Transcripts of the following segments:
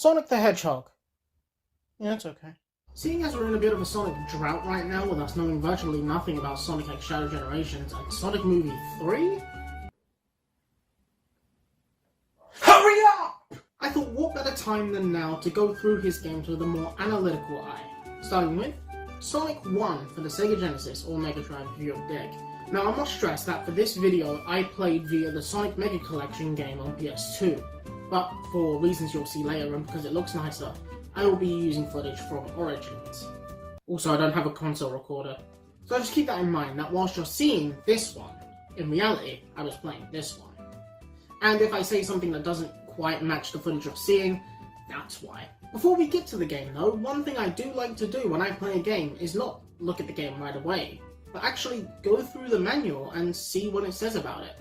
Sonic the Hedgehog. Yeah, it's okay. Seeing as we're in a bit of a Sonic drought right now, with us knowing virtually nothing about Sonic X Shadow Generations and Sonic Movie 3... Hurry up! I thought what better time than now to go through his games with a more analytical eye. Starting with Sonic 1 for the Sega Genesis or Mega Drive if you dig. Now I must stress that for this video I played via the Sonic Mega Collection game on PS2, but for reasons you'll see later and because it looks nicer, I will be using footage from Origins. Also, I don't have a console recorder, so just keep that in mind that whilst you're seeing this one, in reality I was playing this one. And if I say something that doesn't quite match the footage you're seeing, that's why. Before we get to the game though, one thing I do like to do when I play a game is not look at the game right away, but actually go through the manual and see what it says about it.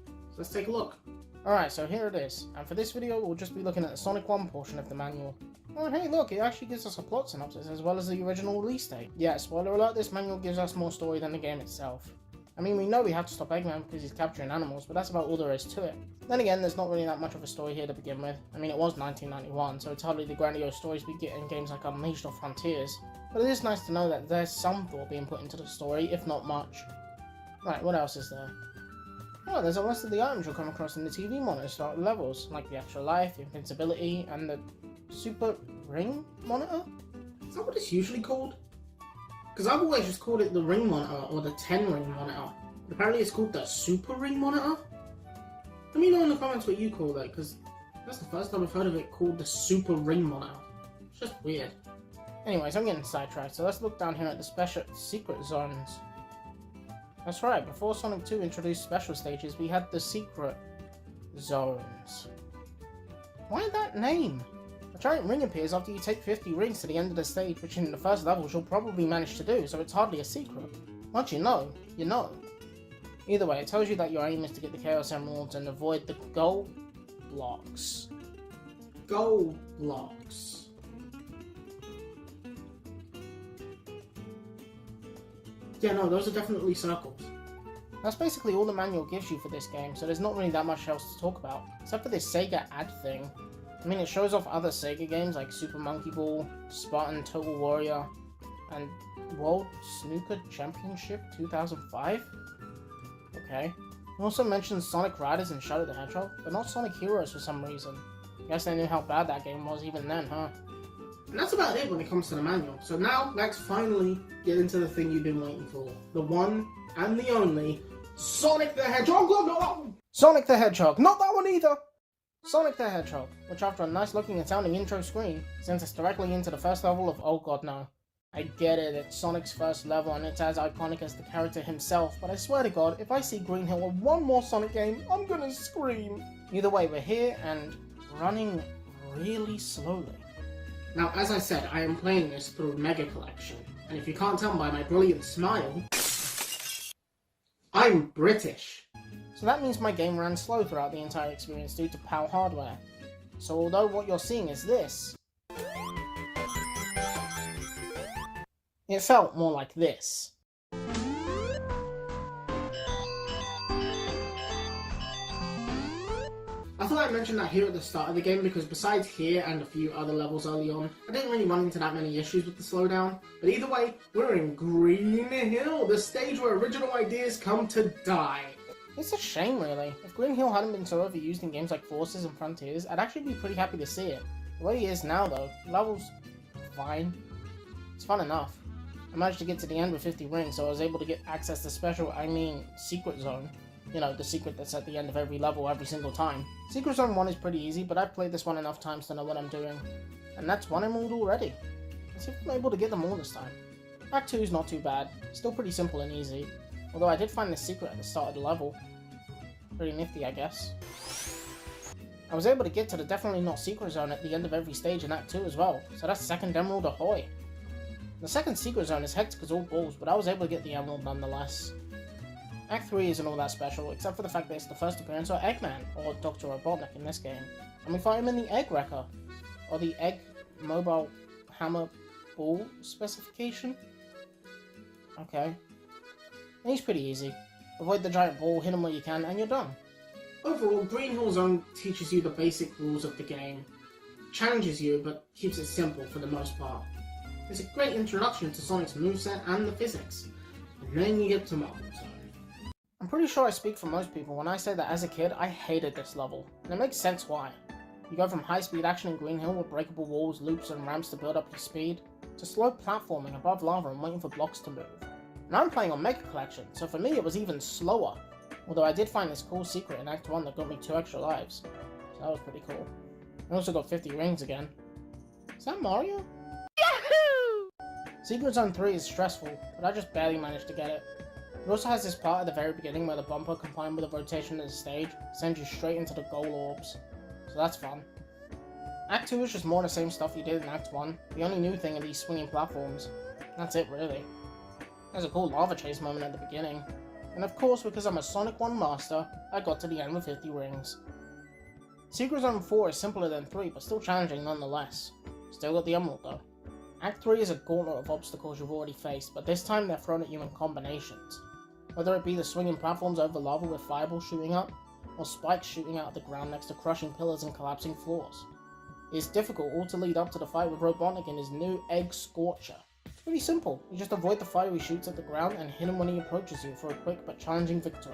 So let's take a look. Alright, so here it is, and for this video we'll just be looking at the Sonic 1 portion of the manual. Oh, and hey look, it actually gives us a plot synopsis as well as the original release date. Yeah, spoiler alert, this manual gives us more story than the game itself. I mean, we know we have to stop Eggman because he's capturing animals, but that's about all there is to it. Then again, there's not really that much of a story here to begin with. I mean, it was 1991, so it's hardly the grandiose stories we get in games like Unleashed or Frontiers. But it is nice to know that there's some thought being put into the story, if not much. Right, what else is there? Oh, there's a list of the items you'll come across in the TV monitors throughout the levels, like the extra life, the invincibility, and the Super Ring Monitor? Is that what it's usually called? Because I've always just called it the Ring Monitor or the 10 Ring Monitor. But apparently it's called the Super Ring Monitor? Let me know in the comments what you call it, because that's the first time I've heard of it called the Super Ring Monitor. It's just weird. Anyways, I'm getting sidetracked, so let's look down here at the special secret zones. That's right, before Sonic 2 introduced special stages, we had the secret zones. Why that name? A giant ring appears after you take 50 rings to the end of the stage, which in the first levels you'll probably manage to do, so it's hardly a secret. Once you know, you know. Either way, it tells you that your aim is to get the Chaos Emeralds and avoid the gold blocks. Gold blocks. Yeah, no, those are definitely circles. That's basically all the manual gives you for this game, so there's not really that much else to talk about, except for this Sega ad thing. I mean, it shows off other Sega games like Super Monkey Ball, Spartan Total Warrior, and World Snooker Championship 2005? Okay. It also mentions Sonic Riders and Shadow the Hedgehog, but not Sonic Heroes for some reason. Guess they knew how bad that game was even then, huh? And that's about it when it comes to the manual. So now, let's finally get into the thing you've been waiting for. The one and the only Sonic the Hedgehog! No! Sonic the Hedgehog! Not that one either! Sonic the Hedgehog, which after a nice looking and sounding intro screen, sends us directly into the first level of Oh God No. I get it, it's Sonic's first level and it's as iconic as the character himself, but I swear to God, if I see Green Hill with one more Sonic game, I'm gonna scream! Either way, we're here and running really slowly. Now, as I said, I am playing this through Mega Collection, and if you can't tell by my brilliant smile, I'm British. So that means my game ran slow throughout the entire experience due to PAL hardware. So although what you're seeing is this, it felt more like this. I thought I'd mention that here at the start of the game because besides here and a few other levels early on, I didn't really run into that many issues with the slowdown. But either way, we're in Green Hill, the stage where original ideas come to die. It's a shame really. If Green Hill hadn't been so overused in games like Forces and Frontiers, I'd actually be pretty happy to see it. The way it is now though, the level's fine. It's fun enough. I managed to get to the end with 50 rings, so I was able to get access to special, secret zone. You know, the secret that's at the end of every level every single time. Secret Zone 1 is pretty easy, but I've played this one enough times to know what I'm doing. And that's one emerald already. Let's see if I'm able to get them all this time. Act 2 is not too bad, still pretty simple and easy. Although I did find the secret at the start of the level. Pretty nifty, I guess. I was able to get to the definitely not secret zone at the end of every stage in Act 2 as well, so that's second emerald ahoy. The second secret zone is hectic as all balls, but I was able to get the emerald nonetheless. Act 3 isn't all that special, except for the fact that it's the first appearance of Eggman, or Dr. Robotnik in this game. And we fight him in the Egg Wrecker, or the Egg Mobile Hammer Ball specification? Okay. And he's pretty easy. Avoid the giant ball, hit him where you can, and you're done. Overall, Green Hill Zone teaches you the basic rules of the game. challenges you but keeps it simple for the most part. It's a great introduction to Sonic's moveset and the physics. And then you get to Marble Zone. I'm pretty sure I speak for most people when I say that as a kid I hated this level, and it makes sense why. You go from high-speed action in Green Hill with breakable walls, loops and ramps to build up your speed, to slow platforming above lava and waiting for blocks to move. And I'm playing on Mega Collection, so for me it was even slower, although I did find this cool secret in Act 1 that got me 2 extra lives, so that was pretty cool. I also got 50 rings again. Is that Mario? Yahoo! Secret Zone 3 is stressful, but I just barely managed to get it. It also has this part at the very beginning where the bumper combined with the rotation of the stage sends you straight into the goal orbs, so that's fun. Act 2 is just more of the same stuff you did in Act 1, the only new thing are these swinging platforms. That's it really. There's a cool lava chase moment at the beginning, and of course because I'm a Sonic 1 master, I got to the end with 50 rings. Secret Zone 4 is simpler than 3, but still challenging nonetheless. Still got the emerald though. Act 3 is a gauntlet of obstacles you've already faced, but this time they're thrown at you in combinations. Whether it be the swinging platforms over lava with fireballs shooting up, or spikes shooting out of the ground next to crushing pillars and collapsing floors. It is difficult all to lead up to the fight with Robotnik and his new Egg Scorcher. It's pretty simple, you just avoid the fiery shoots at the ground and hit him when he approaches you for a quick but challenging victory.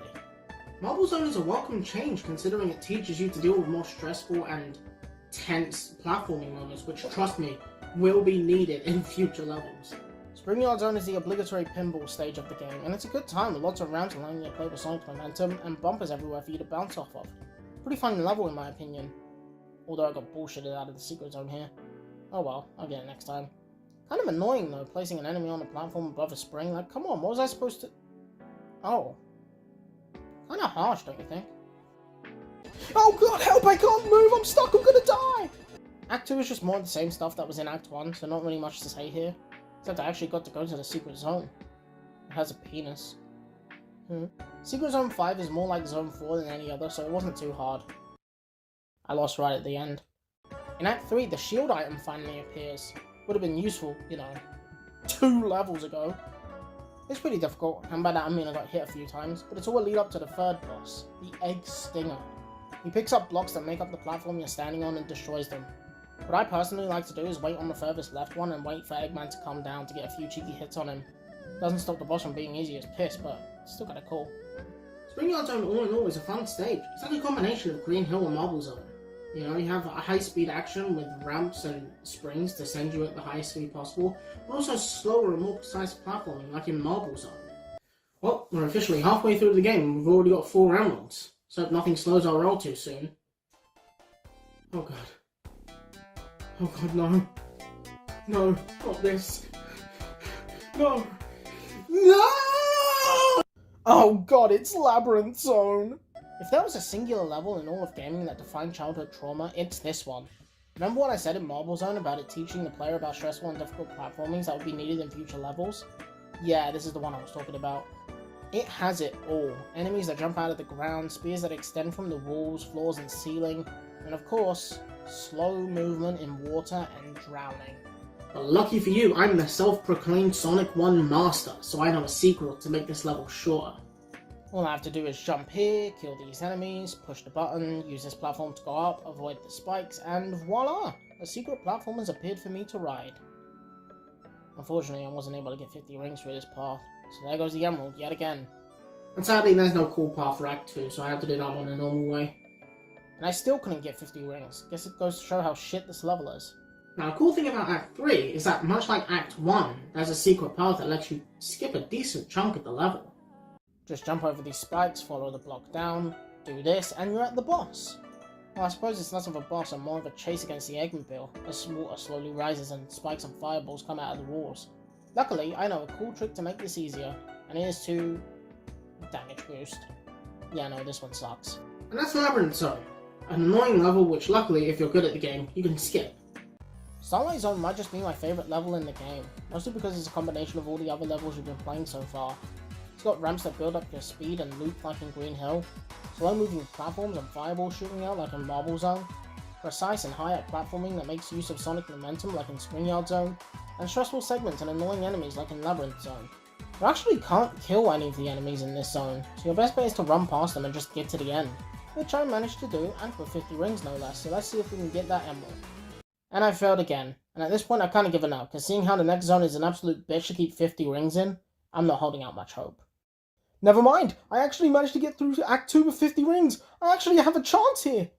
Marble Zone is a welcome change considering it teaches you to deal with more stressful and tense platforming moments, which, trust me, will be needed in future levels. Spring Yard Zone is the obligatory pinball stage of the game, and it's a good time with lots of ramps allowing you to play with Sonic's momentum and bumpers everywhere for you to bounce off of. Pretty fun level in my opinion, although I got bullshitted out of the Secret Zone here. Oh well, I'll get it next time. Kind of annoying though, placing an enemy on a platform above a spring, like come on, what was I supposed to... Oh. Kinda harsh, don't you think? Oh god, help, I can't move, I'm stuck, I'm gonna die! Act 2 is just more of the same stuff that was in Act 1, so not really much to say here. Except I actually got to go to the Secret Zone. It has a penis. Secret Zone 5 is more like Zone 4 than any other, so it wasn't too hard. I lost right at the end. In Act 3, the shield item finally appears. Would have been useful, you know, 2 levels ago. It's pretty difficult, and by that I mean I got hit a few times, but it's all a lead up to the third boss, the Egg Stinger. He picks up blocks that make up the platform you're standing on and destroys them. What I personally like to do is wait on the furthest left one and wait for Eggman to come down to get a few cheeky hits on him. Doesn't stop the boss from being easy as piss, but it's still kinda cool. Spring Yard Zone all in all is a fun stage. It's like a combination of Green Hill and Marble Zone. You know, you have a high-speed action with ramps and springs to send you at the highest speed possible, but also slower and more precise platforming like in Marble Zone. Well, we're officially halfway through the game and we've already got 4 emeralds, so hope nothing slows our roll too soon. Oh god. Oh god, no. No, not this. No. No! Oh god, it's Labyrinth Zone! If there was a singular level in all of gaming that defined childhood trauma, it's this one. Remember what I said in Marble Zone about it teaching the player about stressful and difficult platformings that would be needed in future levels? Yeah, this is the one I was talking about. It has it all. Enemies that jump out of the ground, spears that extend from the walls, floors and ceiling, and of course, slow movement in water and drowning. But lucky for you, I'm the self-proclaimed Sonic 1 master, so I know a secret to make this level shorter. All I have to do is jump here, kill these enemies, push the button, use this platform to go up, avoid the spikes, and voila! A secret platform has appeared for me to ride. Unfortunately, I wasn't able to get 50 rings through this path, so there goes the emerald yet again. And sadly, there's no cool path for Act 2, so I have to do that one the normal way. And I still couldn't get 50 rings. Guess it goes to show how shit this level is. Now, the cool thing about Act 3 is that, much like Act 1, there's a secret path that lets you skip a decent chunk of the level. Just jump over these spikes, follow the block down, do this, and you're at the boss. Well, I suppose it's less of a boss and more of a chase against the Eggmobile, as water slowly rises and spikes and fireballs come out of the walls. Luckily, I know a cool trick to make this easier, and it is to... damage boost. Yeah, no, this one sucks. And that's Labyrinth Zone, an annoying level which luckily, if you're good at the game, you can skip. Starlight Zone might just be my favourite level in the game, mostly because it's a combination of all the other levels you've been playing so far. It's got ramps that build up your speed and loop like in Green Hill, slow moving platforms and fireballs shooting out like in Marble Zone, precise and high-up platforming that makes use of sonic momentum like in Spring Yard Zone, and stressful segments and annoying enemies like in Labyrinth Zone. You actually can't kill any of the enemies in this zone, so your best bet is to run past them and just get to the end, which I managed to do, and for 50 rings no less, so let's see if we can get that emerald. And I failed again, and at this point I've kind of given up, because seeing how the next zone is an absolute bitch to keep 50 rings in, I'm not holding out much hope. Never mind, I actually managed to get through to Act 2 with 50 rings! I actually have a chance here!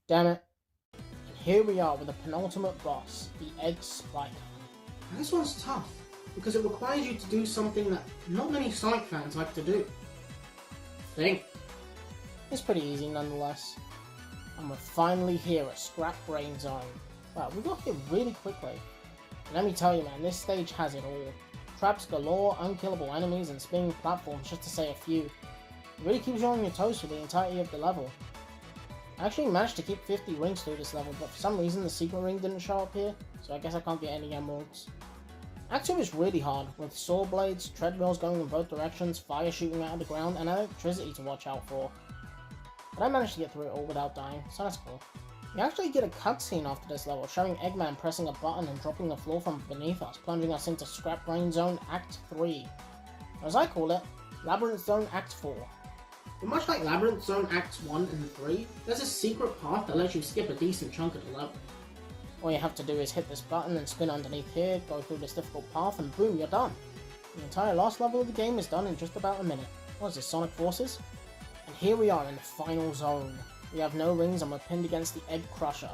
Damn it. And here we are with the penultimate boss, the Egg Spider. And this one's tough, because it requires you to do something that not many Sonic fans like to do. Think. It's pretty easy nonetheless. And we're finally here at Scrap Brain Zone. Wow, we got here really quickly. And let me tell you man, this stage has it all. Traps galore, unkillable enemies, and spinning platforms, just to say a few. It really keeps you on your toes for the entirety of the level. I actually managed to keep 50 rings through this level, but for some reason the secret ring didn't show up here, so I guess I can't get any emeralds. Act 2 is really hard, with saw blades, treadmills going in both directions, fire shooting out of the ground, and electricity to watch out for. But I managed to get through it all without dying, so that's cool. You actually get a cutscene after this level, showing Eggman pressing a button and dropping the floor from beneath us, plunging us into Scrap Brain Zone Act 3. Or as I call it, Labyrinth Zone Act 4. But much like Labyrinth Zone Acts 1 and 3, there's a secret path that lets you skip a decent chunk of the level. All you have to do is hit this button and spin underneath here, go through this difficult path, and boom, you're done. The entire last level of the game is done in just about a minute. What is this, Sonic Forces? And here we are in the final zone. We have no rings and we're pinned against the Egg Crusher.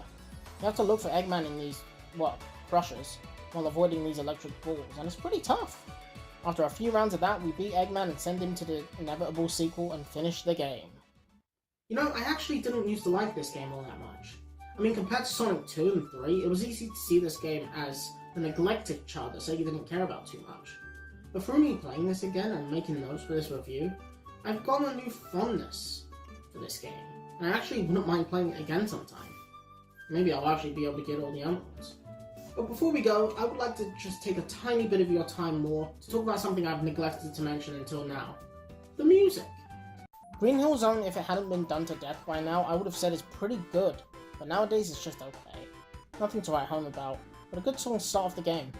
You have to look for Eggman in these, crushers, while avoiding these electric balls, and it's pretty tough. After a few rounds of that, we beat Eggman and send him to the inevitable sequel and finish the game. You know, I actually didn't used to like this game all that much. I mean, compared to Sonic 2 and 3, it was easy to see this game as the neglected child that Sega didn't care about too much. But through me playing this again and making notes for this review, I've got a new fondness for this game, and I actually wouldn't mind playing it again sometime. Maybe I'll actually be able to get all the emeralds. But before we go, I would like to just take a tiny bit of your time more to talk about something I've neglected to mention until now. The music. Green Hill Zone, if it hadn't been done to death by now, I would have said it's pretty good, but nowadays it's just okay. Nothing to write home about, but a good song to start off the game.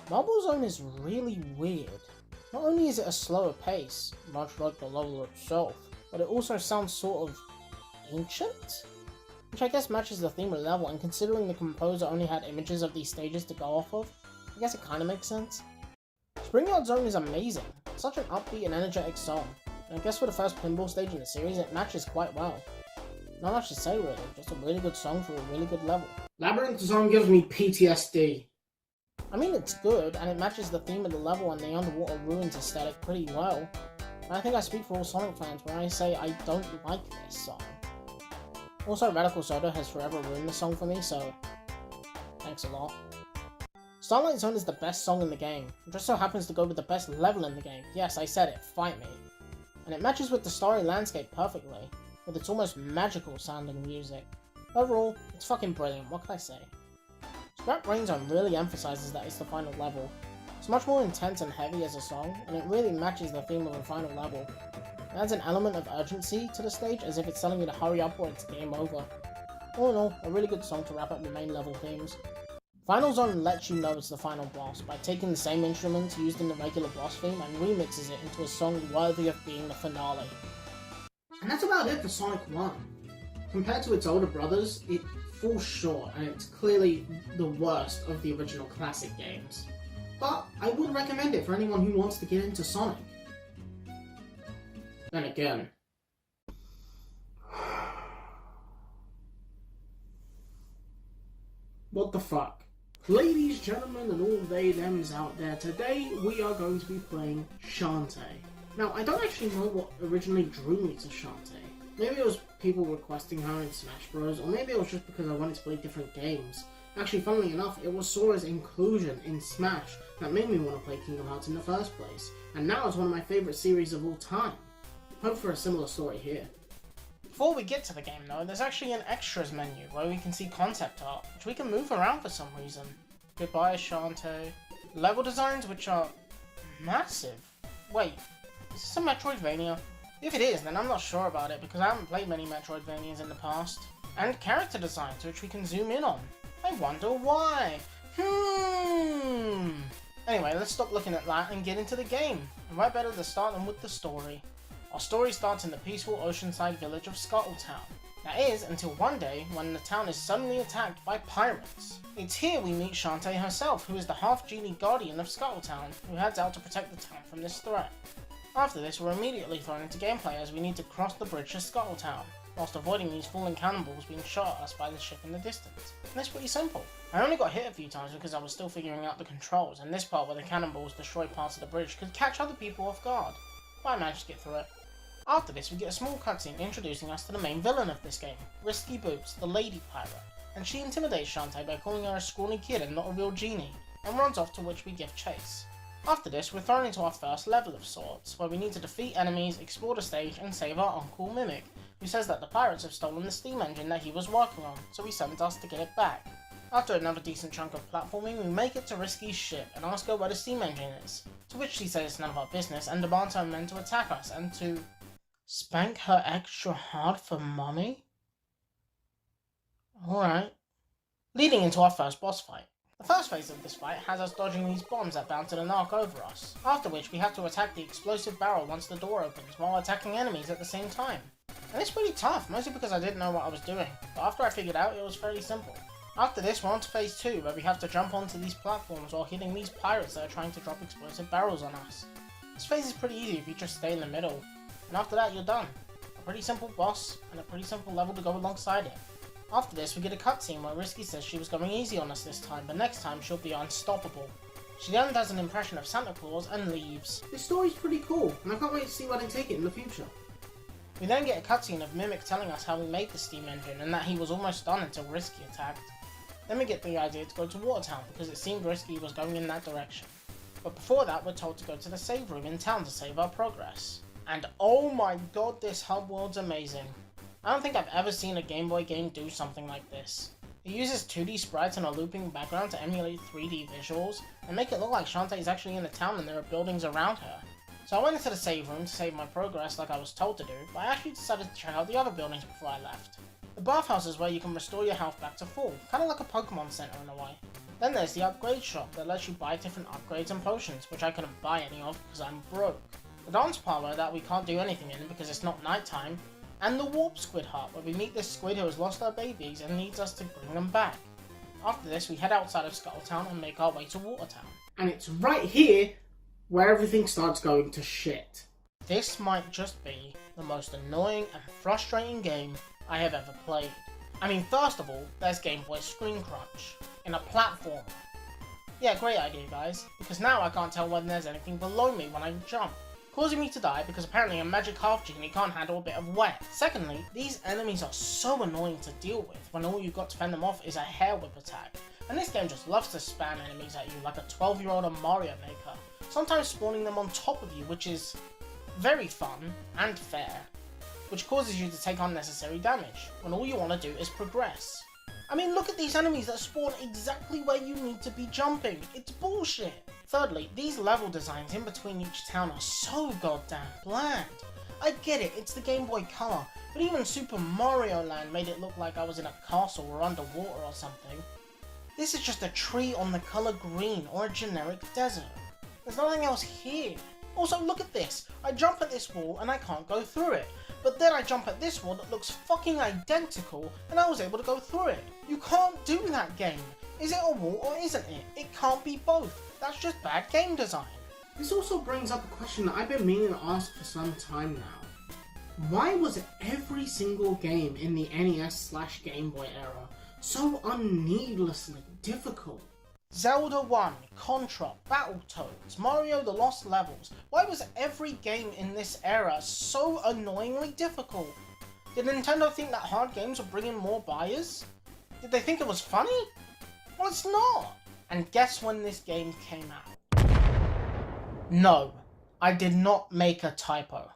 Marble Zone is really weird. Not only is it a slower pace, much like the level itself, but it also sounds sort of ancient? Which I guess matches the theme of the level, and considering the composer only had images of these stages to go off of, I guess it kinda makes sense. Springyard Zone is amazing. It's such an upbeat and energetic song, and I guess for the first pinball stage in the series, it matches quite well. Not much to say really, just a really good song for a really good level. Labyrinth Zone gives me PTSD. I mean, it's good, and it matches the theme of the level and the underwater ruins aesthetic pretty well. And I think I speak for all Sonic fans when I say I don't like this song. Also, Radical Soda has forever ruined the song for me, so thanks a lot. Starlight Zone is the best song in the game. It just so happens to go with the best level in the game. Yes, I said it, fight me. And it matches with the starry landscape perfectly, with its almost magical sounding music. Overall, it's fucking brilliant, what can I say? Scrap Brain Zone really emphasizes that it's the final level. It's much more intense and heavy as a song, and it really matches the theme of the final level. It adds an element of urgency to the stage, as if it's telling you to hurry up or it's game over. All in all, a really good song to wrap up your main level themes. Final Zone lets you know it's the final boss by taking the same instruments used in the regular boss theme and remixes it into a song worthy of being the finale. And that's about it for Sonic 1. Compared to its older brothers, it falls short, and it's clearly the worst of the original classic games. But I would recommend it for anyone who wants to get into Sonic. Then again... what the fuck? Ladies, gentlemen, and all they thems out there, today we are going to be playing Shantae. Now, I don't actually know what originally drew me to Shantae. Maybe it was people requesting her in Smash Bros, or maybe it was just because I wanted to play different games. Actually, funnily enough, it was Sora's inclusion in Smash that made me want to play Kingdom Hearts in the first place, and now it's one of my favourite series of all time. Hope for a similar story here. Before we get to the game though, there's actually an extras menu where we can see concept art, which we can move around for some reason. Goodbye Shantae. Level designs which are massive. Wait, is this a Metroidvania? If it is, then I'm not sure about it because I haven't played many Metroidvanias in the past. And character designs which we can zoom in on. I wonder why. Anyway, let's stop looking at that and get into the game. And where better to start than with the story. Our story starts in the peaceful oceanside village of Scuttletown. That is, until one day when the town is suddenly attacked by pirates. It's here we meet Shantae herself, who is the half-genie guardian of Scuttletown, who heads out to protect the town from this threat. After this, we're immediately thrown into gameplay as we need to cross the bridge to Scuttletown, whilst avoiding these falling cannonballs being shot at us by the ship in the distance. And it's pretty simple. I only got hit a few times because I was still figuring out the controls, and this part where the cannonballs destroy parts of the bridge could catch other people off guard, but I managed to get through it. After this, we get a small cutscene introducing us to the main villain of this game, Risky Boots, the lady pirate, and she intimidates Shantae by calling her a scrawny kid and not a real genie, and runs off, to which we give chase. After this, we're thrown into our first level of sorts, where we need to defeat enemies, explore the stage, and save our Uncle Mimic, who says that the pirates have stolen the steam engine that he was working on, so he sent us to get it back. After another decent chunk of platforming, we make it to Risky's ship and ask her where the steam engine is, to which she says it's none of our business and demands her men to attack us and to spank her extra hard for money? Alright. Leading into our first boss fight. The first phase of this fight has us dodging these bombs that bounce and arc over us, after which we have to attack the explosive barrel once the door opens while attacking enemies at the same time. And it's pretty tough, mostly because I didn't know what I was doing, but after I figured out it was fairly simple. After this, we're on to phase 2, where we have to jump onto these platforms while hitting these pirates that are trying to drop explosive barrels on us. This phase is pretty easy if you just stay in the middle, and after that you're done. A pretty simple boss, and a pretty simple level to go alongside it. After this, we get a cutscene where Risky says she was going easy on us this time, but next time she'll be unstoppable. She then does an impression of Santa Claus and leaves. This story's pretty cool, and I can't wait to see where they take it in the future. We then get a cutscene of Mimic telling us how we made the steam engine, and that he was almost done until Risky attacked. Then we get the idea to go to Watertown, because it seemed Risky was going in that direction. But before that, we're told to go to the save room in town to save our progress. And oh my god, this hub world's amazing. I don't think I've ever seen a Game Boy game do something like this. It uses 2D sprites and a looping background to emulate 3D visuals, and make it look like Shantae is actually in the town and there are buildings around her. So I went into the save room to save my progress like I was told to do, but I actually decided to check out the other buildings before I left. The bathhouse is where you can restore your health back to full, kinda like a Pokemon Center in a way. Then there's the upgrade shop that lets you buy different upgrades and potions, which I couldn't buy any of because I'm broke. The dance parlor that we can't do anything in because it's not nighttime, and the Warp Squid Hut where we meet this squid who has lost her babies and needs us to bring them back. After this, we head outside of Scuttletown and make our way to Watertown. And it's right here where everything starts going to shit. This might just be the most annoying and frustrating game I have ever played. I mean, first of all, there's Game Boy Screen Crunch in a platform. Yeah, great idea, guys, because now I can't tell when there's anything below me when I jump, causing me to die because apparently a magic half genie can't handle a bit of wet. Secondly, these enemies are so annoying to deal with when all you've got to fend them off is a hair whip attack. And this game just loves to spam enemies at you like a 12-year-old on Mario Maker, sometimes spawning them on top of you, which is very fun and fair, which causes you to take unnecessary damage, when all you want to do is progress. I mean, look at these enemies that spawn exactly where you need to be jumping. It's bullshit. Thirdly, these level designs in between each town are so goddamn bland. I get it, it's the Game Boy Color, but even Super Mario Land made it look like I was in a castle or underwater or something. This is just a tree on the color green or a generic desert. There's nothing else here. Also, look at this. I jump at this wall and I can't go through it. But then I jump at this wall that looks fucking identical and I was able to go through it. You can't do that, game. Is it a wall or isn't it? It can't be both. That's just bad game design. This also brings up a question that I've been meaning to ask for some time now. Why was every single game in the NES/Game Boy era so unneedlessly difficult? Zelda 1, Contra, Battletoads, Mario The Lost Levels. Why was every game in this era so annoyingly difficult? Did Nintendo think that hard games would bring in more buyers? Did they think it was funny? Well, it's not! And guess when this game came out? No, I did not make a typo.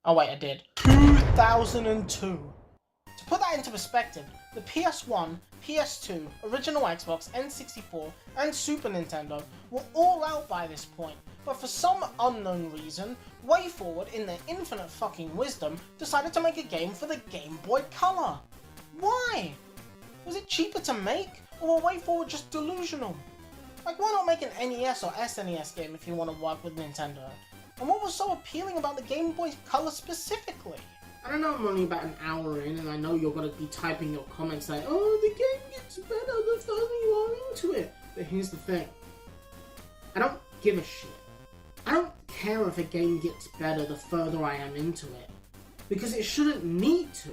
Oh wait, I did. 2002! To put that into perspective, the PS1, PS2, original Xbox, N64, and Super Nintendo were all out by this point, but for some unknown reason, WayForward, in their infinite fucking wisdom, decided to make a game for the Game Boy Color. Why? Was it cheaper to make, or were WayForward just delusional? Like, why not make an NES or SNES game if you want to work with Nintendo? And what was so appealing about the Game Boy Color specifically? I don't know, I'm only about an hour in, and I know you're going to be typing your comments like, oh, the game gets better the further you are into it. But here's the thing. I don't give a shit. I don't care if a game gets better the further I am into it. Because it shouldn't need to.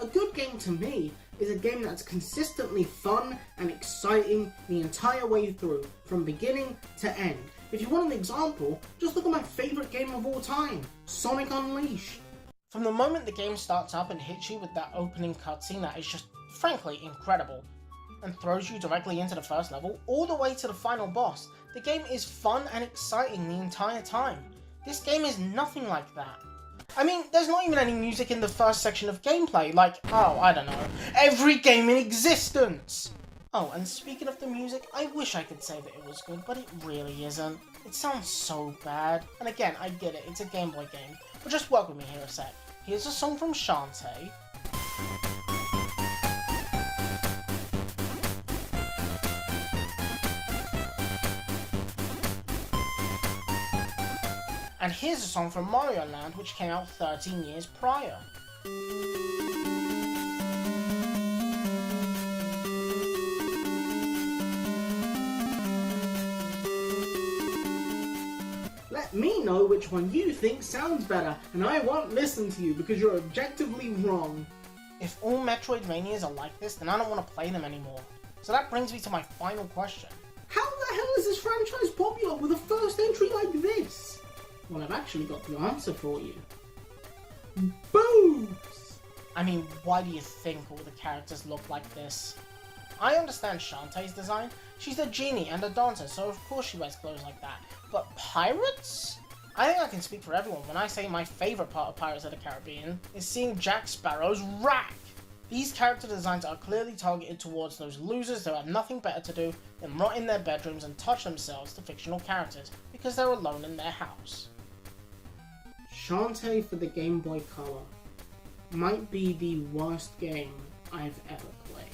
A good game to me is a game that's consistently fun and exciting the entire way through, from beginning to end. If you want an example, just look at my favourite game of all time, Sonic Unleashed. From the moment the game starts up and hits you with that opening cutscene that is just, frankly, incredible, and throws you directly into the first level, all the way to the final boss, the game is fun and exciting the entire time. This game is nothing like that. I mean, there's not even any music in the first section of gameplay, like, oh, I don't know, every game in existence! Oh, and speaking of the music, I wish I could say that it was good, but it really isn't. It sounds so bad. And again, I get it, it's a Game Boy game, but just work with me here a sec. Here's a song from Shantae. And here's a song from Mario Land, which came out 13 years prior. Let me know which one you think sounds better, and I won't listen to you because you're objectively wrong. If all Metroidvanias are like this, then I don't want to play them anymore. So that brings me to my final question. How the hell is this franchise popular with a first entry like this? Well, I've actually got the answer for you. Boobs! I mean, why do you think all the characters look like this? I understand Shantae's design. She's a genie and a dancer, so of course she wears clothes like that. But pirates? I think I can speak for everyone when I say my favourite part of Pirates of the Caribbean is seeing Jack Sparrow's rack. These character designs are clearly targeted towards those losers who have nothing better to do than rot in their bedrooms and touch themselves to fictional characters because they're alone in their house. Shantae for the Game Boy Color might be the worst game I've ever played.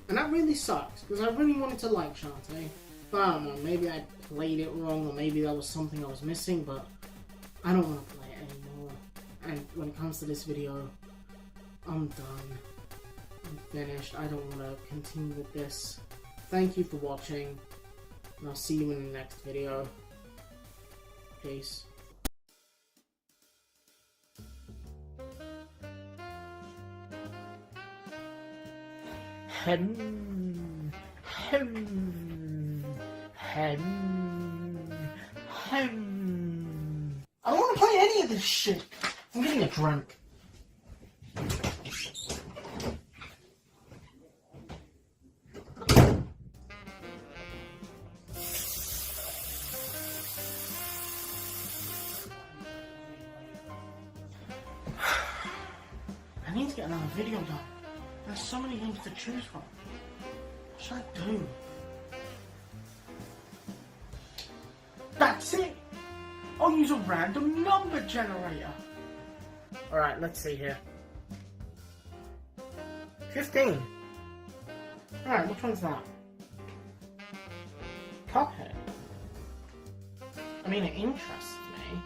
And that really sucks, because I really wanted to like Shantae. But I don't know, maybe I played it wrong, or maybe there was something I was missing, but I don't want to play it anymore. And when it comes to this video, I'm done. I'm finished. I don't want to continue with this. Thank you for watching, and I'll see you in the next video. Peace. I don't want to play any of this shit. I'm getting a drink. I need to get another video done. There's so many games to choose from. What should I do? That's it! I'll use a random number generator. Alright, let's see here. 15. Alright, which one's that? Cuphead. I mean, it interests me.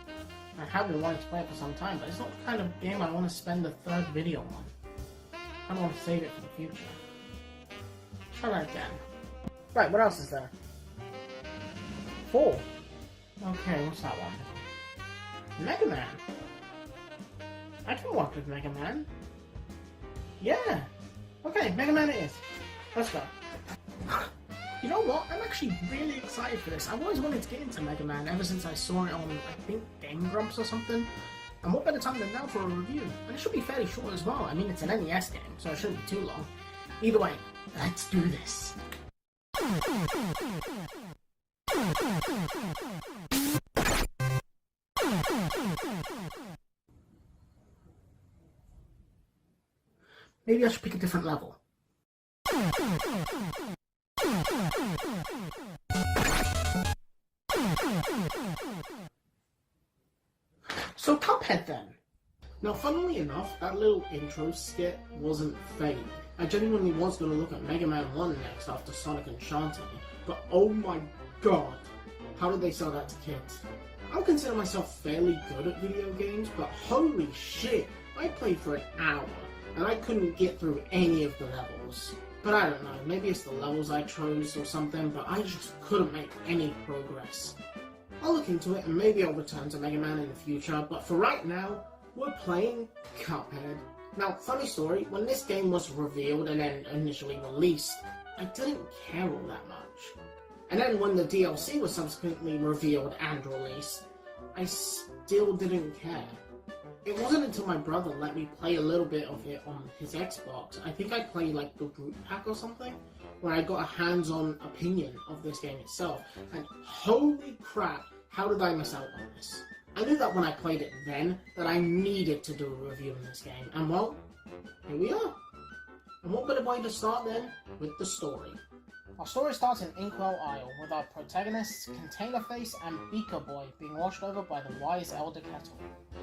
I have been wanting to play it for some time, but it's not the kind of game I want to spend the third video on. I want to save it for the future. Try that again. Right, what else is there? 4. Okay, what's that one? Mega Man. I can work with Mega Man. Yeah. Okay, Mega Man it is. Let's go. You know what? I'm actually really excited for this. I've always wanted to get into Mega Man ever since I saw it on, I think, Game Grumps or something. And what better time than now for a review? And it should be fairly short as well. I mean, it's an NES game, so it shouldn't be too long. Either way, let's do this. Maybe I should pick a different level. So Cuphead then. Now funnily enough, that little intro skit wasn't fake. I genuinely was going to look at Mega Man 1 next after Sonic and Shantae, but oh my god, how did they sell that to kids? I would consider myself fairly good at video games, but holy shit, I played for an hour, and I couldn't get through any of the levels. But I don't know, maybe it's the levels I chose or something, but I just couldn't make any progress. I'll look into it, and maybe I'll return to Mega Man in the future, but for right now, we're playing Cuphead. Now, funny story, when this game was revealed and then initially released, I didn't care all that much. And then when the DLC was subsequently revealed and released, I still didn't care. It wasn't until my brother let me play a little bit of it on his Xbox, I think I played like the RWBY pack or something, where I got a hands-on opinion of this game itself, and holy crap, how did I miss out on this? I knew that when I played it then, that I needed to do a review on this game, and well, here we are. And what better way to start then, with the story. Our story starts in Inkwell Isle, with our protagonists Container Face and Beaker Boy being watched over by the wise Elder Kettle.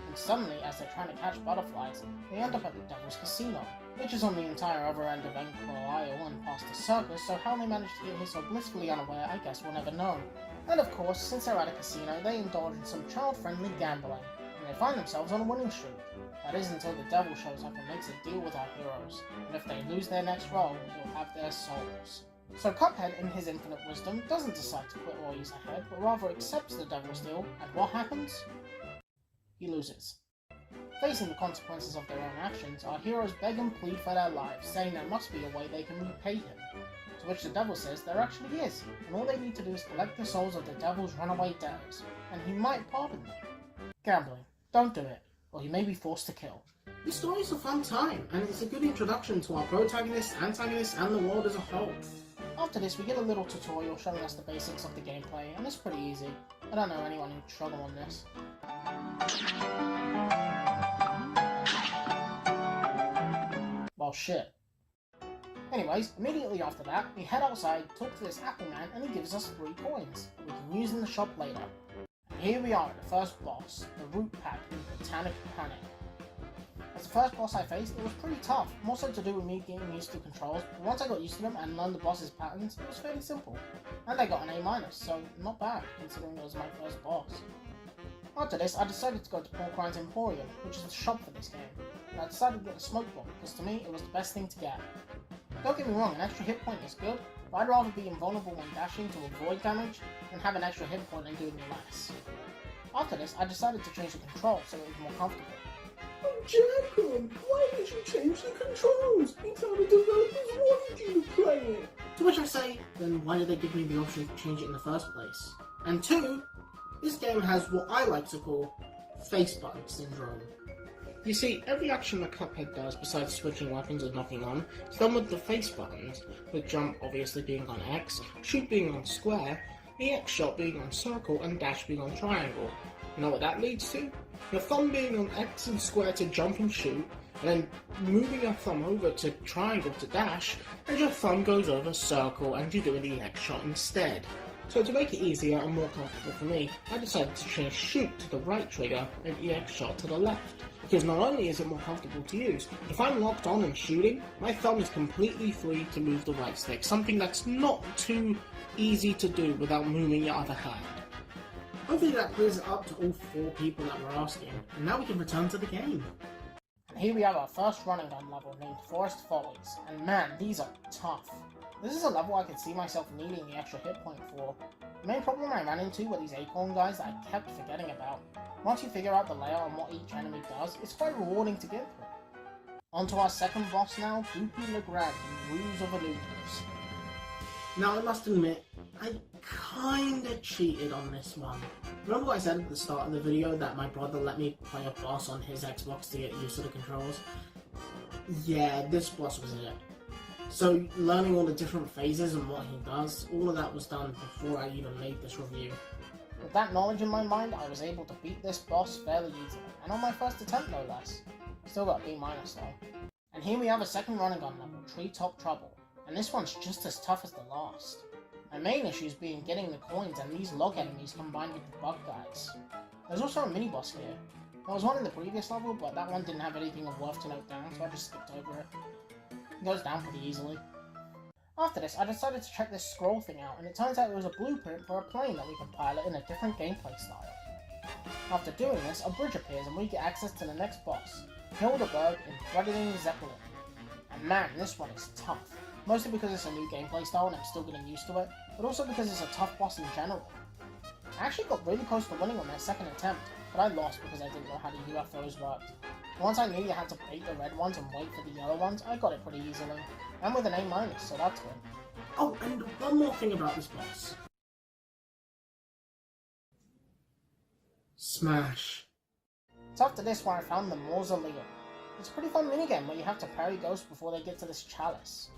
And suddenly, as they're trying to catch butterflies, they end up at the Devil's Casino, which is on the entire other end of Inkwell Isle and past the circus, so how they managed to get here so blissfully unaware, I guess we'll never know. And of course, since they're at a casino, they indulge in some child-friendly gambling, and they find themselves on a winning streak. That is until the devil shows up and makes a deal with our heroes, and if they lose their next roll, he'll have their souls. So Cuphead, in his infinite wisdom, doesn't decide to quit while he's ahead, but rather accepts the devil's deal, and what happens? He loses. Facing the consequences of their own actions, our heroes beg and plead for their lives, saying there must be a way they can repay him. To which the devil says there actually is, and all they need to do is collect the souls of the devil's runaway debtors, and he might pardon them. Gambling. Don't do it, or you may be forced to kill. This story is a fun time, and it's a good introduction to our protagonists, antagonists, and the world as a whole. After this, we get a little tutorial showing us the basics of the gameplay, and it's pretty easy. I don't know anyone who'd struggle on this. Well, shit. Anyways, immediately after that, we head outside, talk to this Apple Man, and he gives us 3 coins, that we can use in the shop later. And here we are at the first boss, the Root Pack in Botanic Panic. As the first boss I faced, it was pretty tough, more so to do with me getting used to controls, but once I got used to them and learned the boss's patterns, it was fairly simple. And I got an A-, so not bad, considering it was my first boss. After this, I decided to go to Porcrine's Emporium, which is the shop for this game, and I decided to get a smoke bomb, because to me, it was the best thing to get. Don't get me wrong, an extra hit point is good, but I'd rather be invulnerable when dashing to avoid damage, than have an extra hit point and doing less. After this, I decided to change the control so it was more comfortable. Oh, Jamcon, why did you change the controls? It's how the developers wanted you to play it. To which I say, then why did they give me the option to change it in the first place? And 2, this game has what I like to call face button syndrome. You see, every action that Cuphead does besides switching weapons and knocking on is done with the face buttons, with jump obviously being on X, shoot being on square, the X shot being on circle, and dash being on triangle. You know what that leads to? Your thumb being on X and square to jump and shoot, and then moving your thumb over to triangle to dash, and your thumb goes over circle and you do the X shot instead. So to make it easier and more comfortable for me, I decided to change shoot to the right trigger and EX shot to the left. Because not only is it more comfortable to use, if I'm locked on and shooting, my thumb is completely free to move the right stick, something that's not too easy to do without moving your other hand. Hopefully that clears it up to all 4 people that were asking, and now we can return to the game. And here we have our first running gun level named Forest Follies, and man, these are tough. This is a level I could see myself needing the extra hit point for. The main problem I ran into were these acorn guys that I kept forgetting about. Once you figure out the layout and what each enemy does, it's quite rewarding to get through. On to our second boss now, Boopy Legrand in Ruse of Illusions. Now I must admit, I kinda cheated on this one. Remember what I said at the start of the video that my brother let me play a boss on his Xbox to get used to the controls? Yeah, this boss was it. So learning all the different phases and what he does, all of that was done before I even made this review. With that knowledge in my mind, I was able to beat this boss fairly easily, and on my first attempt no less. Still got a B- though. And here we have a second running gun level, Treetop Trouble, and this one's just as tough as the last. My main issues being getting the coins and these log enemies combined with the bug guys. There's also a mini-boss here. There was one in the previous level, but that one didn't have anything of worth to note down, so I just skipped over it. It goes down pretty easily. After this, I decided to check this scroll thing out, and it turns out it was a blueprint for a plane that we can pilot in a different gameplay style. After doing this, a bridge appears and we get access to the next boss. Hildeberg in Threatening Zeppelin. And man, this one is tough. Mostly because it's a new gameplay style and I'm still getting used to it, but also because it's a tough boss in general. I actually got really close to winning on my second attempt, but I lost because I didn't know how the UFOs worked. Once I knew you had to bait the red ones and wait for the yellow ones, I got it pretty easily. And with an A-, so that's good. Oh, and one more thing about this boss. Smash. It's after this where I found the Mausoleum. It's a pretty fun minigame where you have to parry ghosts before they get to this chalice.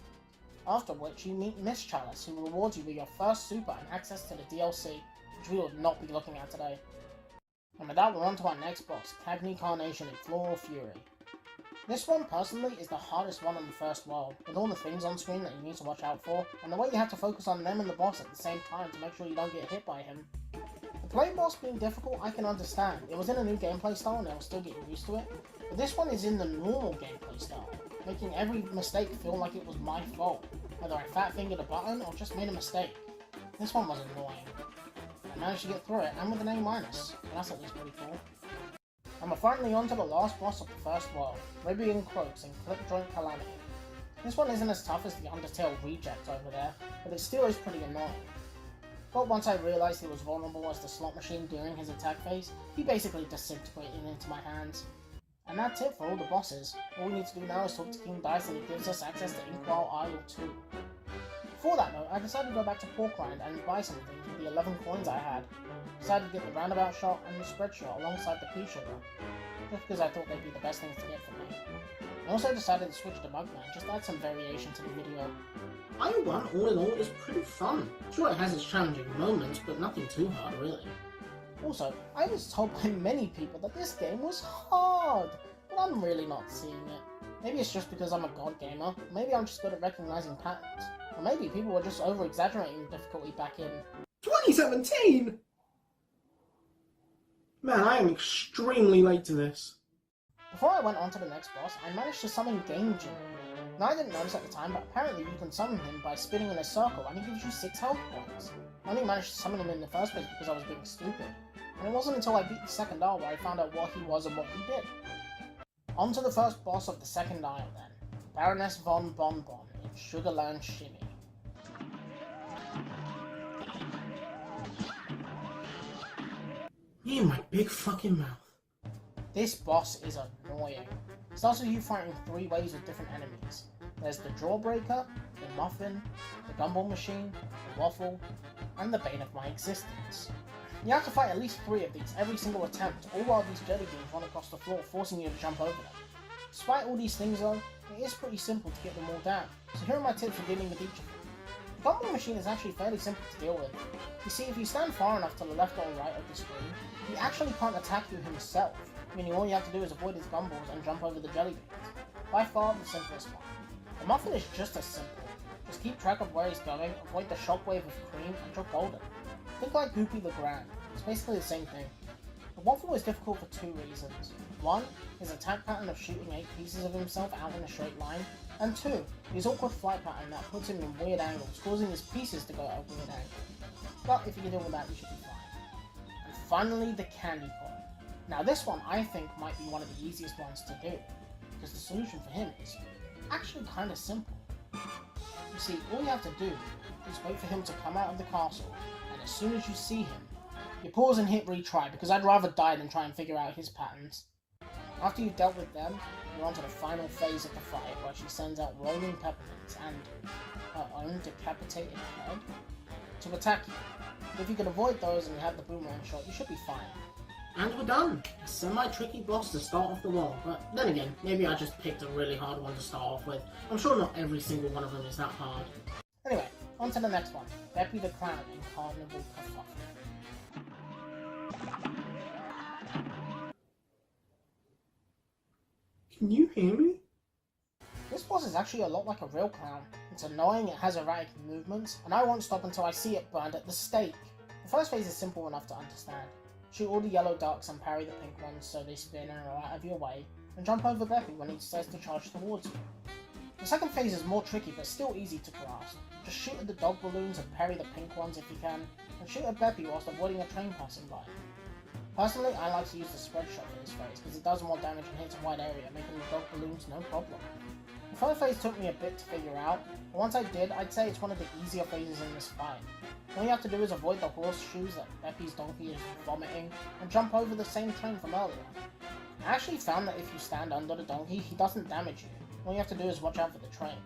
After which you meet Miss Chalice, who rewards you with your first super and access to the DLC, which we will not be looking at today. And with that, we're on to our next boss, Cagney Carnation in Floral Fury. This one, personally, is the hardest one in the first world, with all the things on screen that you need to watch out for, and the way you have to focus on them and the boss at the same time to make sure you don't get hit by him. The play boss being difficult, I can understand. It was in a new gameplay style and I was still getting used to it, but this one is in the normal gameplay style, making every mistake feel like it was my fault, whether I fat-fingered a button or just made a mistake. This one was annoying. I managed to get through it, and with an A-, and that's at least pretty cool. And we're finally on to the last boss of the first world, RWBY and Croaks in Clip Joint Calamity. This one isn't as tough as the Undertale reject over there, but it still is pretty annoying. But once I realised he was vulnerable as the slot machine during his attack phase, he basically disintegrated into my hands. And that's it for all the bosses. All we need to do now is talk to King Dice and he gives us access to Inkwell Isle 2. Before that though, I decided to go back to Porkrind and buy some things with the 11 coins I had. Decided to get the roundabout shot and the spread shot alongside the pea sugar, just because I thought they'd be the best things to get for me. I also decided to switch to Mugman, just to add some variation to the video. IO1, all in all, is pretty fun. Sure, it has its challenging moments, but nothing too hard, really. Also, I was told by many people that this game was hard, but I'm really not seeing it. Maybe it's just because I'm a god gamer, maybe I'm just good at recognizing patterns, or maybe people were just over-exaggerating the difficulty back in 2017?! Man, I am extremely late to this. Before I went on to the next boss, I managed to summon Game Genie. Now I didn't notice at the time, but apparently you can summon him by spinning in a circle and he gives you 6 health points. I only managed to summon him in the first place because I was being stupid. And it wasn't until I beat the second isle where I found out what he was and what he did. On to the first boss of the second isle then, Baroness von Bonbon in Sugarland Shimmy. Me and my big fucking mouth. This boss is annoying. It starts with you fighting 3 waves with different enemies. There's the Jawbreaker, the Muffin, the Gumball Machine, the Waffle, and the Bane of My Existence. You have to fight at least 3 of these every single attempt, all while these jelly beans run across the floor, forcing you to jump over them. Despite all these things though, it is pretty simple to get them all down, so here are my tips for dealing with each of them. The Gumball Machine is actually fairly simple to deal with. You see, if you stand far enough to the left or right of the screen, he actually can't attack you himself, meaning all you have to do is avoid his gumballs and jump over the jelly beans. By far the simplest one. The Muffin is just as simple. Just keep track of where he's going, avoid the shockwave of cream, and you're golden. Think like Goopy the Grand. It's basically the same thing. The Waffle is difficult for 2 reasons. 1, his attack pattern of shooting 8 pieces of himself out in a straight line, and 2, his awkward flight pattern that puts him in weird angles, causing his pieces to go at a weird angle. But if you can deal with that, you should be fine. And finally, the Candy Corn. Now this one I think might be one of the easiest ones to do, because the solution for him is actually kind of simple. You see, all you have to do is wait for him to come out of the castle, and as soon as you see him, you pause and hit retry, because I'd rather die than try and figure out his patterns. After you've dealt with them, you're on to the final phase of the fight, where she sends out rolling peppermints and her own decapitated head to attack you. But if you can avoid those and you have the boomerang shot, you should be fine. And we're done! A semi-tricky boss to start off the world, but then again, maybe I just picked a really hard one to start off with. I'm sure not every single one of them is that hard. Anyway, on to the next one, Beppy the Clown in Carnival Kerfuffle. Can you hear me? This boss is actually a lot like a real clown. It's annoying, it has erratic movements, and I won't stop until I see it burned at the stake. The first phase is simple enough to understand. Shoot all the yellow ducks and parry the pink ones so they spin and are out of your way, and jump over Beppy when he decides to charge towards you. The second phase is more tricky but still easy to grasp. Just shoot at the dog balloons and parry the pink ones if you can, and shoot at Beppy whilst avoiding a train passing by. Personally, I like to use the spread shot for this phase because it does more damage and hits a wide area, making the dog balloons no problem. The third phase took me a bit to figure out, but once I did, I'd say it's one of the easier phases in this fight. All you have to do is avoid the horseshoes that Beppy's donkey is vomiting, and jump over the same train from earlier. I actually found that if you stand under the donkey, he doesn't damage you. All you have to do is watch out for the train.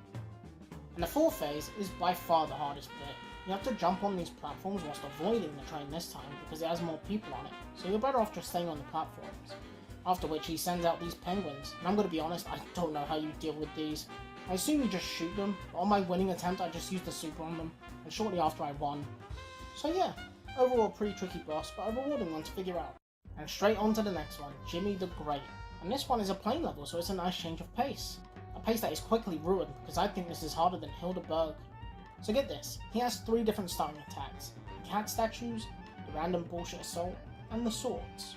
And the fourth phase is by far the hardest bit. You have to jump on these platforms whilst avoiding the train this time because it has more people on it, so you're better off just staying on the platforms. After which he sends out these penguins, and I'm going to be honest, I don't know how you deal with these. I assume you just shoot them, but on my winning attempt I just used the super on them, and shortly after I won. So yeah, overall a pretty tricky boss, but a rewarding one to figure out. And straight on to the next one, Jimmy the Great. And this one is a plane level, so it's a nice change of pace. A pace that is quickly ruined, because I think this is harder than Hildeberg. So get this, he has 3 different starting attacks: the cat statues, the random bullshit assault, and the swords.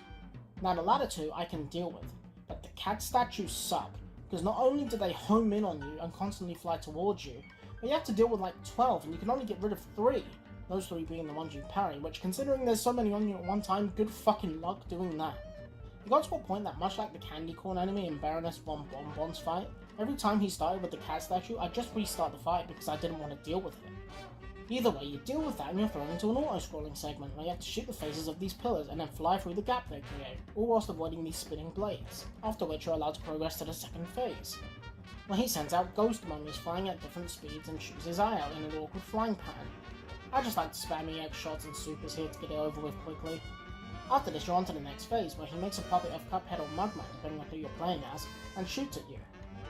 Now the latter 2 I can deal with, but the cat statues suck, because not only do they home in on you and constantly fly towards you, but you have to deal with like 12 and you can only get rid of 3. Those 3 being the ones you parry, which considering there's so many on you at one time, good fucking luck doing that. It got to a point that much like the candy corn enemy in Baroness von Bonbon's fight, every time he started with the cat statue, I'd just restart the fight because I didn't want to deal with it. Either way, you deal with that and you're thrown into an auto-scrolling segment where you have to shoot the faces of these pillars and then fly through the gap they create, all whilst avoiding these spinning blades, after which you're allowed to progress to the second phase, where he sends out ghost mummies flying at different speeds and shoots his eye out in an awkward flying pattern. I just like to spam EX shots and supers here to get it over with quickly. After this, you're on to the next phase, where he makes a puppet of Cuphead or Mugman, depending on who you're playing as, and shoots at you.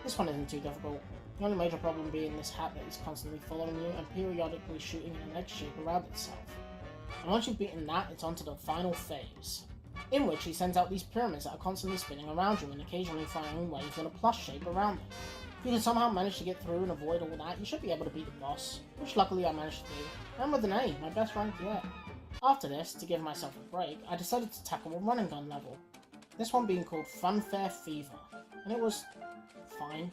This one isn't too difficult, the only major problem being this hat that is constantly following you and periodically shooting an egg shape around itself. And once you've beaten that, it's on to the final phase, in which he sends out these pyramids that are constantly spinning around you and occasionally firing waves in a plus shape around them. If you can somehow manage to get through and avoid all that, you should be able to beat the boss, which luckily I managed to do, and with an A, my best rank yet. After this, to give myself a break, I decided to tackle a running gun level, this one being called Funfair Fever, and it was fine.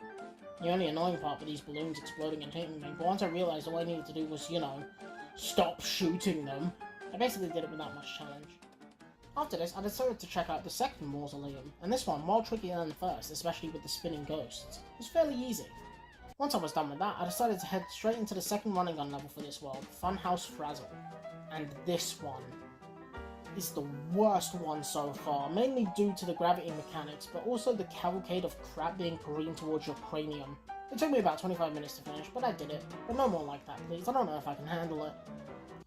The only annoying part were these balloons exploding and hitting me, but once I realised all I needed to do was, you know, stop shooting them, I basically did it without much challenge. After this, I decided to check out the second mausoleum, and this one, while trickier than the first, especially with the spinning ghosts, was fairly easy. Once I was done with that, I decided to head straight into the second running gun level for this world, Funhouse Frazzle. And this one is the worst one so far, mainly due to the gravity mechanics, but also the cavalcade of crap being careened towards your cranium. It took me about 25 minutes to finish, but I did it. But no more like that, please. I don't know if I can handle it.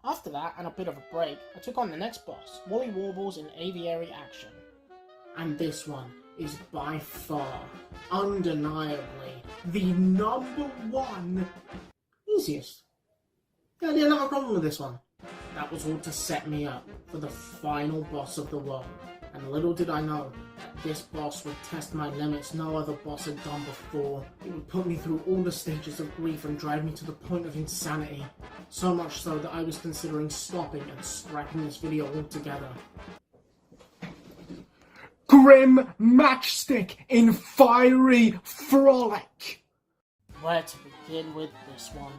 After that, and a bit of a break, I took on the next boss, Wally Warbles in Aviary Action. And this one is by far, undeniably, the #1 easiest. Yeah, I didn't have a problem with this one. That was all to set me up for the final boss of the world, and little did I know that this boss would test my limits no other boss had done before. It would put me through all the stages of grief and drive me to the point of insanity, so much so that I was considering stopping and scrapping this video altogether. Grimm Matchstick in Fiery Frolic! Where to begin with this one?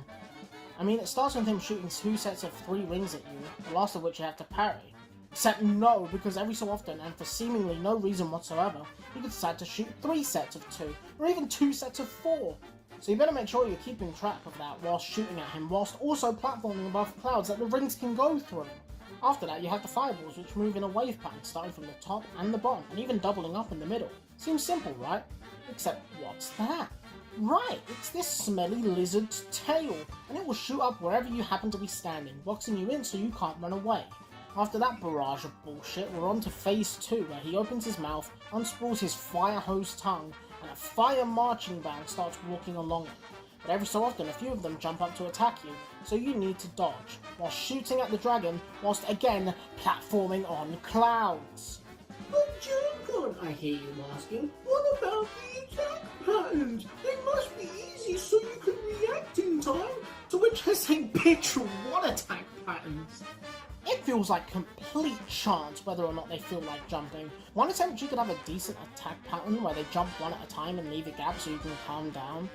I mean, it starts with him shooting 2 sets of 3 rings at you, the last of which you have to parry. Except no, because every so often, and for seemingly no reason whatsoever, you can decide to shoot 3 sets of 2, or even 2 sets of 4. So you better make sure you're keeping track of that whilst shooting at him, whilst also platforming above clouds that the rings can go through. After that, you have the fireballs, which move in a wave pattern starting from the top and the bottom, and even doubling up in the middle. Seems simple, right? Except, what's that? Right, it's this smelly lizard's tail, and it will shoot up wherever you happen to be standing, boxing you in so you can't run away. After that barrage of bullshit, we're on to phase 2, where he opens his mouth, unspools his fire hose tongue, and a fire marching band starts walking along it. But every so often, a few of them jump up to attack you, so you need to dodge, while shooting at the dragon, whilst again platforming on clouds. But Jamcon, I hear you asking, what about the attack patterns? They must be easy so you can react in time. To which I say, bitch, what attack patterns? It feels like complete chance whether or not they feel like jumping. One attempt you could have a decent attack pattern where they jump one at a time and leave a gap so you can calm down.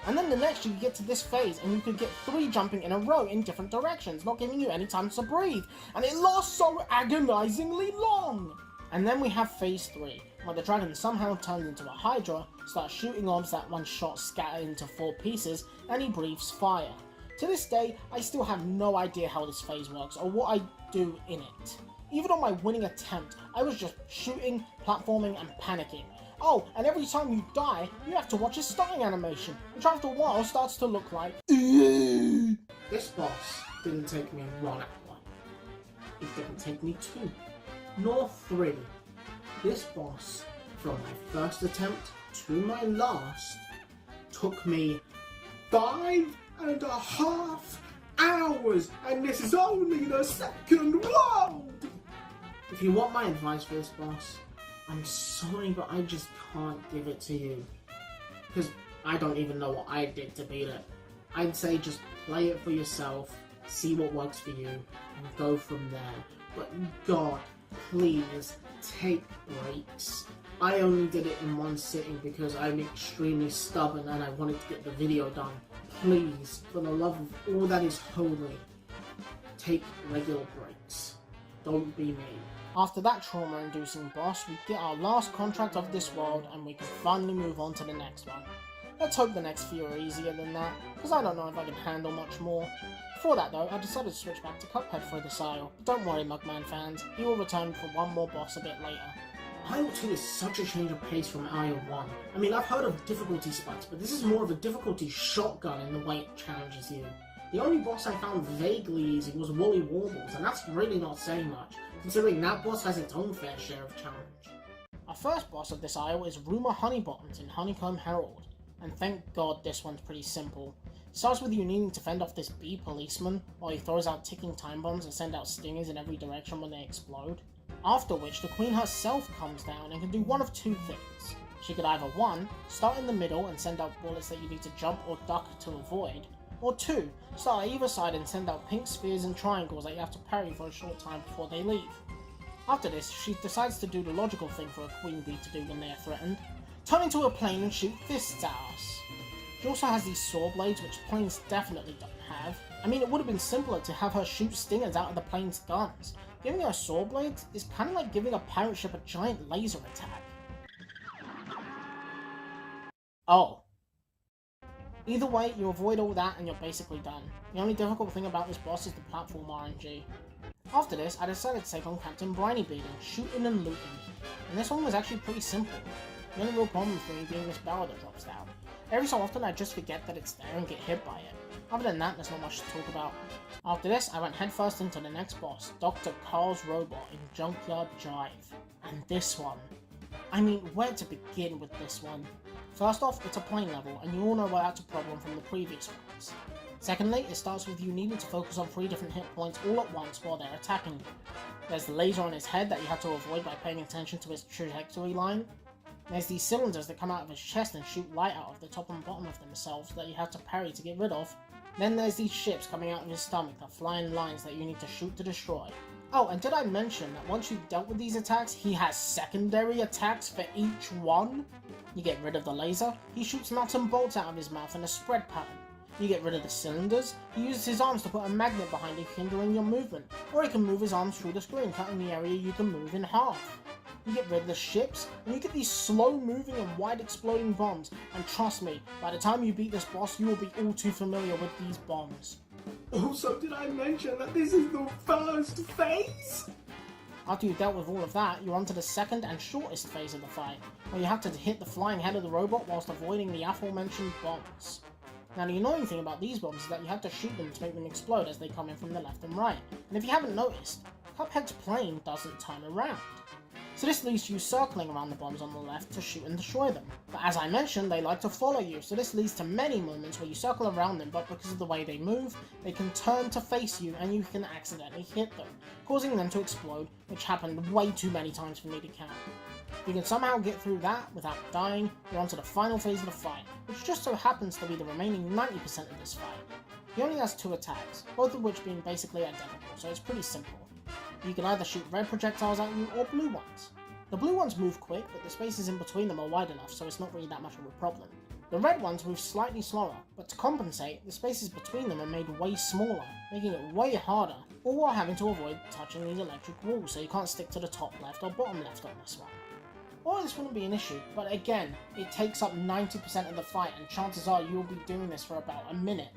And then the next you get to this phase and you could get 3 jumping in a row in different directions, not giving you any time to breathe. And it lasts so agonizingly long! And then we have phase 3, where the dragon somehow turns into a Hydra, starts shooting orbs that one shot scatter into 4 pieces, and he breathes fire. To this day, I still have no idea how this phase works or what I do in it. Even on my winning attempt, I was just shooting, platforming, and panicking. Oh, and every time you die, you have to watch a starting animation, which after a while starts to look like This boss didn't take me 1 hour. It didn't take me 2, nor 3. This boss, from my first attempt to my last, took me 5.5 hours, and this is only the second world! If you want my advice for this boss, I'm sorry, but I just can't give it to you. Because I don't even know what I did to beat it. I'd say just play it for yourself, see what works for you, and go from there. But God, please, take breaks. I only did it in 1 sitting because I'm extremely stubborn and I wanted to get the video done. Please, for the love of all that is holy, take regular breaks. Don't be me. After that trauma-inducing boss, we get our last contract of this world and we can finally move on to the next one. Let's hope the next few are easier than that, because I don't know if I can handle much more. Before that though, I decided to switch back to Cuphead for this aisle, but don't worry Mugman fans, he will return for one more boss a bit later. Aisle 2 is such a change of pace from Aisle 1. I mean, I've heard of difficulty spikes, but this is more of a difficulty shotgun in the way it challenges you. The only boss I found vaguely easy was Woolly Warbles, and that's really not saying much, considering that boss has its own fair share of challenge. Our first boss of this aisle is Rumor Honeybottoms in Honeycomb Herald, and thank God this one's pretty simple. It starts with you needing to fend off this bee policeman, while he throws out ticking time bombs and send out stingers in every direction when they explode. After which, the queen herself comes down and can do one of 2 things. She could either 1, start in the middle and send out bullets that you need to jump or duck to avoid, or 2, start at either side and send out pink spheres and triangles that you have to parry for a short time before they leave. After this, she decides to do the logical thing for a queen bee to do when they are threatened, turn into a plane and shoot fists at us. She also has these saw blades, which planes definitely don't have. I mean, it would have been simpler to have her shoot stingers out of the plane's guns. Giving her saw blades is kind of like giving a pirate ship a giant laser attack. Oh. Either way, you avoid all that and you're basically done. The only difficult thing about this boss is the platform RNG. After this, I decided to take on Captain Briny Beating, shooting and looting. And this one was actually pretty simple. The only real problem for me being this barrel that drops down. Every so often I just forget that it's there and get hit by it. Other than that, there's not much to talk about. After this, I went headfirst into the next boss, Dr. Carl's robot in Junkyard Jive. And this one. I mean, where to begin with this one? First off, it's a plane level, and you all know why that's a problem from the previous ones. Secondly, it starts with you needing to focus on 3 different hit points all at once while they're attacking you. There's the laser on his head that you have to avoid by paying attention to his trajectory line. There's these cylinders that come out of his chest and shoot light out of the top and bottom of themselves that you have to parry to get rid of. Then there's these ships coming out of his stomach that fly in lines that you need to shoot to destroy. Oh, and did I mention that once you've dealt with these attacks, he has secondary attacks for each one? You get rid of the laser, he shoots nuts and bolts out of his mouth in a spread pattern. You get rid of the cylinders, he uses his arms to put a magnet behind it hindering your movement, or he can move his arms through the screen, cutting the area you can move in half. You get rid of the ships, and you get these slow-moving and wide-exploding bombs, and trust me, by the time you beat this boss, you will be all too familiar with these bombs. Also, did I mention that this is the first phase? After you've dealt with all of that, you're on to the second and shortest phase of the fight, where you have to hit the flying head of the robot whilst avoiding the aforementioned bombs. Now the annoying thing about these bombs is that you have to shoot them to make them explode as they come in from the left and right, and if you haven't noticed, Cuphead's plane doesn't turn around. So this leads to you circling around the bombs on the left to shoot and destroy them. But as I mentioned, they like to follow you, so this leads to many moments where you circle around them, but because of the way they move, they can turn to face you and you can accidentally hit them, causing them to explode, which happened way too many times for me to count. If you can somehow get through that without dying, you're on to the final phase of the fight, which just so happens to be the remaining 90% of this fight. He only has 2 attacks, both of which being basically identical, so it's pretty simple. You can either shoot red projectiles at you or blue ones. The blue ones move quick, but the spaces in between them are wide enough, so it's not really that much of a problem. The red ones move slightly slower, but to compensate, the spaces between them are made way smaller, making it way harder, all while having to avoid touching these electric walls so you can't stick to the top left or bottom left on this one. Well, this wouldn't be an issue, but again, it takes up 90% of the fight and chances are you'll be doing this for about a minute.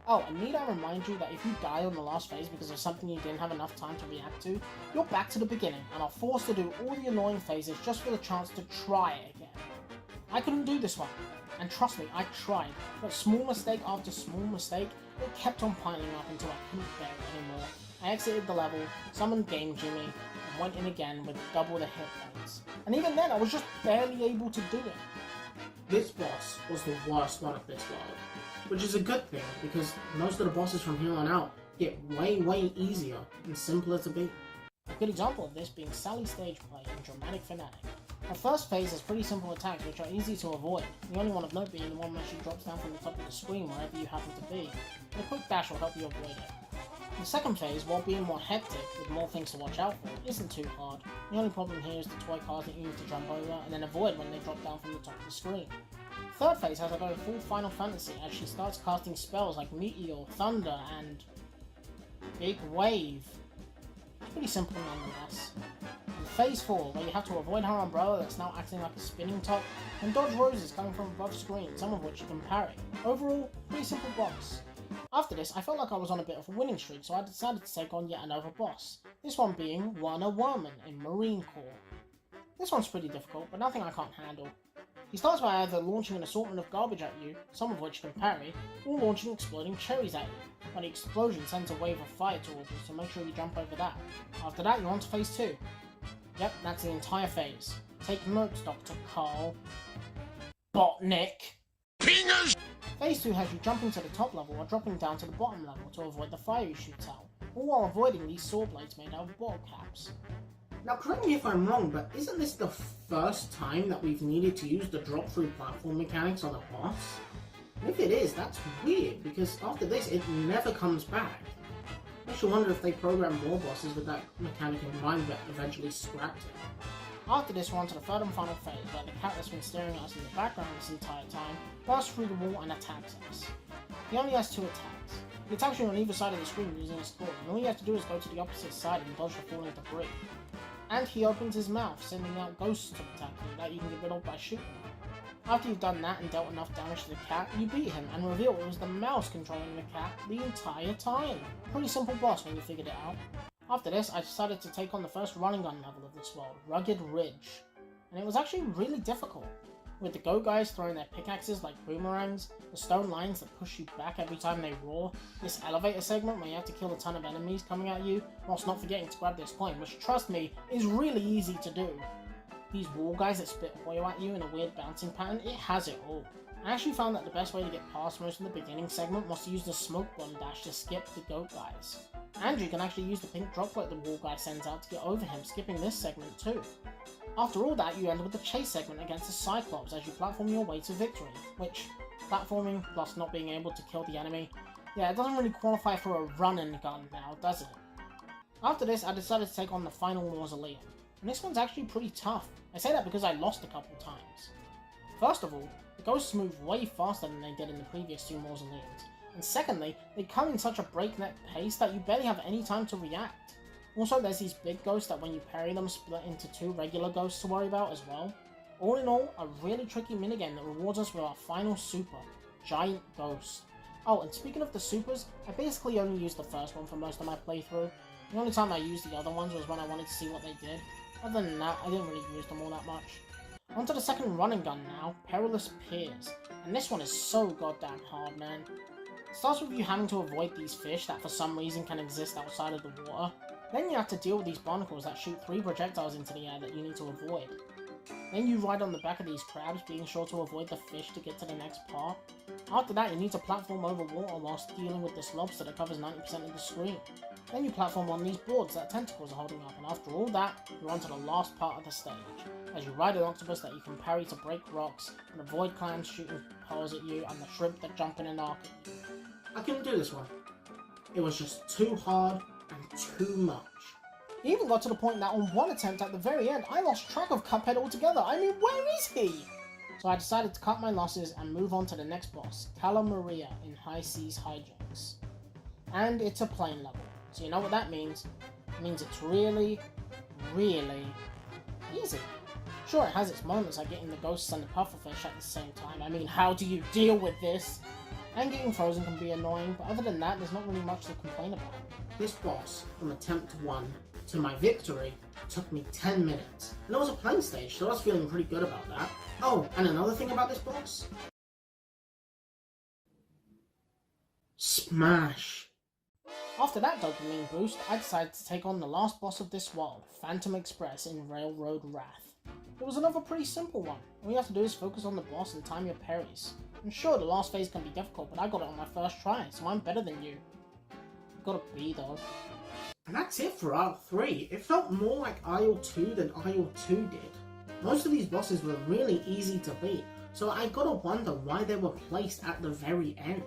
Oh, and need I remind you that if you die on the last phase because of something you didn't have enough time to react to, you're back to the beginning and are forced to do all the annoying phases just for the chance to try it again. I couldn't do this one, and trust me, I tried, but small mistake after small mistake, it kept on piling up until I couldn't bear it anymore. I exited the level, summoned Game Jimmy, and went in again with double the hit points. And even then, I was just barely able to do it. This boss was the worst one of this world, which is a good thing because most of the bosses from here on out get way easier and simpler to beat. A good example of this being Sally's stage play in Dramatic Fanatic. Her first phase has pretty simple attacks which are easy to avoid, the only one of note being the one where she drops down from the top of the screen wherever you happen to be, and a quick dash will help you avoid it. The second phase, while being more hectic, with more things to watch out for, isn't too hard. The only problem here is the toy cars that you need to jump over and then avoid when they drop down from the top of the screen. The third phase has a very full Final Fantasy as she starts casting spells like Meteor, Thunder, and Big Wave. It's pretty simple nonetheless. And phase 4, where you have to avoid her umbrella that's now acting like a spinning top, and dodge roses coming from above screen, some of which you can parry. Overall, pretty simple boss. After this, I felt like I was on a bit of a winning streak, so I decided to take on yet another boss. This one being Werner Werman in Marine Corps. This one's pretty difficult, but nothing I can't handle. He starts by either launching an assortment of garbage at you, some of which you can parry, or launching exploding cherries at you. But the explosion sends a wave of fire towards you, so make sure you jump over that. After that, you're on to phase 2. Yep, that's the entire phase. Take notes, Dr. Carl. Botnik. Pingers! Phase 2 has you jumping to the top level or dropping down to the bottom level to avoid the fire you shoot out, all while avoiding these saw blades made out of bottle caps. Now correct me if I'm wrong, but isn't this the first time that we've needed to use the drop-through platform mechanics on a boss? And if it is, that's weird, because after this it never comes back. Makes you wonder if they programmed more bosses with that mechanic in mind but eventually scrapped it. After this, we're on to the third and final phase, where the cat that's been staring at us in the background this entire time bursts through the wall and attacks us. He only has 2 attacks. He attacks you on either side of the screen using his claw, and all you have to do is go to the opposite side and dodge the falling debris. And he opens his mouth, sending out ghosts to attack you that you can get rid of by shooting them. After you've done that and dealt enough damage to the cat, you beat him and reveal it was the mouse controlling the cat the entire time. Pretty simple boss when you figured it out. After this, I decided to take on the first running gun level of this world, Rugged Ridge. And it was actually really difficult, with the go guys throwing their pickaxes like boomerangs, the stone lines that push you back every time they roar, this elevator segment where you have to kill a ton of enemies coming at you, whilst not forgetting to grab this coin, which trust me, is really easy to do. These wall guys that spit oil at you in a weird bouncing pattern, it has it all. I actually found that the best way to get past most of the beginning segment was to use the smoke bomb dash to skip the goat guys. And you can actually use the pink droplet the wall guy sends out to get over him, skipping this segment too. After all that, you end with the chase segment against the Cyclops as you platform your way to victory, which, platforming plus not being able to kill the enemy, yeah, it doesn't really qualify for a run and gun now, does it? After this, I decided to take on the final Mausoleum, and this one's actually pretty tough. I say that because I lost a couple times. First of all, the ghosts move way faster than they did in the previous 2 Mausoleums, and secondly, they come in such a breakneck pace that you barely have any time to react. Also, there's these big ghosts that when you parry them split into 2 regular ghosts to worry about as well. All in all, a really tricky minigame that rewards us with our final super, Giant Ghost. Oh, and speaking of the supers, I basically only used the first one for most of my playthrough. The only time I used the other ones was when I wanted to see what they did. Other than that, I didn't really use them all that much. On to the second running gun now, Perilous Piers. And this one is so goddamn hard, man. It starts with you having to avoid these fish that for some reason can exist outside of the water. Then you have to deal with these barnacles that shoot 3 projectiles into the air that you need to avoid. Then you ride on the back of these crabs, being sure to avoid the fish to get to the next part. After that, you need to platform over water whilst dealing with this lobster that covers 90% of the screen. Then you platform on these boards that tentacles are holding up, and after all that, you're on to the last part of the stage, as you ride an octopus that you can parry to break rocks, and avoid clams shooting pearls at you, and the shrimp that jump in an arc at you. I couldn't do this one. It was just too hard and too much. It even got to the point that on one attempt at the very end, I lost track of Cuphead altogether. I mean, where is he? So I decided to cut my losses and move on to the next boss, Cala Maria in High Seas Hijinks. And it's a plane level, so you know what that means? It means it's really, really easy. Sure, it has its moments like getting the ghosts and the pufferfish at the same time. I mean, how do you deal with this? And getting frozen can be annoying, but other than that, there's not really much to complain about. This boss, from attempt 1 to my victory, took me 10 minutes. And it was a plane stage, so I was feeling pretty good about that. Oh, and another thing about this boss? Smash! After that dopamine boost, I decided to take on the last boss of this world, Phantom Express in Railroad Wrath. It was another pretty simple one. All you have to do is focus on the boss and time your parries. And sure, the last phase can be difficult, but I got it on my first try, so I'm better than you. Got a B though. And that's it for Aisle 3. It felt more like Aisle 2 than Aisle 2 did. Most of these bosses were really easy to beat, so I gotta wonder why they were placed at the very end.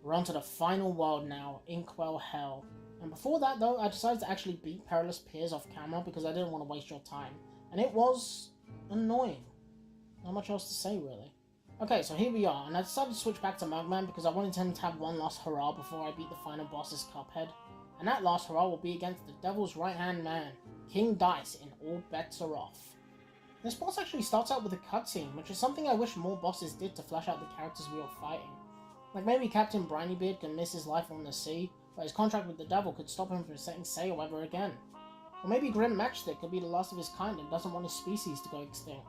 We're on to the final world now, Inkwell Hell. And before that though, I decided to actually beat Perilous Piers off camera because I didn't want to waste your time. And it was annoying. Not much else to say really. Okay, so here we are, and I decided to switch back to Mugman because I wanted him to have one last hurrah before I beat the final boss as Cuphead. And that last hurrah will be against the Devil's right-hand man, King Dice in All Bets Are Off. This boss actually starts out with a cutscene, which is something I wish more bosses did to flesh out the characters we were fighting. Like maybe Captain Brinybeard can miss his life on the sea, but his contract with the devil could stop him from setting sail ever again. Or maybe Grimm Matchstick could be the last of his kind and doesn't want his species to go extinct.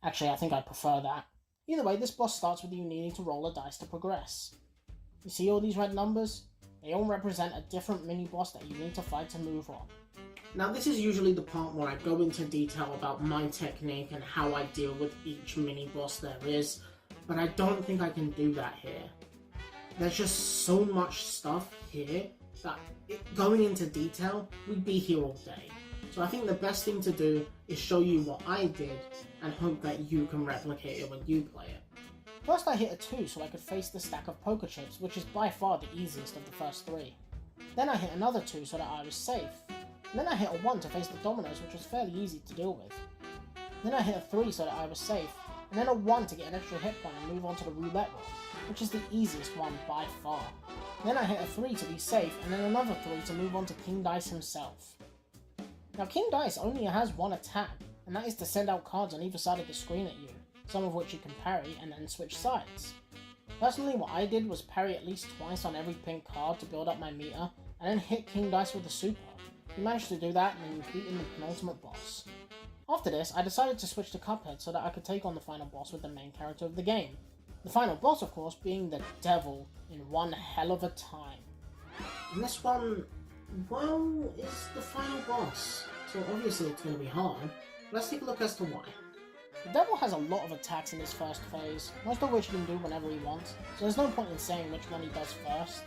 Actually, I think I prefer that. Either way, this boss starts with you needing to roll a dice to progress. You see all these red numbers? They all represent a different mini-boss that you need to fight to move on. Now this is usually the part where I go into detail about my technique and how I deal with each mini-boss there is, but I don't think I can do that here. There's just so much stuff here that going into detail, we'd be here all day. So I think the best thing to do is show you what I did and hope that you can replicate it when you play it. First I hit a 2 so I could face the stack of poker chips, which is by far the easiest of the first 3. Then I hit another 2 so that I was safe. And then I hit a 1 to face the dominoes, which was fairly easy to deal with. Then I hit a 3 so that I was safe, and then a 1 to get an extra hit point and move on to the roulette roll, which is the easiest one by far. Then I hit a 3 to be safe, and then another 3 to move on to King Dice himself. Now King Dice only has one attack, and that is to send out cards on either side of the screen at you, some of which you can parry and then switch sides. Personally, what I did was parry at least twice on every pink card to build up my meter, and then hit King Dice with a super. You managed to do that, and then you've beaten the penultimate boss. After this, I decided to switch to Cuphead so that I could take on the final boss with the main character of the game. The final boss, of course, being the Devil in one hell of a time. And this one, well, is the final boss, so obviously it's going to be hard. Let's take a look as to why. The Devil has a lot of attacks in his first phase, most of which he can do whenever he wants, so there's no point in saying which one he does first.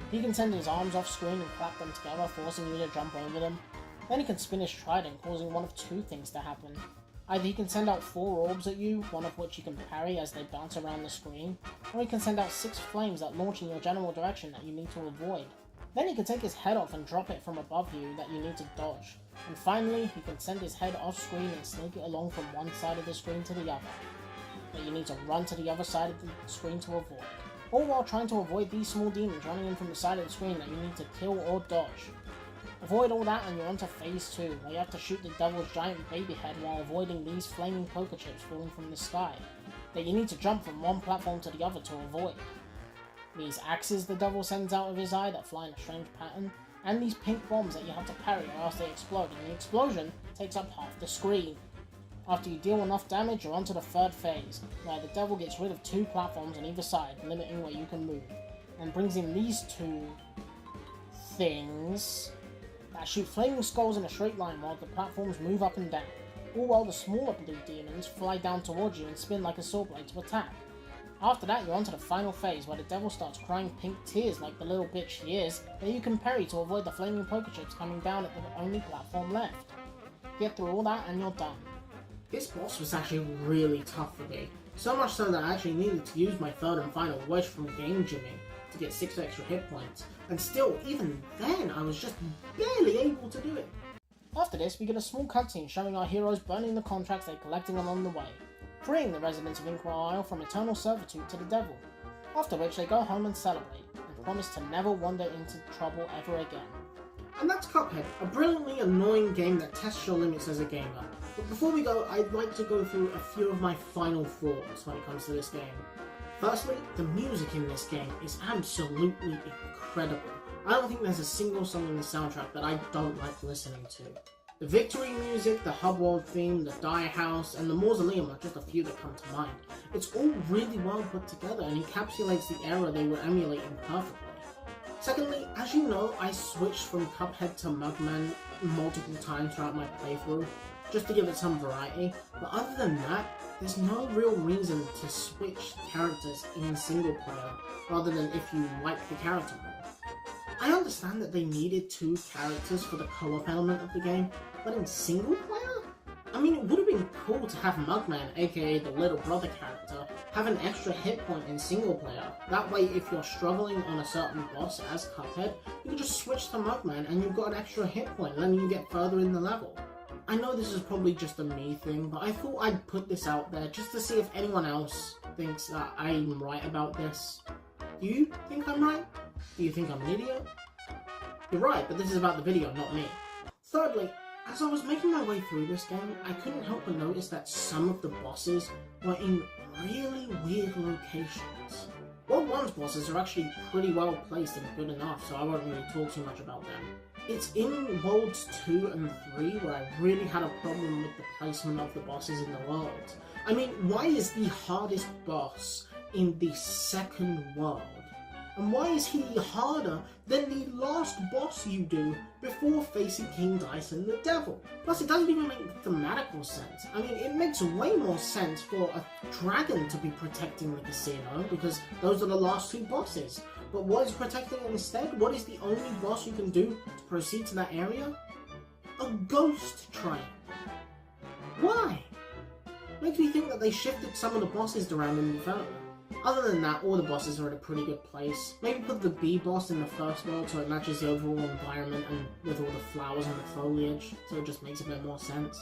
He can send his arms off screen and clap them together, forcing you to jump over them. Then he can spin his trident, causing one of two things to happen. Either he can send out 4 orbs at you, one of which you can parry as they bounce around the screen, or he can send out 6 flames that launch in your general direction that you need to avoid. Then he can take his head off and drop it from above you that you need to dodge. And finally, he can send his head off screen and snake it along from one side of the screen to the other, that you need to run to the other side of the screen to avoid. All while trying to avoid these small demons running in from the side of the screen that you need to kill or dodge. Avoid all that and you're on to phase 2, where you have to shoot the Devil's giant baby head while avoiding these flaming poker chips falling from the sky, that you need to jump from one platform to the other to avoid. These axes the Devil sends out of his eye that fly in a strange pattern, and these pink bombs that you have to parry or else they explode, and the explosion takes up half the screen. After you deal enough damage, you're on to the 3rd phase, where the Devil gets rid of 2 platforms on either side, limiting where you can move, and brings in these 2 things that shoot flaming skulls in a straight line while the platforms move up and down, all while the smaller blue demons fly down towards you and spin like a saw blade to attack. After that, you're on to the final phase, where the Devil starts crying pink tears like the little bitch he is, that you can parry to avoid the flaming poker chips coming down at the only platform left. Get through all that and you're done. This boss was actually really tough for me, so much so that I actually needed to use my 3rd and final wish from game jamming to get 6 extra hit points, and still, even then, I was just barely able to do it. After this, we get a small cutscene showing our heroes burning the contracts they collected along the way, freeing the residents of Inquiry Isle from eternal servitude to the devil, after which they go home and celebrate, and promise to never wander into trouble ever again. And that's Cuphead, a brilliantly annoying game that tests your limits as a gamer. But before we go, I'd like to go through a few of my final thoughts when it comes to this game. Firstly, the music in this game is absolutely incredible. I don't think there's a single song in the soundtrack that I don't like listening to. The victory music, the hub world theme, the die house, and the mausoleum are just a few that come to mind. It's all really well put together and encapsulates the era they were emulating perfectly. Secondly, as you know, I switched from Cuphead to Mugman multiple times throughout my playthrough, just to give it some variety, but other than that, there's no real reason to switch characters in single player, rather than if you like the character more. I understand that they needed 2 characters for the co-op element of the game, but in single player? I mean, it would have been cool to have Mugman, aka the little brother character, have an extra hit point in single player. That way, if you're struggling on a certain boss as Cuphead, you can just switch to Mugman and you've got an extra hit point, letting you get further in the level. I know this is probably just a me thing, but I thought I'd put this out there just to see if anyone else thinks that I'm right about this. Do you think I'm right? Do you think I'm an idiot? You're right, but this is about the video, not me. Thirdly, as I was making my way through this game, I couldn't help but notice that some of the bosses were in really weird locations. World 1's bosses are actually pretty well placed and good enough, so I won't really talk too much about them. It's in Worlds 2 and 3 where I really had a problem with the placement of the bosses in the world. I mean, why is the hardest boss in the second world? And why is he harder than the last boss you do before facing King Dice and the Devil? Plus, it doesn't even make thematical sense. I mean, it makes way more sense for a dragon to be protecting the casino, because those are the last 2 bosses. But what is protecting it instead? What is the only boss you can do to proceed to that area? A ghost train. Why? Makes me think that they shifted some of the bosses around in development. Other than that, all the bosses are in a pretty good place. Maybe put the bee boss in the first world so it matches the overall environment and with all the flowers and the foliage, so it just makes a bit more sense.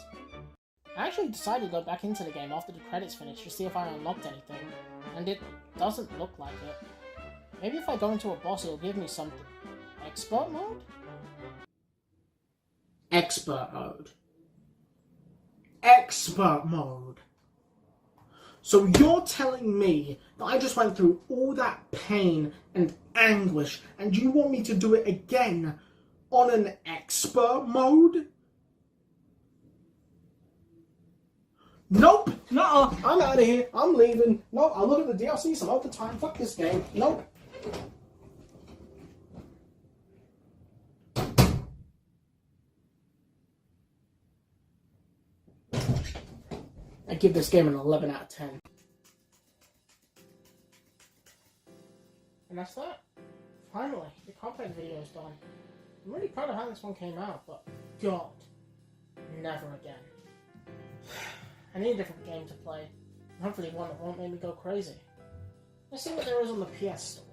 I actually decided to go back into the game after the credits finished to see if I unlocked anything, and it doesn't look like it. Maybe if I go into a boss it'll give me something. Expert mode? Expert mode. Expert mode. So you're telling me that I just went through all that pain and anguish and you want me to do it again on an expert mode? Nope! Nuh-uh! I'm out of here. I'm leaving. No, I'll look at the DLC some other time. Fuck this game. Nope. I give this game an 11 out of 10. And that's that. Finally, the Cuphead video is done. I'm really proud of how this one came out, but God, never again. I need a different game to play. Hopefully one that won't make me go crazy. Let's see what there is on the PS Store.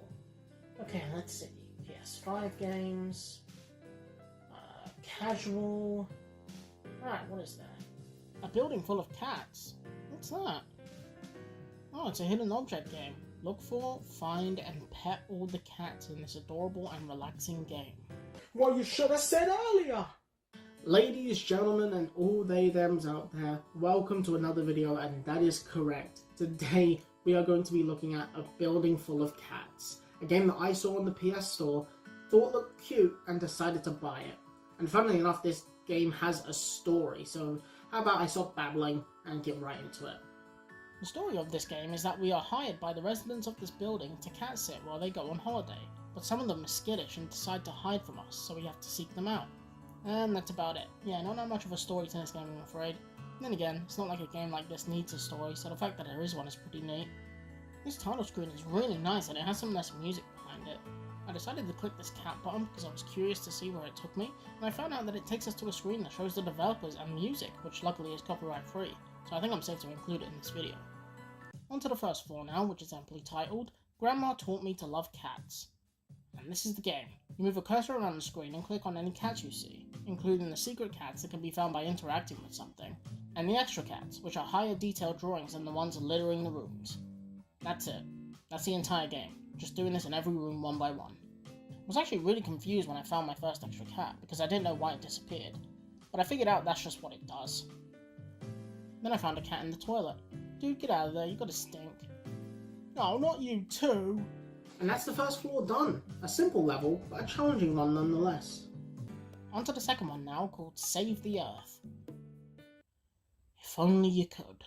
Okay, let's see. PS5 games. Casual. Alright, what is that? A building full of cats. What's that? Oh, it's a hidden object game. Look for, find, and pet all the cats in this adorable and relaxing game. Well, you should have said earlier! Ladies, gentlemen, and all they thems out there, welcome to another video, and that is correct. Today, we are going to be looking at A Building Full of Cats. A game that I saw on the PS Store, thought looked cute, and decided to buy it. And funnily enough, this game has a story, so how about I stop babbling and get right into it. The story of this game is that we are hired by the residents of this building to cat sit while they go on holiday, but some of them are skittish and decide to hide from us, so we have to seek them out. And that's about it. Yeah, not that much of a story to this game, I'm afraid. And then again, it's not like a game like this needs a story, so the fact that there is one is pretty neat. This title screen is really nice and it has some nice music behind it. I decided to click this cat button because I was curious to see where it took me, and I found out that it takes us to a screen that shows the developers and music, which luckily is copyright free, so I think I'm safe to include it in this video. On to the first floor now, which is amply titled, Grandma Taught Me to Love Cats. And this is the game. You move a cursor around the screen and click on any cats you see, including the secret cats that can be found by interacting with something, and the extra cats, which are higher detailed drawings than the ones littering the rooms. That's it. That's the entire game, just doing this in every room one by one. I was actually really confused when I found my first extra cat, because I didn't know why it disappeared, but I figured out that's just what it does. Then I found a cat in the toilet. Dude, get out of there, you gotta stink. No, not you too! And that's the first floor done. A simple level, but a challenging one nonetheless. On to the second one now, called Save the Earth. If only you could.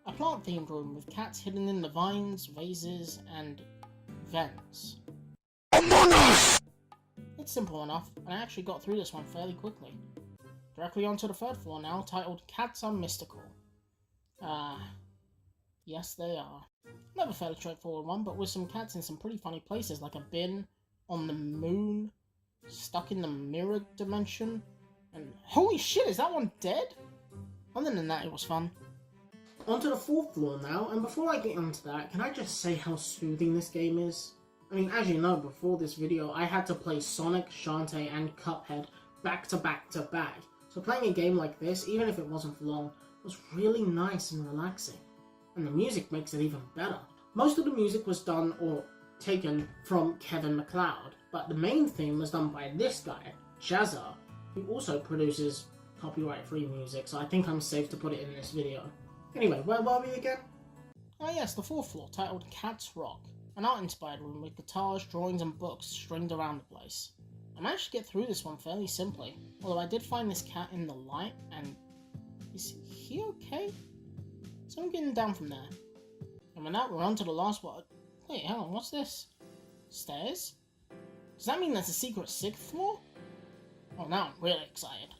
A plant-themed room with cats hidden in the vines, vases, and vents. Among Us! It's simple enough, and I actually got through this one fairly quickly. Directly onto the third floor now, titled Cats Are Mystical. Yes they are. Another fairly straightforward one, but with some cats in some pretty funny places, like a bin, on the moon, stuck in the mirror dimension, and holy shit, is that one dead? Other than that, it was fun. Onto the fourth floor now, and before I get onto that, can I just say how soothing this game is? I mean, as you know, before this video, I had to play Sonic, Shantae, and Cuphead back to back to back. So playing a game like this, even if it wasn't for long, was really nice and relaxing. And the music makes it even better. Most of the music was done or taken from Kevin MacLeod, but the main theme was done by this guy, Jazza, who also produces copyright-free music, so I think I'm safe to put it in this video. Anyway, where were we again? Ah yes, the fourth floor, titled Cats Rock, an art-inspired room with guitars, drawings, and books stringed around the place. I managed to get through this one fairly simply, although I did find this cat in the light, and is he okay? So I'm getting down from there. And with that, we're on to the last one. Wait, hang on, what's this? Stairs? Does that mean there's a secret 6th floor? Oh, now I'm really excited.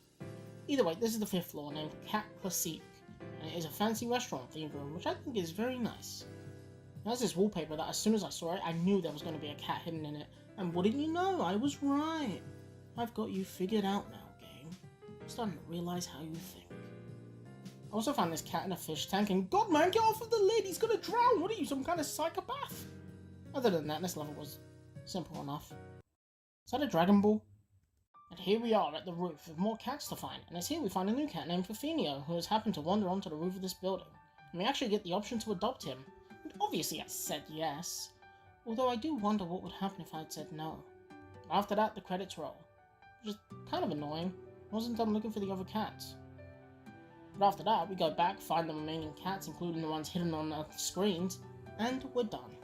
Either way, this is the 5th floor named Cat Classique, and it is a fancy restaurant themed room, which I think is very nice. It has this wallpaper that as soon as I saw it, I knew there was going to be a cat hidden in it, and wouldn't you know, I was right. I've got you figured out now, game. I'm starting to realise how you think. I also found this cat in a fish tank, and God man, get off of the lid, he's gonna drown! What are you, some kind of psychopath? Other than that, this level was simple enough. Is that a Dragon Ball? And here we are at the roof with more cats to find, and it's here we find a new cat named Fifinio, who has happened to wander onto the roof of this building. And we actually get the option to adopt him. And obviously I said yes, although I do wonder what would happen if I had said no. And after that, the credits roll. Which is kind of annoying. I wasn't done looking for the other cats. But after that, we go back, find the remaining cats, including the ones hidden on the screens, and we're done.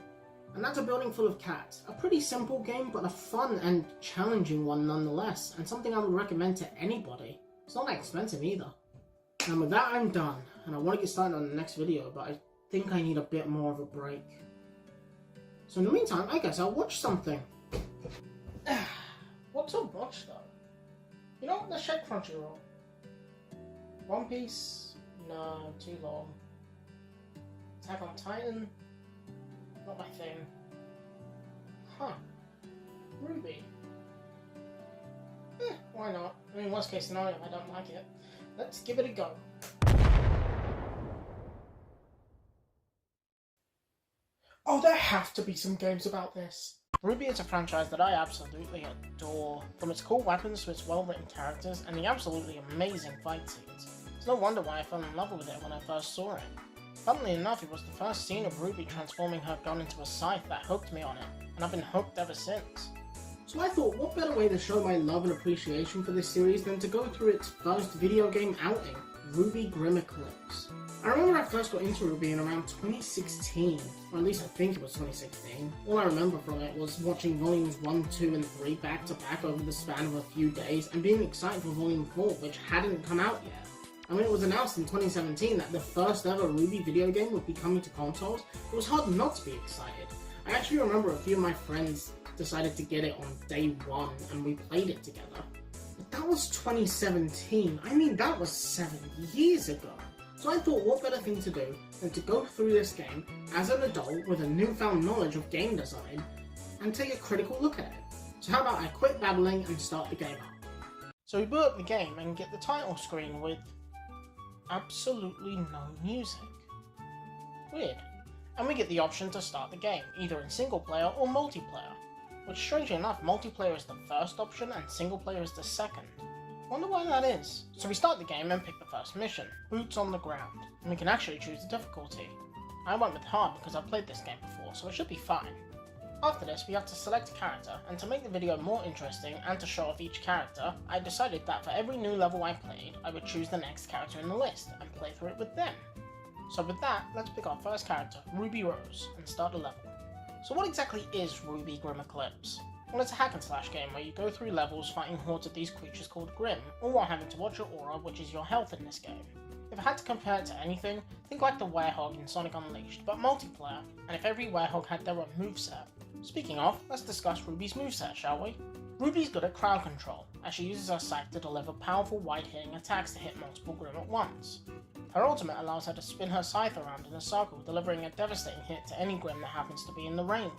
And that's a building full of cats. A pretty simple game, but a fun and challenging one nonetheless, and something I would recommend to anybody. It's not that expensive either. And with that, I'm done, and I want to get started on the next video, but I think I need a bit more of a break. So in the meantime, I guess I'll watch something. What to watch though? You know what, let's check Crunchyroll. One Piece? No, too long. Attack on Titan? Not my thing. Huh. RWBY? Why not? I mean, worst case scenario, I don't like it. Let's give it a go. Oh, there have to be some games about this. RWBY is a franchise that I absolutely adore, from its cool weapons to its well-written characters and the absolutely amazing fight scenes. It's no wonder why I fell in love with it when I first saw it. Funnily enough, it was the first scene of RWBY transforming her gun into a scythe that hooked me on it, and I've been hooked ever since. So I thought, what better way to show my love and appreciation for this series than to go through its first video game outing, RWBY Grimm Eclipse. I remember I first got into RWBY in around 2016, or at least I think it was 2016. All I remember from it was watching volumes 1, 2, and 3 back to back over the span of a few days, and being excited for volume 4, which hadn't come out yet. And when it was announced in 2017 that the first ever RWBY video game would be coming to consoles, it was hard not to be excited. I actually remember a few of my friends decided to get it on day 1, and we played it together. But that was 2017, I mean that was 7 years ago. So I thought, what better thing to do than to go through this game as an adult with a newfound knowledge of game design and take a critical look at it. So how about I quit babbling and start the game up. So we boot up the game and get the title screen with absolutely no music. Weird. And we get the option to start the game, either in single player or multiplayer. which strangely enough, multiplayer is the first option and single player is the second. Wonder why that is. So we start the game and pick the first mission, Boots on the Ground, and we can actually choose the difficulty. I went with hard because I've played this game before, so it should be fine. After this, we have to select a character, and to make the video more interesting and to show off each character, I decided that for every new level I played, I would choose the next character in the list and play through it with them. So with that, let's pick our first character, RWBY Rose, and start the level. So what exactly is RWBY Grimm Eclipse? Well, it's a hack and slash game where you go through levels fighting hordes of these creatures called Grimm, all while having to watch your aura, which is your health in this game. If I had to compare it to anything, think like the Hedgehog in Sonic Unleashed, but multiplayer, and if every Hedgehog had their own moveset. Speaking of, let's discuss RWBY's moveset, shall we? RWBY's good at crowd control, as she uses her scythe to deliver powerful wide-hitting attacks to hit multiple Grimm at once. Her ultimate allows her to spin her scythe around in a circle, delivering a devastating hit to any Grimm that happens to be in the range.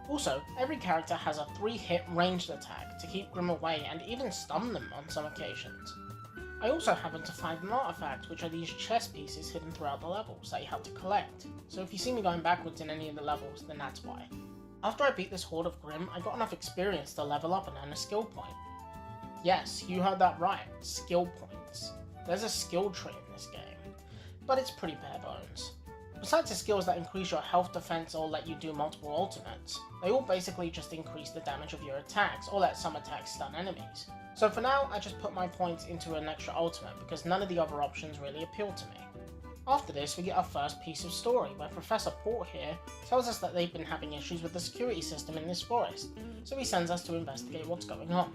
Also, every character has a 3-hit ranged attack to keep Grimm away and even stun them on some occasions. I also happened to find an artifact, which are these chest pieces hidden throughout the levels that you have to collect, so if you see me going backwards in any of the levels, then that's why. After I beat this horde of Grimm, I got enough experience to level up and earn a skill point. Yes, you heard that right, skill points. There's a skill tree in this game, but it's pretty bare bones. Besides the skills that increase your health, defense, or let you do multiple ultimates, they all basically just increase the damage of your attacks, or let some attacks stun enemies. So for now, I just put my points into an extra ultimate because none of the other options really appeal to me. After this, we get our first piece of story, where Professor Port here tells us that they've been having issues with the security system in this forest, so he sends us to investigate what's going on.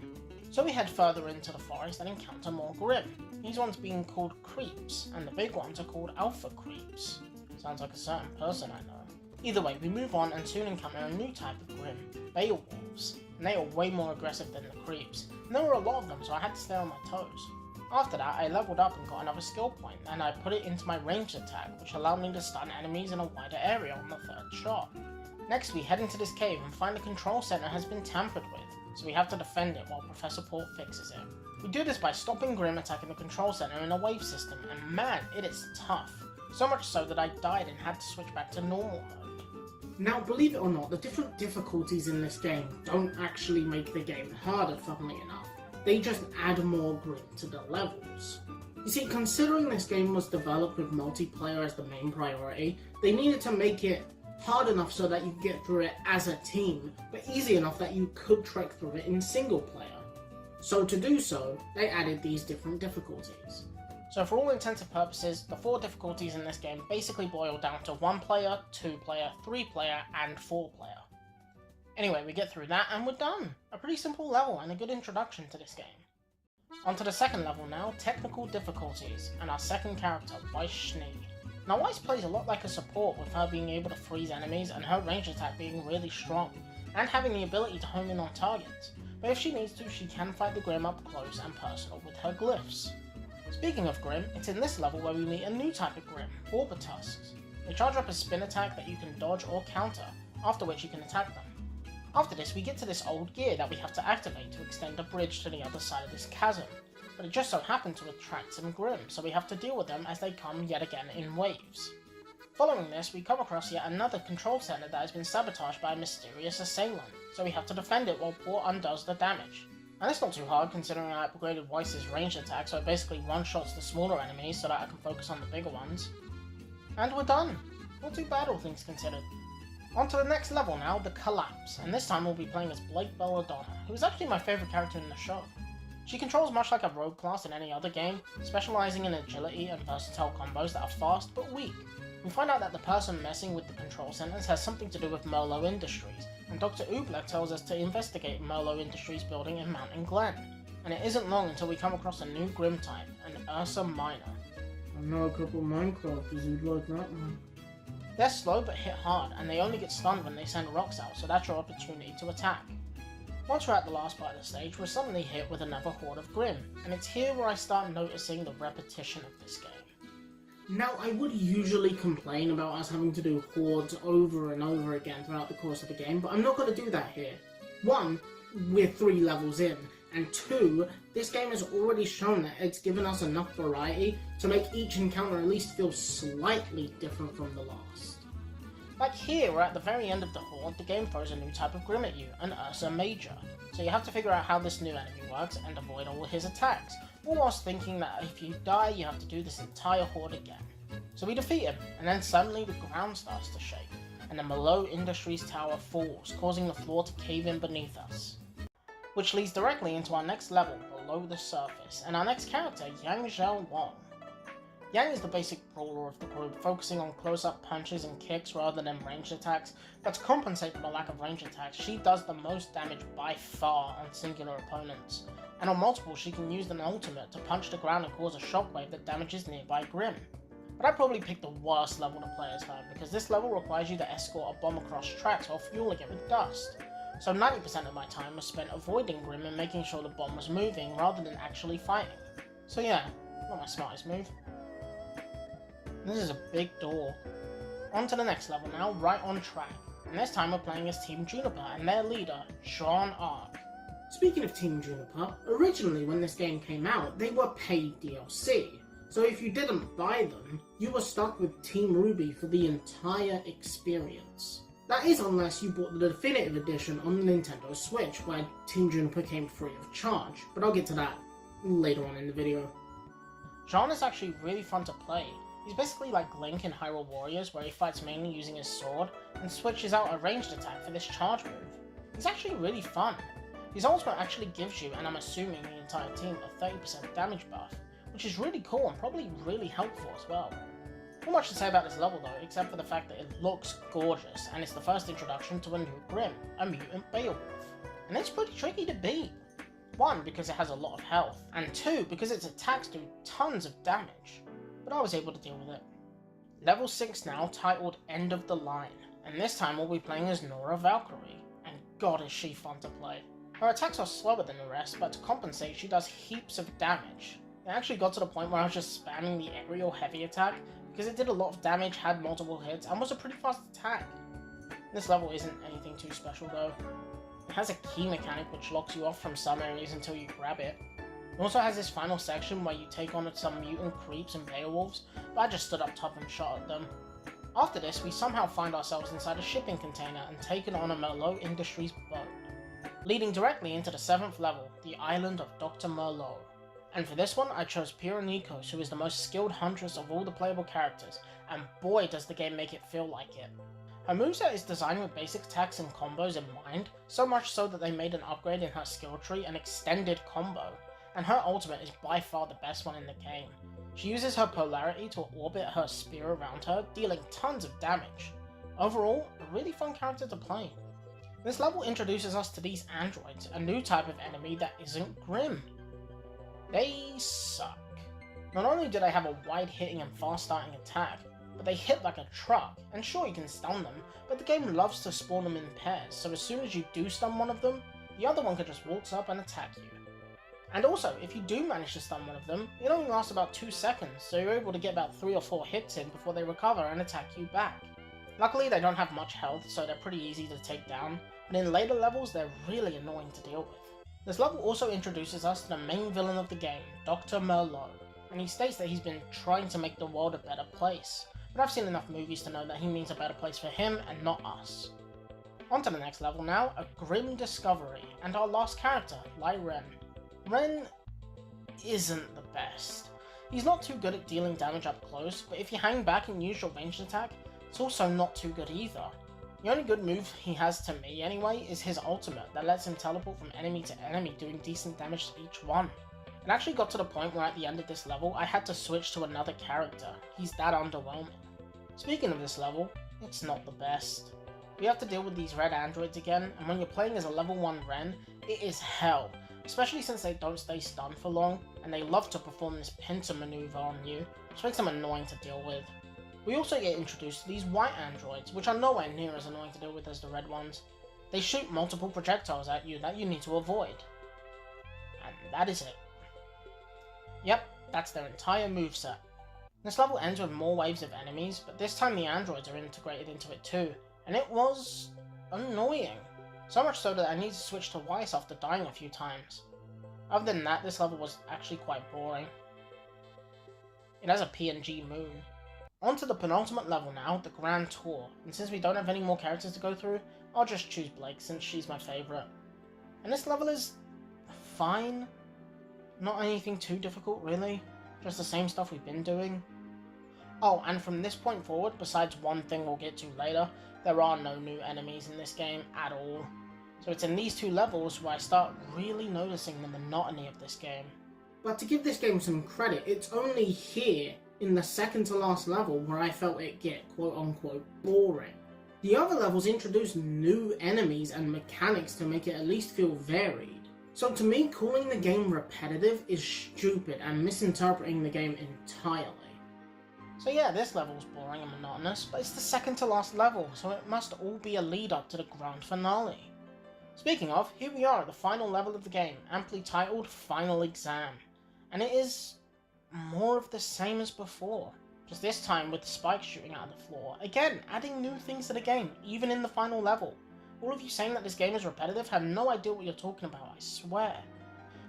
So we head further into the forest and encounter more Grimm, these ones being called Creeps, and the big ones are called Alpha Creeps. Sounds like a certain person I know. Either way, we move on and soon encounter a new type of Grimm, Beowulfs, and they are way more aggressive than the Creeps, and there were a lot of them so I had to stay on my toes. After that, I leveled up and got another skill point, and I put it into my ranged attack, which allowed me to stun enemies in a wider area on the third shot. Next, we head into this cave and find the control center has been tampered with, so we have to defend it while Professor Port fixes it. We do this by stopping Grimm attacking the control center in a wave system, and man, it is tough. So much so that I died and had to switch back to normal mode. Now, believe it or not, the different difficulties in this game don't actually make the game harder, funnily enough. They just add more Grimm to the levels. You see, considering this game was developed with multiplayer as the main priority, they needed to make it hard enough so that you could get through it as a team, but easy enough that you could trek through it in single player. So to do so, they added these different difficulties. So for all intents and purposes, the 4 difficulties in this game basically boil down to 1 player, 2 player, 3 player, and 4 player. Anyway, we get through that and we're done! A pretty simple level and a good introduction to this game. On to the second level now, Technical Difficulties, and our second character, Weiss Schnee. Now Weiss plays a lot like a support, with her being able to freeze enemies and her range attack being really strong, and having the ability to home in on targets, but if she needs to, she can fight the Grimm up close and personal with her glyphs. Speaking of Grimm, it's in this level where we meet a new type of Grimm, Orbitusks. They charge up a spin attack that you can dodge or counter, after which you can attack them. After this, we get to this old gear that we have to activate to extend a bridge to the other side of this chasm, but it just so happened to attract some Grimm, so we have to deal with them as they come yet again in waves. Following this, we come across yet another control center that has been sabotaged by a mysterious assailant, so we have to defend it while Port undoes the damage. And it's not too hard considering I upgraded Weiss's ranged attack, so it basically one-shots the smaller enemies so that I can focus on the bigger ones. And we're done! Not too bad, all things considered. On to the next level now, the Collapse, and this time we'll be playing as Blake Belladonna, who is actually my favourite character in the show. She controls much like a rogue class in any other game, specialising in agility and versatile combos that are fast but weak. We find out that the person messing with the control centers has something to do with Merlot Industries, and Dr. Oobleck tells us to investigate Merlot Industries building in Mountain Glen, and it isn't long until we come across a new Grimm type, an Ursa Minor. I know a couple Minecrafters who'd like that one. They're slow but hit hard, and they only get stunned when they send rocks out, so that's your opportunity to attack. Once we're at the last part of the stage, we're suddenly hit with another horde of Grimm, and it's here where I start noticing the repetition of this game. Now, I would usually complain about us having to do hordes over and over again throughout the course of the game, but I'm not going to do that here. 1, we're 3 levels in, and 2, this game has already shown that it's given us enough variety to make each encounter at least feel slightly different from the last. Like here, we're at the very end of the horde, the game throws a new type of Grimm at you, an Ursa Major. So you have to figure out how this new enemy works and avoid all his attacks, all whilst thinking that if you die, you have to do this entire horde again. So we defeat him, and then suddenly the ground starts to shake, and the Merlot Industries tower falls, causing the floor to cave in beneath us. Which leads directly into our next level, below the surface, and our next character, Yang Zhao Wang. Yang is the basic brawler of the group, focusing on close-up punches and kicks rather than ranged attacks, but to compensate for the lack of ranged attacks, she does the most damage by far on singular opponents. And on multiple, she can use an ultimate to punch the ground and cause a shockwave that damages nearby Grimm. But I probably picked the worst level to play as her, because this level requires you to escort a bomb across tracks while fueling it with dust. So 90% of my time was spent avoiding Grimm and making sure the bomb was moving rather than actually fighting. So yeah, not my smartest move. This is a big door. On to the next level now, right on track. And this time we're playing as Team Juniper and their leader, Sean Ark. Speaking of Team Juniper, originally when this game came out, they were paid DLC. So if you didn't buy them, you were stuck with Team RWBY for the entire experience. That is unless you bought the Definitive Edition on the Nintendo Switch, where Team Juniper came free of charge, but I'll get to that later on in the video. Sean is actually really fun to play. He's basically like Link in Hyrule Warriors, where he fights mainly using his sword, and switches out a ranged attack for this charge move. He's actually really fun. His ultimate actually gives you, and I'm assuming the entire team, a 30% damage buff, which is really cool and probably really helpful as well. Not much to say about this level though, except for the fact that it looks gorgeous, and it's the first introduction to a new Grimm, a mutant Beowulf. And it's pretty tricky to beat. 1, because it has a lot of health, and 2, because its attacks do tons of damage. But I was able to deal with it. Level 6 now, titled End of the Line, and this time we'll be playing as Nora Valkyrie, and god is she fun to play. Her attacks are slower than the rest, but to compensate she does heaps of damage. It actually got to the point where I was just spamming the aerial heavy attack, because it did a lot of damage, had multiple hits, and was a pretty fast attack. This level isn't anything too special though. It has a key mechanic which locks you off from some areas until you grab it. It also has this final section where you take on some mutant creeps and Beowulfs, but I just stood up top and shot at them. After this, we somehow find ourselves inside a shipping container and taken on a Merlot Industries boat, leading directly into the 7th level, the island of Dr. Merlot. And for this one, I chose Pira Nikos, who is the most skilled huntress of all the playable characters, and boy does the game make it feel like it. Her moveset is designed with basic attacks and combos in mind, so much so that they made an upgrade in her skill tree, an extended combo, and her ultimate is by far the best one in the game. She uses her polarity to orbit her spear around her, dealing tons of damage. Overall, a really fun character to play. This level introduces us to these androids, a new type of enemy that isn't Grimm. They suck. Not only do they have a wide-hitting and fast-starting attack, but they hit like a truck, and sure you can stun them, but the game loves to spawn them in pairs, so as soon as you do stun one of them, the other one can just waltz up and attack you. And also, if you do manage to stun one of them, it only lasts about 2 seconds, so you're able to get about 3 or 4 hits in before they recover and attack you back. Luckily they don't have much health, so they're pretty easy to take down, but in later levels they're really annoying to deal with. This level also introduces us to the main villain of the game, Dr. Merlot, and he states that he's been trying to make the world a better place, but I've seen enough movies to know that he means a better place for him and not us. On to the next level now, a Grimm discovery, and our last character, Lai Ren. Ren isn't the best. He's not too good at dealing damage up close, but if you hang back and use your ranged attack, it's also not too good either. The only good move he has to me anyway is his ultimate that lets him teleport from enemy to enemy, doing decent damage to each one. It actually got to the point where at the end of this level I had to switch to another character. He's that underwhelming. Speaking of this level, it's not the best. We have to deal with these red androids again, and when you're playing as a level 1 Ren, it is hell. Especially since they don't stay stunned for long, and they love to perform this pincer maneuver on you, which makes them annoying to deal with. We also get introduced to these white androids, which are nowhere near as annoying to deal with as the red ones. They shoot multiple projectiles at you that you need to avoid. And that is it. Yep, that's their entire moveset. This level ends with more waves of enemies, but this time the androids are integrated into it too, and it was annoying. So much so that I need to switch to Weiss after dying a few times. Other than that, this level was actually quite boring. It has a PNG moon. On to the penultimate level now, the Grand Tour, and since we don't have any more characters to go through, I'll just choose Blake since she's my favourite. And this level is fine, not anything too difficult really, just the same stuff we've been doing. Oh, and from this point forward, besides one thing we'll get to later, there are no new enemies in this game at all. So it's in these two levels where I start really noticing the monotony of this game. But to give this game some credit, it's only here, in the second to last level, where I felt it get quote-unquote boring. The other levels introduce new enemies and mechanics to make it at least feel varied. So to me, calling the game repetitive is stupid and misinterpreting the game entirely. So yeah, this level's boring and monotonous, but it's the second to last level, so it must all be a lead up to the grand finale. Speaking of, here we are at the final level of the game, amply titled Final Exam. And it is more of the same as before, just this time with the spikes shooting out of the floor. Again, adding new things to the game, even in the final level. All of you saying that this game is repetitive have no idea what you're talking about, I swear.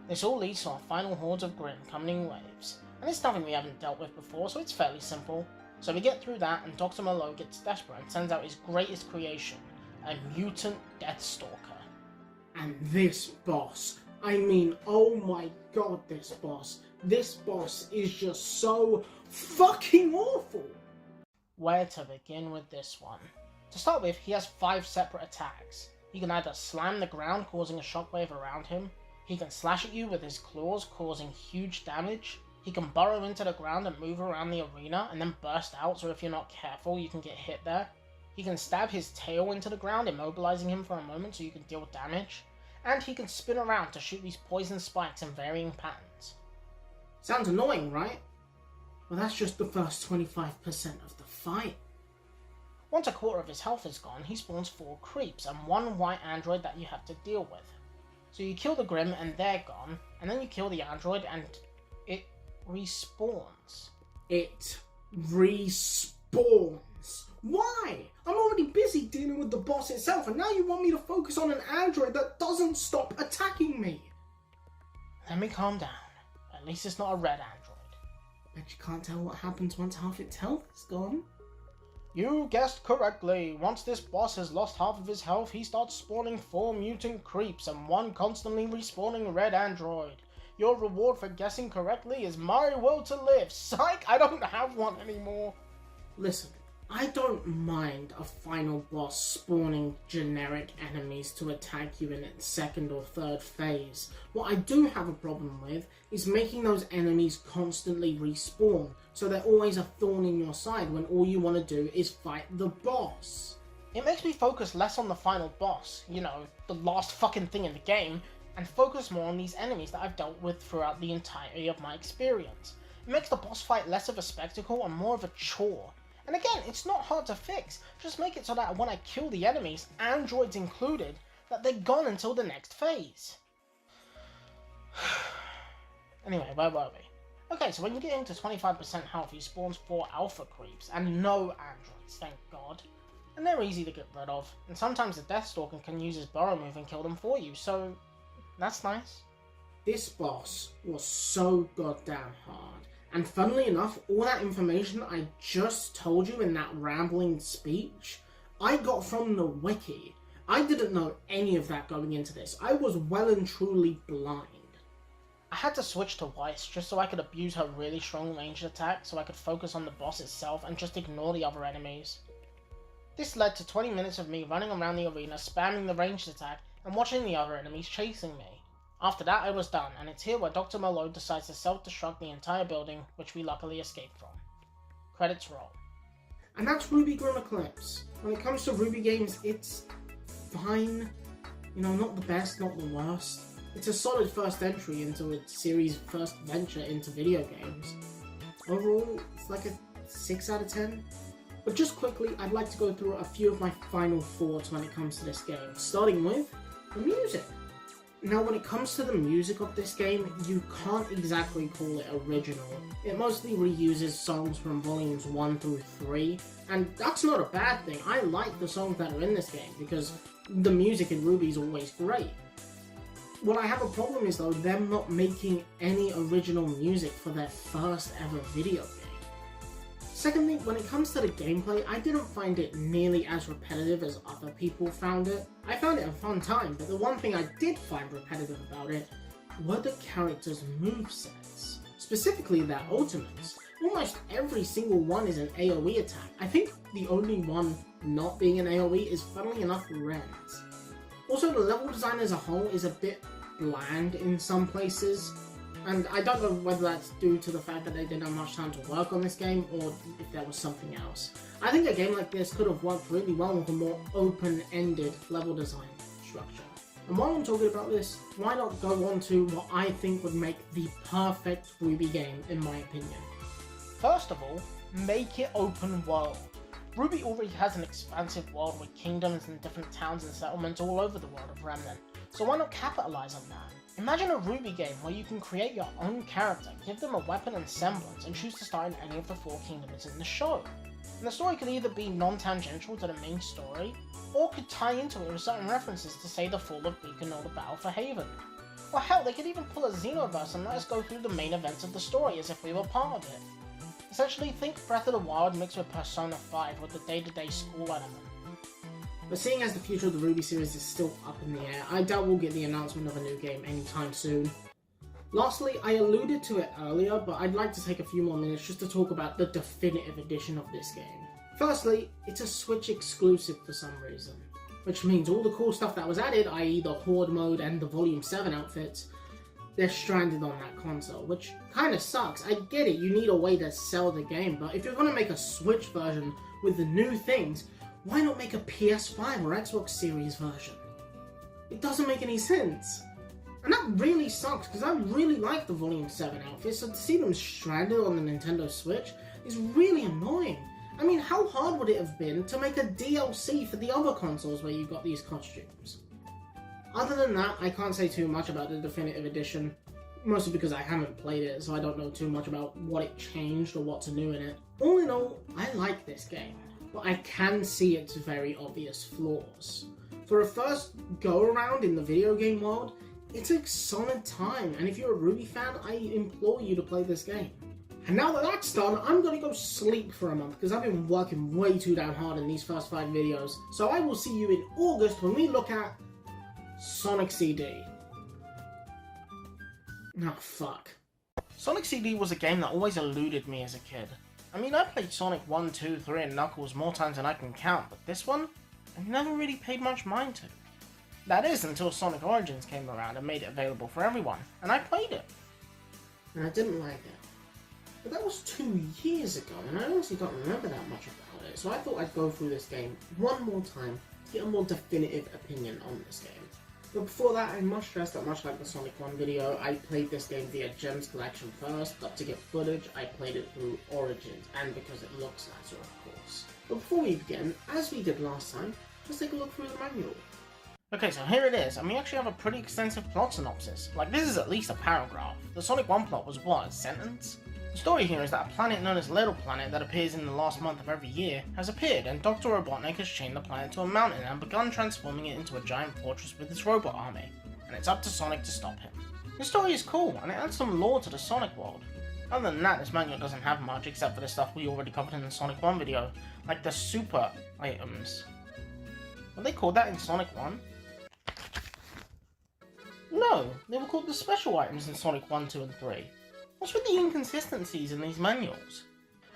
This all leads to our final hordes of Grimm coming in waves, and it's nothing we haven't dealt with before, so it's fairly simple. So we get through that, and Dr. Moreau gets desperate and sends out his greatest creation, a mutant Deathstalker. And this boss, I mean, oh my god, this boss is just so fucking awful! Where to begin with this one? To start with, he has 5 separate attacks. He can either slam the ground, causing a shockwave around him, he can slash at you with his claws, causing huge damage, he can burrow into the ground and move around the arena and then burst out, so if you're not careful you can get hit there. He can stab his tail into the ground, immobilizing him for a moment so you can deal damage, and he can spin around to shoot these poison spikes in varying patterns. Sounds annoying, right? Well, that's just the first 25% of the fight. Once a quarter of his health is gone, he spawns 4 creeps and 1 white android that you have to deal with. So you kill the Grimm and they're gone, and then you kill the android and it respawns. It respawns. Why? I'm already busy dealing with the boss itself, and now you want me to focus on an android that doesn't stop attacking me. Let me calm down. At least it's not a red android. Bet you can't tell what happens once half its health is gone. You guessed correctly. Once this boss has lost half of his health, he starts spawning 4 mutant creeps and 1 constantly respawning red android. Your reward for guessing correctly is my will to live. Psych, I don't have one anymore. Listen, I don't mind a final boss spawning generic enemies to attack you in its second or third phase. What I do have a problem with is making those enemies constantly respawn, so they're always a thorn in your side when all you want to do is fight the boss. It makes me focus less on the final boss, you know, the last fucking thing in the game, and focus more on these enemies that I've dealt with throughout the entirety of my experience. It makes the boss fight less of a spectacle and more of a chore. And again, it's not hard to fix, just make it so that when I kill the enemies, androids included, that they're gone until the next phase. Anyway, where were we? Okay, so when you get into 25% health, he spawns 4 alpha creeps, and no androids, thank god. And they're easy to get rid of, and sometimes the Deathstalker can use his burrow move and kill them for you, so that's nice. This boss was so goddamn hard. And funnily enough, all that information I just told you in that rambling speech, I got from the wiki. I didn't know any of that going into this. I was well and truly blind. I had to switch to Weiss just so I could abuse her really strong ranged attack so I could focus on the boss itself and just ignore the other enemies. This led to 20 minutes of me running around the arena spamming the ranged attack and watching the other enemies chasing me. After that I was done, and it's here where Dr. Moreau decides to self-destruct the entire building, which we luckily escaped from. Credits roll. And that's RWBY Grimm Eclipse. When it comes to RWBY games, it's fine. You know, not the best, not the worst. It's a solid first entry into a series' first venture into video games. Overall, it's like a 6 out of 10. But just quickly, I'd like to go through a few of my final thoughts when it comes to this game, starting with the music. Now, when it comes to the music of this game, you can't exactly call it original. It mostly reuses songs from volumes 1 through 3, and that's not a bad thing. I like the songs that are in this game, because the music in RWBY is always great. What I have a problem is, though, them not making any original music for their first ever video game. Secondly, when it comes to the gameplay, I didn't find it nearly as repetitive as other people found it. I found it a fun time, but the one thing I did find repetitive about it were the characters' movesets. Specifically their ultimates. Almost every single one is an AoE attack. I think the only one not being an AoE is, funnily enough, Ren's. Also, the level design as a whole is a bit bland in some places, and I don't know whether that's due to the fact that they didn't have much time to work on this game, or if there was something else. I think a game like this could have worked really well with a more open-ended level design structure. And while I'm talking about this, why not go on to what I think would make the perfect RWBY game, in my opinion. First of all, make it open world. RWBY already has an expansive world with kingdoms and different towns and settlements all over the world of Remnant, so why not capitalize on that? Imagine a RWBY game where you can create your own character, give them a weapon and semblance, and choose to star in any of the 4 kingdoms in the show. And the story could either be non-tangential to the main story, or could tie into it with certain references to, say, the fall of Beacon or the battle for Haven. Or hell, they could even pull a Xenoverse and let us go through the main events of the story as if we were part of it. Essentially, think Breath of the Wild mixed with Persona 5 with the day-to-day school element. But seeing as the future of the RWBY series is still up in the air, I doubt we'll get the announcement of a new game anytime soon. Lastly, I alluded to it earlier, but I'd like to take a few more minutes just to talk about the definitive edition of this game. Firstly, it's a Switch exclusive for some reason, which means all the cool stuff that was added, i.e. the Horde mode and the Volume 7 outfits, they're stranded on that console, which kinda sucks. I get it, you need a way to sell the game, but if you're gonna make a Switch version with the new things, why not make a PS5 or Xbox Series version? It doesn't make any sense. And that really sucks, because I really like the Volume 7 outfits, so to see them stranded on the Nintendo Switch is really annoying. I mean, how hard would it have been to make a DLC for the other consoles where you got these costumes? Other than that, I can't say too much about the definitive edition, mostly because I haven't played it, so I don't know too much about what it changed or what's new in it. All in all, I like this game, but I can see its very obvious flaws. For a first go-around in the video game world, it's a solid time, and if you're a RWBY fan, I implore you to play this game. And now that that's done, I'm gonna go sleep for a month, because I've been working way too damn hard in these first 5 videos, so I will see you in August when we look at Sonic CD. Oh, fuck. Sonic CD was a game that always eluded me as a kid. I mean, I played Sonic 1, 2, 3, and Knuckles more times than I can count, but this one, I never really paid much mind to. That is, until Sonic Origins came around and made it available for everyone, and I played it. And I didn't like it. But that was 2 years ago, and I honestly don't remember that much about it, so I thought I'd go through this game one more time to get a more definitive opinion on this game. But before that, I must stress that much like the Sonic 1 video, I played this game via Gems Collection first, but to get footage, I played it through Origins, and because it looks nicer, of course. But before we begin, as we did last time, let's take a look through the manual. Okay, so here it is, and we actually have a pretty extensive plot synopsis. Like, this is at least a paragraph. The Sonic 1 plot was what, a sentence? The story here is that a planet known as Little Planet that appears in the last month of every year has appeared, and Dr. Robotnik has chained the planet to a mountain and begun transforming it into a giant fortress with his robot army, and it's up to Sonic to stop him. The story is cool, and it adds some lore to the Sonic world. Other than that, this manual doesn't have much except for the stuff we already covered in the Sonic 1 video, like the super items. Were they called that in Sonic 1? No, they were called the special items in Sonic 1, 2, and 3. What's with the inconsistencies in these manuals?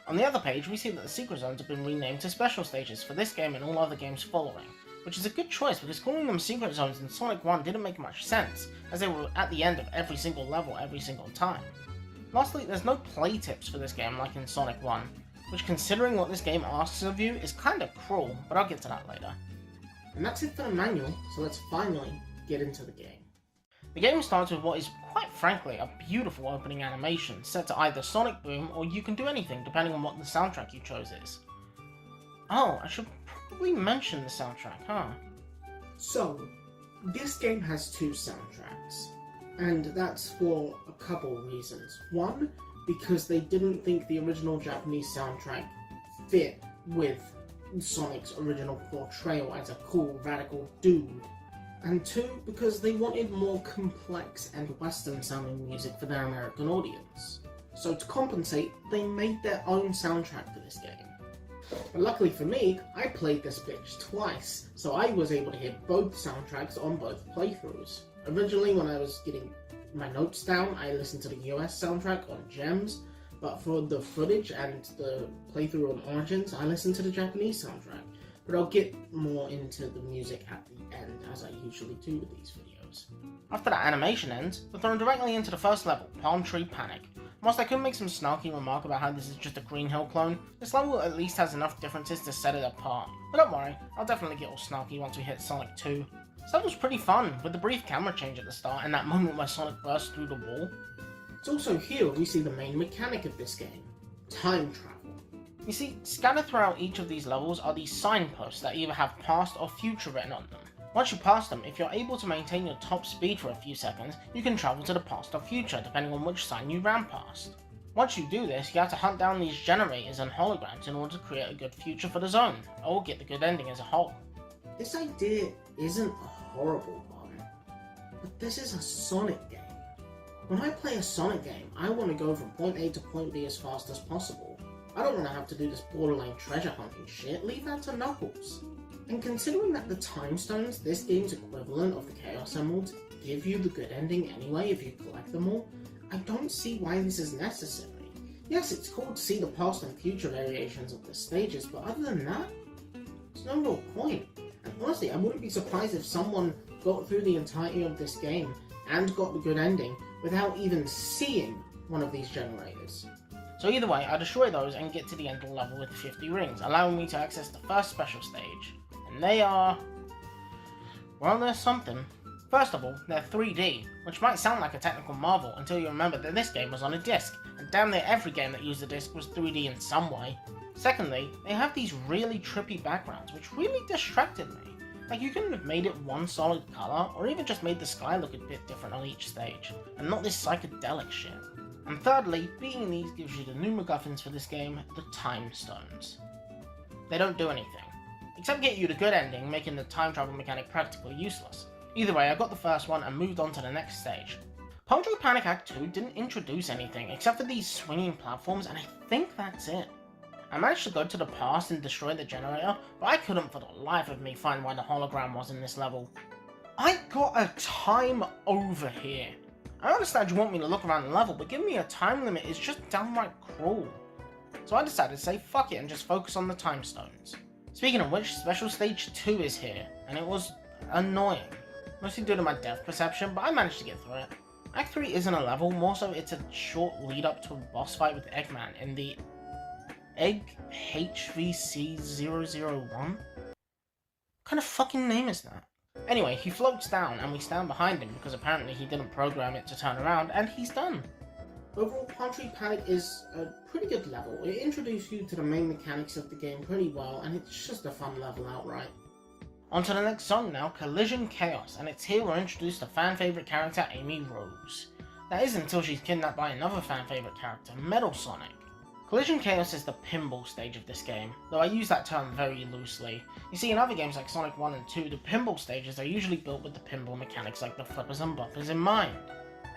On the other page, we see that the secret zones have been renamed to special stages for this game and all other games following, which is a good choice because calling them secret zones in Sonic 1 didn't make much sense, as they were at the end of every single level every single time. Lastly, there's no play tips for this game like in Sonic 1, which considering what this game asks of you is kinda cruel, but I'll get to that later. And that's it for the manual, so let's finally get into the game. The game starts with what is, quite frankly, a beautiful opening animation, set to either Sonic Boom or You Can Do Anything, depending on what the soundtrack you chose is. Oh, I should probably mention the soundtrack, huh? So, this game has 2 soundtracks, and that's for a couple reasons. One, because they didn't think the original Japanese soundtrack fit with Sonic's original portrayal as a cool, radical dude. And 2, because they wanted more complex and Western-sounding music for their American audience. So to compensate, they made their own soundtrack for this game. But luckily for me, I played this bitch twice, so I was able to hear both soundtracks on both playthroughs. Originally, when I was getting my notes down, I listened to the US soundtrack on Gems, but for the footage and the playthrough on Origins, I listened to the Japanese soundtrack. But I'll get more into the music at the end, as I usually do with these videos. After that animation ends, we're thrown directly into the first level, Palm Tree Panic. Whilst I could make some snarky remark about how this is just a Green Hill clone, this level at least has enough differences to set it apart. But don't worry, I'll definitely get all snarky once we hit Sonic 2. This level's pretty fun, with the brief camera change at the start and that moment where Sonic bursts through the wall. It's also here we see the main mechanic of this game, time travel. You see, scattered throughout each of these levels are these signposts that either have past or future written on them. Once you pass them, if you're able to maintain your top speed for a few seconds, you can travel to the past or future depending on which sign you ran past. Once you do this, you have to hunt down these generators and holograms in order to create a good future for the zone, or get the good ending as a whole. This idea isn't a horrible one, but this is a Sonic game. When I play a Sonic game, I want to go from point A to point B as fast as possible. I don't want to have to do this borderline treasure hunting shit, leave that to Knuckles. And considering that the time stones, this game's equivalent of the Chaos Emeralds, give you the good ending anyway if you collect them all, I don't see why this is necessary. Yes, it's cool to see the past and future variations of the stages, but other than that, there's no real point. And honestly, I wouldn't be surprised if someone got through the entirety of this game and got the good ending without even seeing one of these generators. So either way, I destroy those and get to the end of the level with 50 rings, allowing me to access the first special stage. And they are... well, there's something. First of all, they're 3D, which might sound like a technical marvel until you remember that this game was on a disc, and damn near every game that used a disc was 3D in some way. Secondly, they have these really trippy backgrounds, which really distracted me. Like, you couldn't have made it one solid colour, or even just made the sky look a bit different on each stage, and not this psychedelic shit. And thirdly, beating these gives you the new MacGuffins for this game, the Time Stones. They don't do anything, except get you the good ending, making the time travel mechanic practically useless. Either way, I got the first one and moved on to the next stage. Palm Tree Panic Act 2 didn't introduce anything, except for these swinging platforms, and I think that's it. I managed to go to the past and destroy the generator, but I couldn't for the life of me find where the hologram was in this level. I got a time over here. I understand you want me to look around the level, but giving me a time limit is just downright cruel. So I decided to say fuck it and just focus on the time stones. Speaking of which, Special Stage 2 is here, and it was annoying. Mostly due to my depth perception, but I managed to get through it. Act 3 isn't a level, more so it's a short lead up to a boss fight with Eggman in the Egg HVC001? What kind of fucking name is that? Anyway, he floats down and we stand behind him because apparently he didn't program it to turn around, and he's done. Overall, Palm Tree Panic is a pretty good level. It introduced you to the main mechanics of the game pretty well, and it's just a fun level outright. On to the next song now, Collision Chaos, and it's here we're introduced to fan favourite character Amy Rose. That is until she's kidnapped by another fan favourite character, Metal Sonic. Collision Chaos is the pinball stage of this game, though I use that term very loosely. You see, in other games like Sonic 1 and 2, the pinball stages are usually built with the pinball mechanics like the flippers and bumpers in mind.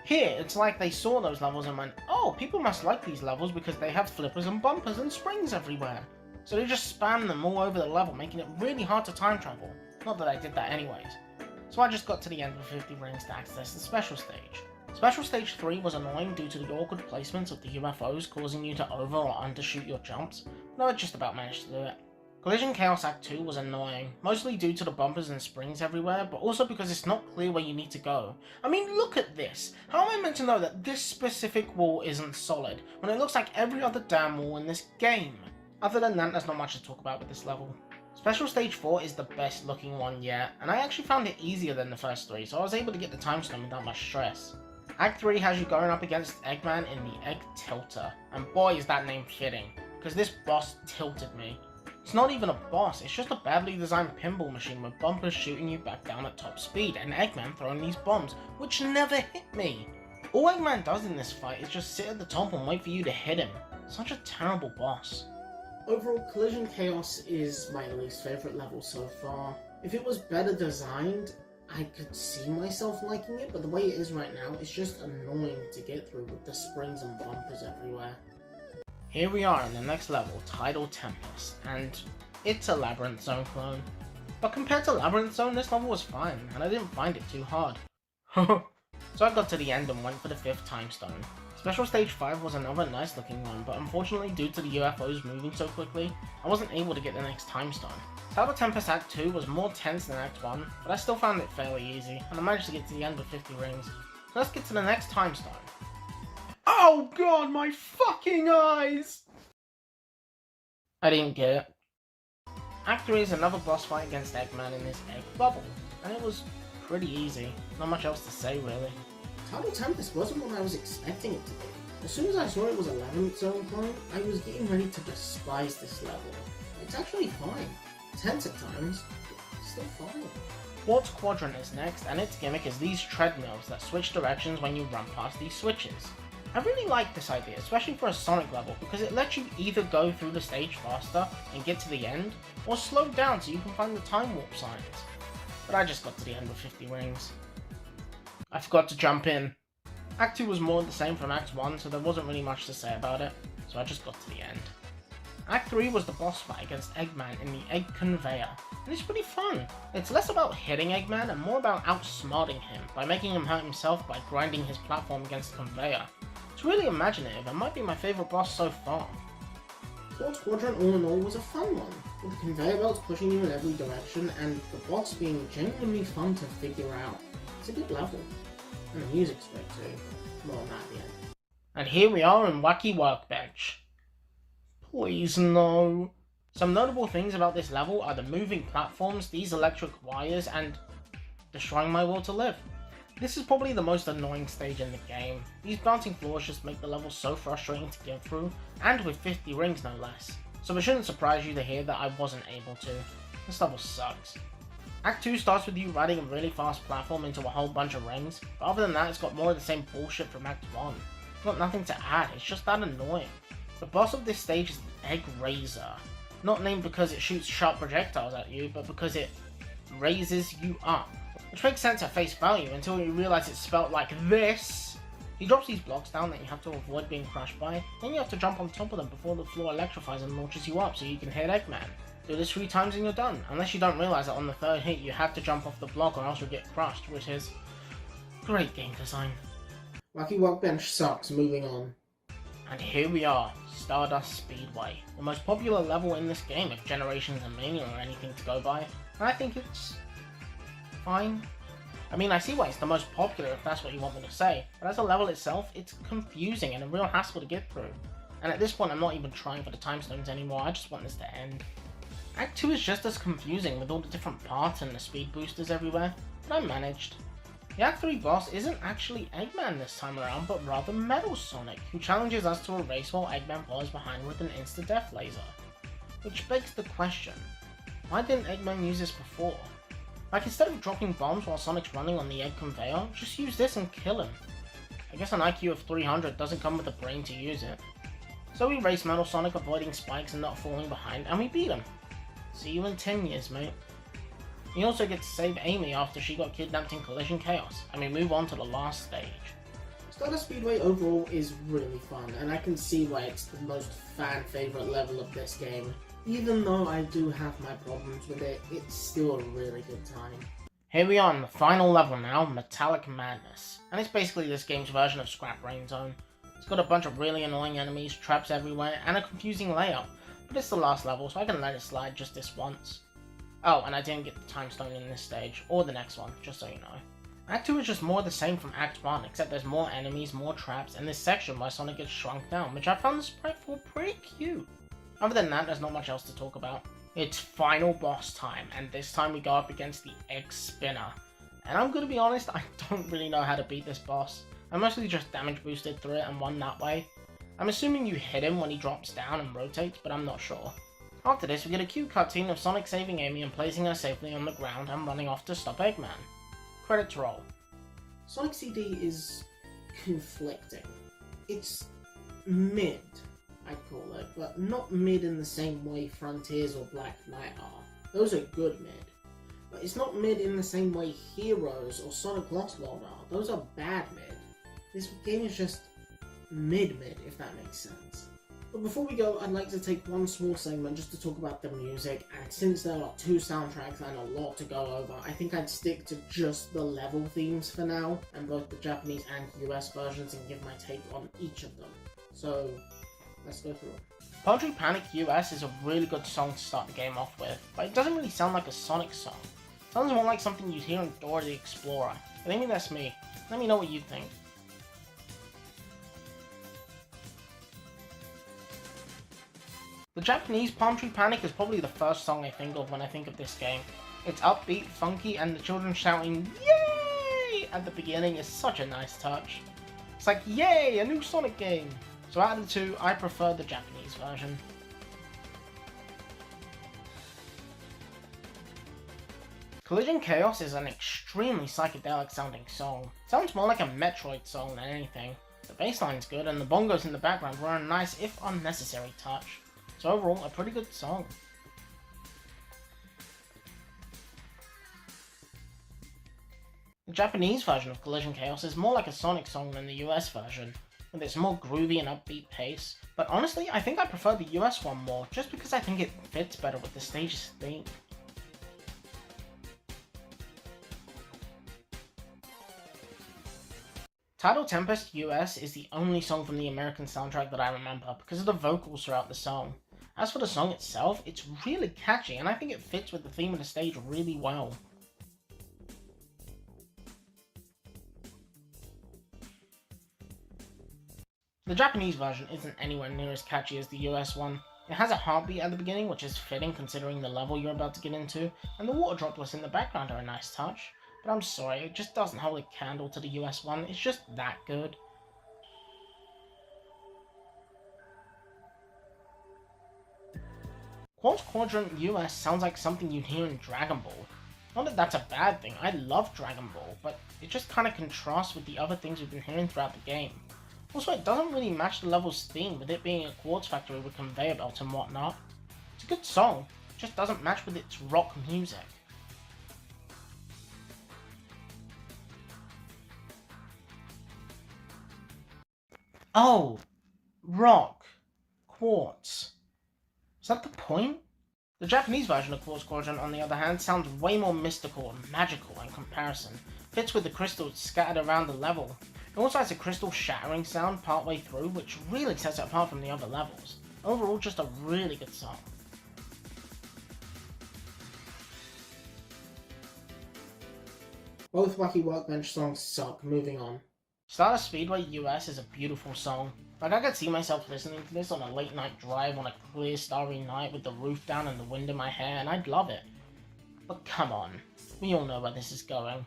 Here, it's like they saw those levels and went, oh, people must like these levels because they have flippers and bumpers and springs everywhere. So they just spam them all over the level, making it really hard to time travel. Not that I did that anyways. So I just got to the end with 50 rings to access the special stage. Special Stage 3 was annoying due to the awkward placements of the UFOs causing you to over or undershoot your jumps, but I just about managed to do it. Collision Chaos Act 2 was annoying, mostly due to the bumpers and springs everywhere, but also because it's not clear where you need to go. I mean, look at this! How am I meant to know that this specific wall isn't solid, when it looks like every other damn wall in this game? Other than that, there's not much to talk about with this level. Special Stage 4 is the best looking one yet, and I actually found it easier than the first three, so I was able to get the time stone without much stress. Act 3 has you going up against Eggman in the Egg Tilter, and boy is that name fitting, because this boss tilted me. It's not even a boss, it's just a badly designed pinball machine with bumpers shooting you back down at top speed, and Eggman throwing these bombs, which never hit me. All Eggman does in this fight is just sit at the top and wait for you to hit him. Such a terrible boss. Overall, Collision Chaos is my least favourite level so far. If it was better designed, I could see myself liking it, but the way it is right now, it's just annoying to get through with the springs and bumpers everywhere. Here we are in the next level, Tidal Tempest, and it's a Labyrinth Zone clone. But compared to Labyrinth Zone, this level was fine, and I didn't find it too hard. So I got to the end and went for the 5th Time Stone. Special Stage 5 was another nice looking one, but unfortunately due to the UFOs moving so quickly, I wasn't able to get the next Time Stone. Tidal Tempest Act 2 was more tense than Act 1, but I still found it fairly easy, and I managed to get to the end with 50 rings. So let's get to the next Time Stone. Oh god, my fucking eyes! I didn't get it. Act 3 is another boss fight against Eggman in this egg bubble, and it was pretty easy. Not much else to say really. Tidal Tempest wasn't what I was expecting it to be. As soon as I saw it was a 11th Zone clone, I was getting ready to despise this level. It's actually fine. Tense at times, but still fine. Quartz Quadrant is next, and its gimmick is these treadmills that switch directions when you run past these switches. I really like this idea, especially for a Sonic level, because it lets you either go through the stage faster and get to the end, or slow down so you can find the time warp signs. But I just got to the end with 50 rings. I forgot to jump in. Act 2 was more the same from Act 1, so there wasn't really much to say about it, so I just got to the end. Act 3 was the boss fight against Eggman in the Egg Conveyor, and it's pretty fun. It's less about hitting Eggman and more about outsmarting him by making him hurt himself by grinding his platform against the conveyor. It's really imaginative and might be my favourite boss so far. Quartz Quadrant all in all was a fun one, with the conveyor belts pushing you in every direction and the boss being genuinely fun to figure out. It's a good level. And the music's great too. More on that at the end. And here we are in Wacky Workbench. Please no. Some notable things about this level are the moving platforms, these electric wires, and destroying my will to live. This is probably the most annoying stage in the game. These bouncing floors just make the level so frustrating to get through, and with 50 rings no less. So it shouldn't surprise you to hear that I wasn't able to. This level sucks. Act 2 starts with you riding a really fast platform into a whole bunch of rings, but other than that it's got more of the same bullshit from Act 1. It's got nothing to add, it's just that annoying. The boss of this stage is the Egg Razor. Not named because it shoots sharp projectiles at you, but because it raises you up. Which makes sense at face value until you realise it's spelt like this. He drops these blocks down that you have to avoid being crushed by, then you have to jump on top of them before the floor electrifies and launches you up so you can hit Eggman. Do this 3 times and you're done, unless you don't realise that on the 3rd hit you have to jump off the block or else you'll get crushed, which is great game design. Wacky Workbench sucks, moving on. And here we are, Stardust Speedway, the most popular level in this game if Generations and Mania are anything to go by, and I think it's fine. I mean, I see why it's the most popular if that's what you want me to say, but as a level itself, it's confusing and a real hassle to get through. And at this point I'm not even trying for the time stones anymore, I just want this to end. Act 2 is just as confusing with all the different parts and the speed boosters everywhere, but I managed. The Act 3 boss isn't actually Eggman this time around, but rather Metal Sonic, who challenges us to a race while Eggman follows behind with an insta-death laser. Which begs the question, why didn't Eggman use this before? Like, instead of dropping bombs while Sonic's running on the egg conveyor, just use this and kill him. I guess an IQ of 300 doesn't come with a brain to use it. So we race Metal Sonic avoiding spikes and not falling behind, and we beat him. See you in 10 years, mate. We also get to save Amy after she got kidnapped in Collision Chaos, and we move on to the last stage. Stardust Speedway overall is really fun, and I can see why it's the most fan-favourite level of this game. Even though I do have my problems with it, it's still a really good time. Here we are on the final level now, Metallic Madness, and it's basically this game's version of Scrap Brain Zone. It's got a bunch of really annoying enemies, traps everywhere, and a confusing layout, but it's the last level so I can let it slide just this once. Oh, and I didn't get the time stone in this stage, or the next one, just so you know. Act 2 is just more the same from Act 1, except there's more enemies, more traps, and this section where Sonic gets shrunk down, which I found the sprite for pretty cute. Other than that, there's not much else to talk about. It's final boss time, and this time we go up against the Egg Spinner. And I'm gonna be honest, I don't really know how to beat this boss. I mostly just damage boosted through it and won that way. I'm assuming you hit him when he drops down and rotates, but I'm not sure. After this, we get a cute cutscene of Sonic saving Amy and placing her safely on the ground and running off to stop Eggman. Credits roll. Sonic CD is conflicting. It's mid, I'd call it, but not mid in the same way Frontiers or Black Knight are. Those are good mid. but it's not mid in the same way Heroes or Sonic Lost World are. Those are bad mid. This game is just mid-mid, if that makes sense. But before we go, I'd like to take one small segment just to talk about the music, and since there are 2 soundtracks and a lot to go over, I think I'd stick to just the level themes for now, and both the Japanese and US versions, and give my take on each of them. So, let's go through it. Poetry Panic US is a really good song to start the game off with, but it doesn't really sound like a Sonic song. It sounds more like something you'd hear in Dora the Explorer, but maybe that's me. Let me know what you think. The Japanese Palm Tree Panic is probably the first song I think of when I think of this game. It's upbeat, funky, and the children shouting "Yay!" at the beginning is such a nice touch. It's like, yay, a new Sonic game! So out of the 2, I prefer the Japanese version. Collision Chaos is an extremely psychedelic sounding song. It sounds more like a Metroid song than anything. The bass line's good, and the bongos in the background were a nice, if unnecessary, touch. So overall, a pretty good song. The Japanese version of Collision Chaos is more like a Sonic song than the US version, with its more groovy and upbeat pace, but honestly, I think I prefer the US one more, just because I think it fits better with the stage's theme. Tidal Tempest US is the only song from the American soundtrack that I remember because of the vocals throughout the song. As for the song itself, it's really catchy and I think it fits with the theme of the stage really well. The Japanese version isn't anywhere near as catchy as the US one. It has a heartbeat at the beginning, which is fitting considering the level you're about to get into, and the water droplets in the background are a nice touch. But I'm sorry, it just doesn't hold a candle to the US one, it's just that good. Quartz Quadrant US sounds like something you'd hear in Dragon Ball. Not that that's a bad thing, I love Dragon Ball, but it just kinda contrasts with the other things we've been hearing throughout the game. Also, it doesn't really match the level's theme, with it being a quartz factory with conveyor belts and whatnot. It's a good song, it just doesn't match with its rock music. Oh, rock, quartz. Is that the point? The Japanese version of Quartz Quadrant, on the other hand, sounds way more mystical and magical in comparison. Fits with the crystals scattered around the level. It also has a crystal shattering sound partway through, which really sets it apart from the other levels. Overall, just a really good song. Both Wacky Workbench songs suck, moving on. Stardust Speedway US is a beautiful song. Like, I could see myself listening to this on a late night drive on a clear starry night with the roof down and the wind in my hair, and I'd love it. But come on, we all know where this is going.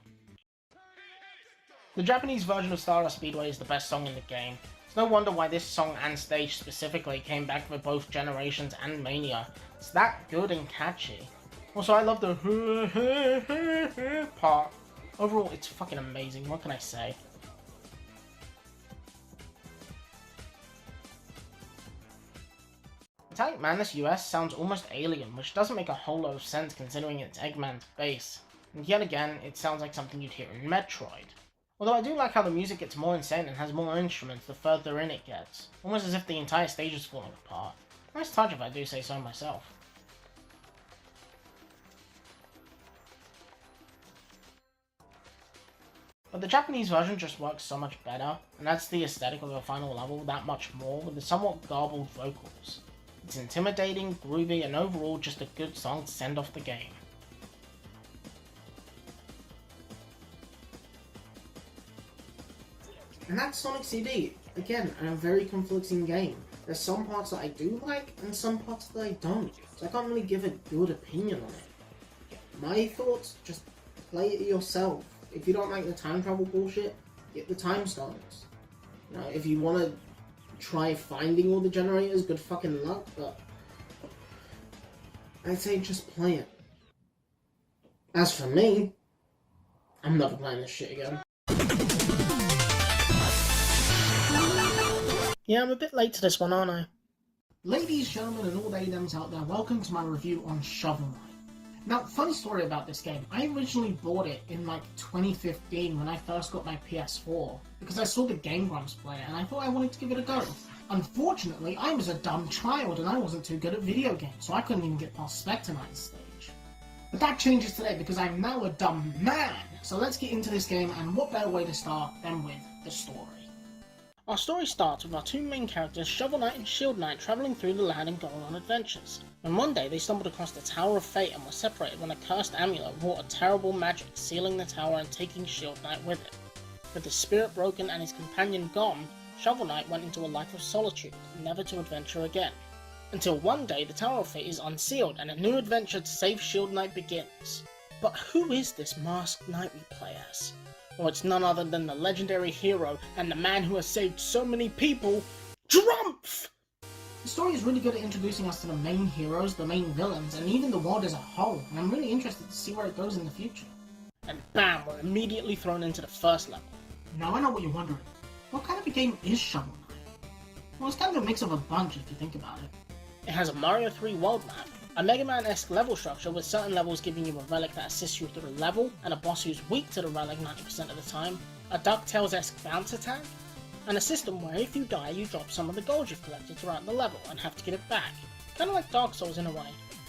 The Japanese version of Stardust Speedway is the best song in the game. It's no wonder why this song and stage specifically came back for both Generations and Mania. It's that good and catchy. Also, I love the part. Overall, it's fucking amazing, what can I say? Metallic Madness US sounds almost alien, which doesn't make a whole lot of sense considering it's Eggman's bass. And yet again, it sounds like something you'd hear in Metroid. Although I do like how the music gets more insane and has more instruments the further in it gets, almost as if the entire stage is falling apart. Nice touch if I do say so myself. But the Japanese version just works so much better, and adds the aesthetic of the final level that much more with the somewhat garbled vocals. It's intimidating, groovy, and overall just a good song to send off the game. And that's Sonic CD. Again, a very conflicting game. There's some parts that I do like, and some parts that I don't. So I can't really give a good opinion on it. My thoughts, just play it yourself. If you don't like the time travel bullshit, get the time stones. You know, if you want to try finding all the generators, good fucking luck, but I'd say just play it. As for me, I'm never playing this shit again. Yeah, I'm a bit late to this one, aren't I? Ladies, gentlemen, and all the ADEMs out there, welcome to my review on Shovel Knight. Now, funny story about this game. I originally bought it in like 2015 when I first got my PS4 because I saw the Game Grumps play it and I thought I wanted to give it a go. Unfortunately, I was a dumb child and I wasn't too good at video games, so I couldn't even get past Spectre Knight's stage. But that changes today because I'm now a dumb man. So let's get into this game, and what better way to start than with the story. Our story starts with our two main characters, Shovel Knight and Shield Knight, travelling through the land and going on adventures. When one day they stumbled across the Tower of Fate and were separated when a cursed amulet wrought a terrible magic, sealing the tower and taking Shield Knight with it. With his spirit broken and his companion gone, Shovel Knight went into a life of solitude, never to adventure again. Until one day the Tower of Fate is unsealed and a new adventure to save Shield Knight begins. But who is this masked knight we play as? Well, it's none other than the legendary hero and the man who has saved so many people, Drumpf! The story is really good at introducing us to the main heroes, the main villains, and even the world as a whole, and I'm really interested to see where it goes in the future. And bam, we're immediately thrown into the first level. Now I know what you're wondering. What kind of a game is Shovel Knight? Well, it's kind of a mix of a bunch if you think about it. It has a Mario 3 world map, a Mega Man-esque level structure with certain levels giving you a relic that assists you through the level, and a boss who's weak to the relic 90% of the time, a DuckTales-esque bounce attack, and a system where if you die you drop some of the gold you've collected throughout the level and have to get it back, kinda like Dark Souls in a way.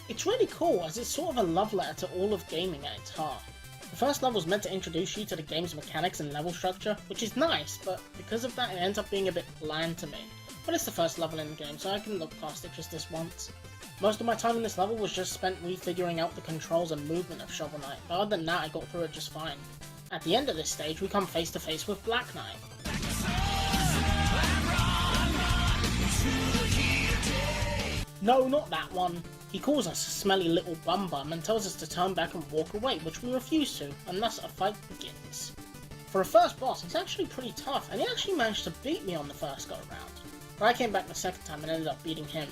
It's really cool as it's sort of a love letter to all of gaming at its heart. The first level is meant to introduce you to the game's mechanics and level structure, which is nice, but because of that it ends up being a bit bland to me. But it's the first level in the game, so I can look past it just this once. Most of my time in this level was just spent refiguring out the controls and movement of Shovel Knight, but other than that I got through it just fine. At the end of this stage we come face to face with Black Knight. No, not that one. He calls us a smelly little bum and tells us to turn back and walk away, which we refuse to, and thus a fight begins. For a first boss, he's actually pretty tough, and he actually managed to beat me on the first go around. But I came back the second time and ended up beating him.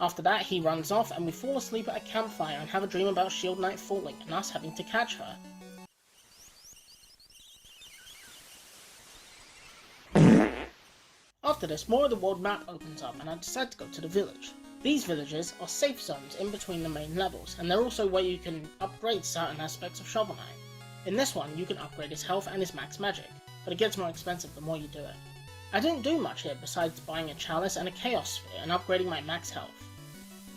After that, he runs off and we fall asleep at a campfire and have a dream about Shield Knight falling and us having to catch her. After this, more of the world map opens up and I decide to go to the village. These villages are safe zones in between the main levels, and they're also where you can upgrade certain aspects of Shovel Knight. In this one, you can upgrade his health and his max magic, but it gets more expensive the more you do it. I didn't do much here besides buying a chalice and a chaos sphere and upgrading my max health.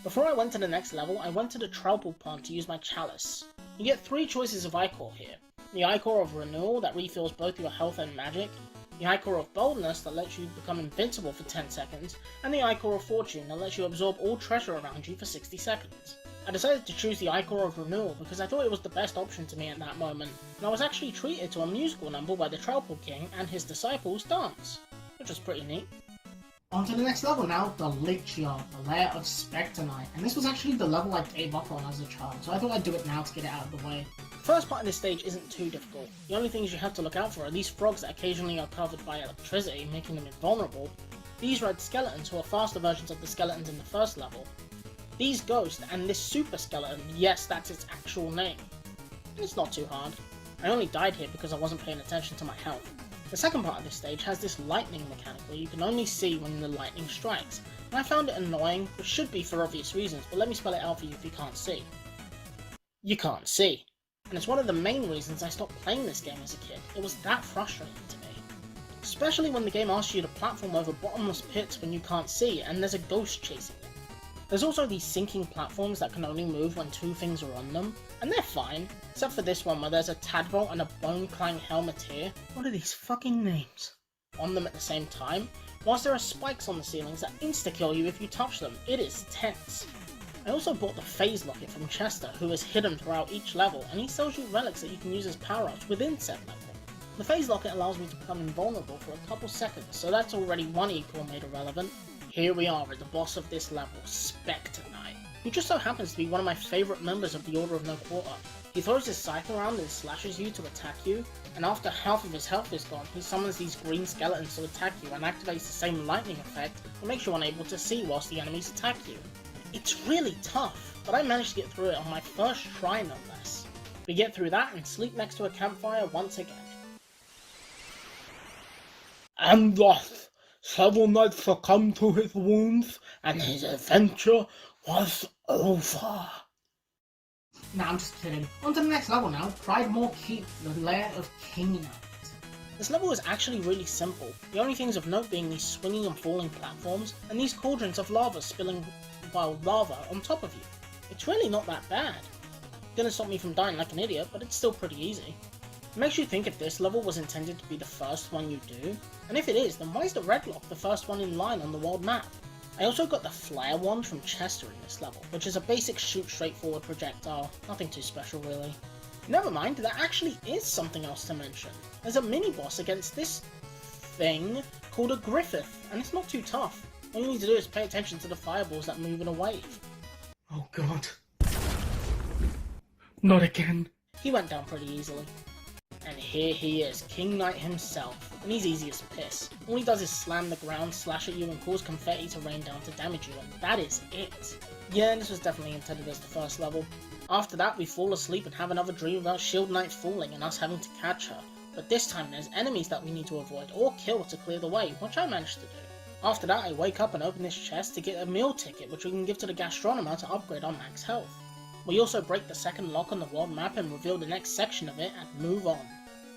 Before I went to the next level, I went to the Troupple Pond to use my chalice. You get 3 choices of Ichor here. The Ichor of Renewal that refills both your health and magic, the Ichor of Boldness that lets you become invincible for 10 seconds, and the Ichor of Fortune that lets you absorb all treasure around you for 60 seconds. I decided to choose the Ichor of Renewal because I thought it was the best option to me at that moment, and I was actually treated to a musical number where the Troupple King and his disciples dance, which was pretty neat. On to the next level now, the Lich Yard, the lair of Spectre Knight, and this was actually the level I gave up on as a child, so I thought I'd do it now to get it out of the way. The first part of this stage isn't too difficult. The only things you have to look out for are these frogs that occasionally are covered by electricity, making them invulnerable, these red skeletons who are faster versions of the skeletons in the first level, these ghosts, and this super skeleton, yes, that's its actual name. And it's not too hard. I only died here because I wasn't paying attention to my health. The second part of this stage has this lightning mechanic where you can only see when the lightning strikes, and I found it annoying, which should be for obvious reasons, but let me spell it out for you if you can't see. You can't see. And it's one of the main reasons I stopped playing this game as a kid. It was that frustrating to me. Especially when the game asks you to platform over bottomless pits when you can't see and there's a ghost chasing you. There's also these sinking platforms that can only move when 2 things are on them, and they're fine, except for this one where there's a Tadpole and a Bone-Clang Helmeteer, what are these fucking names, on them at the same time, whilst there are spikes on the ceilings that insta-kill you if you touch them. It is tense. I also bought the Phase Locket from Chester, who is hidden throughout each level, and he sells you relics that you can use as power-ups within said level. The Phase Locket allows me to become invulnerable for a couple seconds, so that's already one equal made irrelevant. Here we are at the boss of this level, Spectre Knight, who just so happens to be one of my favourite members of the Order of No Quarter. He throws his scythe around and slashes you to attack you, and after half of his health is gone, he summons these green skeletons to attack you and activates the same lightning effect that makes you unable to see whilst the enemies attack you. It's really tough, but I managed to get through it on my first try no less. We get through that and sleep next to a campfire once again. And thus, Shovel Knight succumbed to his wounds, and his adventure was over. Nah, I'm just kidding. On to the next level now. Pridemore Keep, the lair of King Knight. This level is actually really simple, the only things of note being these swinging and falling platforms, and these cauldrons of lava spilling wild lava on top of you. It's really not that bad. Didn't stop me from dying like an idiot, but it's still pretty easy. It makes you think if this level was intended to be the first one you do, and if it is, then why is the red lock the first one in line on the world map? I also got the flare wand from Chester in this level, which is a basic shoot straightforward projectile, nothing too special really. Never mind, there actually is something else to mention. There's a mini-boss against this thing called a Griffith, and it's not too tough. All you need to do is pay attention to the fireballs that move in a wave. Oh god. Not again. He went down pretty easily. And here he is, King Knight himself, and he's easy as piss. All he does is slam the ground, slash at you, and cause confetti to rain down to damage you, and that is it. Yeah, this was definitely intended as the first level. After that, we fall asleep and have another dream about Shield Knight falling and us having to catch her. But this time there's enemies that we need to avoid or kill to clear the way, which I managed to do. After that, I wake up and open this chest to get a meal ticket, which we can give to the gastronomer to upgrade our max health. We also break the second lock on the world map and reveal the next section of it and move on.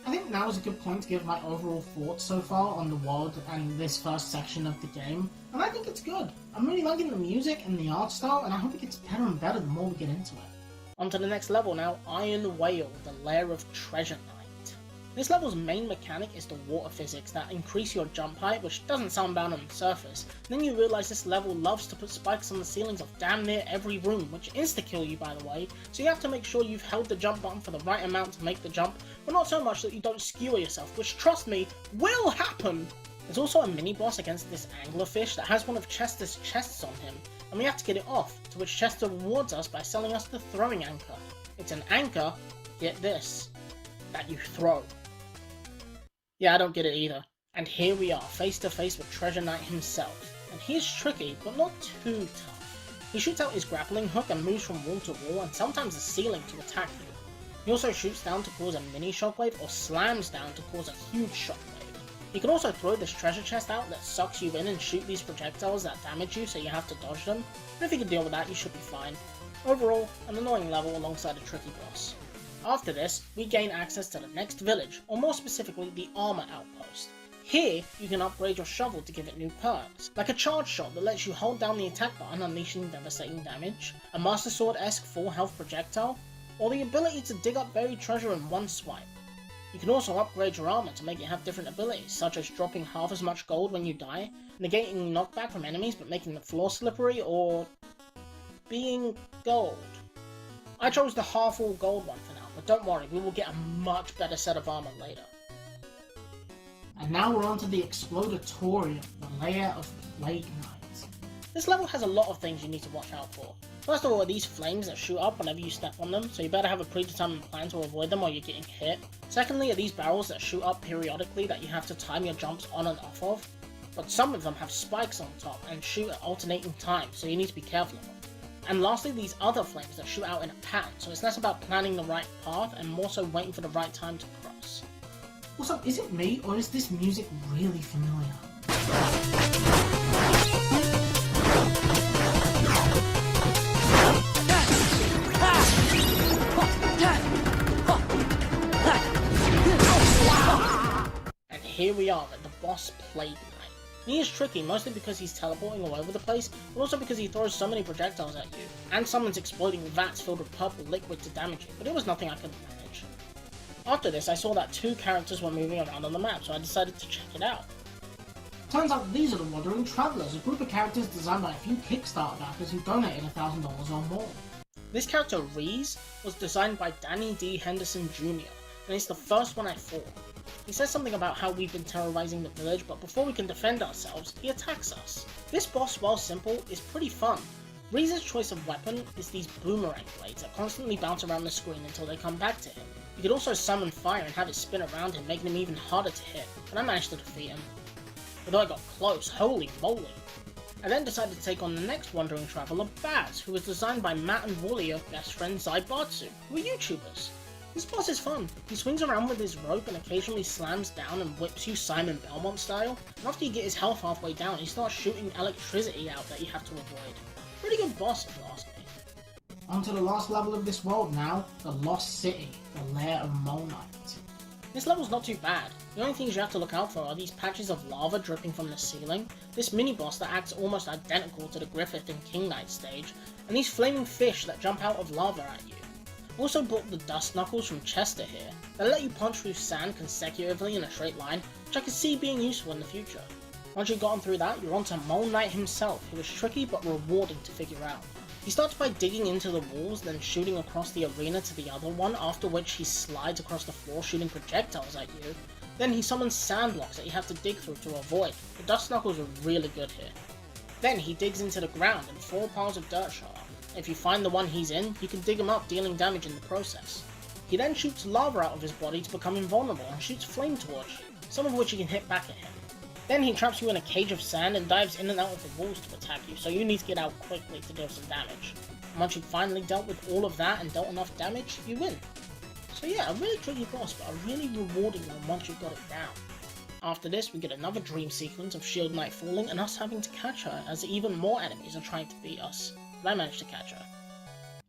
I think now is a good point to give my overall thoughts so far on the world and this first section of the game, and I think it's good. I'm really liking the music and the art style, and I hope it gets better and better the more we get into it. On to the next level now, Iron Whale, the Lair of Treasure Knight. This level's main mechanic is the water physics that increase your jump height, which doesn't sound bad on the surface. Then you realise this level loves to put spikes on the ceilings of damn near every room, which insta-kill you by the way, so you have to make sure you've held the jump button for the right amount to make the jump, but not so much that you don't skewer yourself, which trust me, will happen! There's also a mini-boss against this anglerfish that has one of Chester's chests on him, and we have to get it off, to which Chester rewards us by selling us the throwing anchor. It's an anchor, get this, that you throw. Yeah, I don't get it either. And here we are, face to face with Treasure Knight himself. And he is tricky, but not too tough. He shoots out his grappling hook and moves from wall to wall and sometimes the ceiling to attack you. He also shoots down to cause a mini shockwave or slams down to cause a huge shockwave. He can also throw this treasure chest out that sucks you in and shoot these projectiles that damage you so you have to dodge them. But if you can deal with that, you should be fine. Overall, an annoying level alongside a tricky boss. After this, we gain access to the next village, or more specifically the armor outpost. Here, you can upgrade your shovel to give it new perks, like a charge shot that lets you hold down the attack button unleashing devastating damage, a Master Sword-esque full health projectile, or the ability to dig up buried treasure in one swipe. You can also upgrade your armor to make it have different abilities, such as dropping half as much gold when you die, negating knockback from enemies but making the floor slippery, or being gold. I chose the half all gold one for now, but don't worry, we will get a much better set of armor later. And now we're on to the Explodatorium, the lair of Plague Knight. This level has a lot of things you need to watch out for. First of all are these flames that shoot up whenever you step on them, so you better have a predetermined plan to avoid them while you're getting hit. Secondly are these barrels that shoot up periodically that you have to time your jumps on and off of, but some of them have spikes on top and shoot at alternating times, so you need to be careful of them. And lastly, these other flames that shoot out in a pattern, so it's less about planning the right path and more so waiting for the right time to cross. Also, is it me, or is this music really familiar? And here we are at the boss Plague Knight. He is tricky, mostly because he's teleporting all over the place, but also because he throws so many projectiles at you, and summons exploding vats filled with purple liquid to damage you, but it was nothing I couldn't manage. After this, I saw that 2 characters were moving around on the map, so I decided to check it out. Turns out these are the Wandering Travelers, a group of characters designed by a few Kickstarter backers who donated $1,000 or more. This character, RWBY, was designed by Danny D. Henderson Jr., and it's the first one I fought. He says something about how we've been terrorizing the village, but before we can defend ourselves, he attacks us. This boss, while simple, is pretty fun. RWBY's choice of weapon is these boomerang blades that constantly bounce around the screen until they come back to him. You could also summon fire and have it spin around him, making him even harder to hit, but I managed to defeat him. Although I got close, holy moly. I then decided to take on the next Wandering Traveler, Baz, who was designed by Matt and Wooly of best friend Zaibatsu, who are YouTubers. This boss is fun. He swings around with his rope and occasionally slams down and whips you Simon Belmont style, and after you get his health halfway down, he starts shooting electricity out that you have to avoid. Pretty good boss if you ask me. On to the last level of this world now, the Lost City, the lair of Mole Knight. This level's not too bad. The only things you have to look out for are these patches of lava dripping from the ceiling, this mini-boss that acts almost identical to the Griffith in King Knight stage, and these flaming fish that jump out of lava at you. I also brought the Dust Knuckles from Chester here, that let you punch through sand consecutively in a straight line, which I could see being useful in the future. Once you've gotten through that, you're onto Mole Knight himself, who is tricky but rewarding to figure out. He starts by digging into the walls, then shooting across the arena to the other one, after which he slides across the floor shooting projectiles at you. Then he summons sand blocks that you have to dig through to avoid. The Dust Knuckles are really good here. Then he digs into the ground and 4 piles of dirt show up. If you find the one he's in, you can dig him up, dealing damage in the process. He then shoots lava out of his body to become invulnerable and shoots flame towards you, some of which you can hit back at him. Then he traps you in a cage of sand and dives in and out of the walls to attack you, so you need to get out quickly to deal some damage. And once you've finally dealt with all of that and dealt enough damage, you win. So yeah, a really tricky boss, but a really rewarding one once you've got it down. After this, we get another dream sequence of Shield Knight falling and us having to catch her as even more enemies are trying to beat us, but I managed to catch her.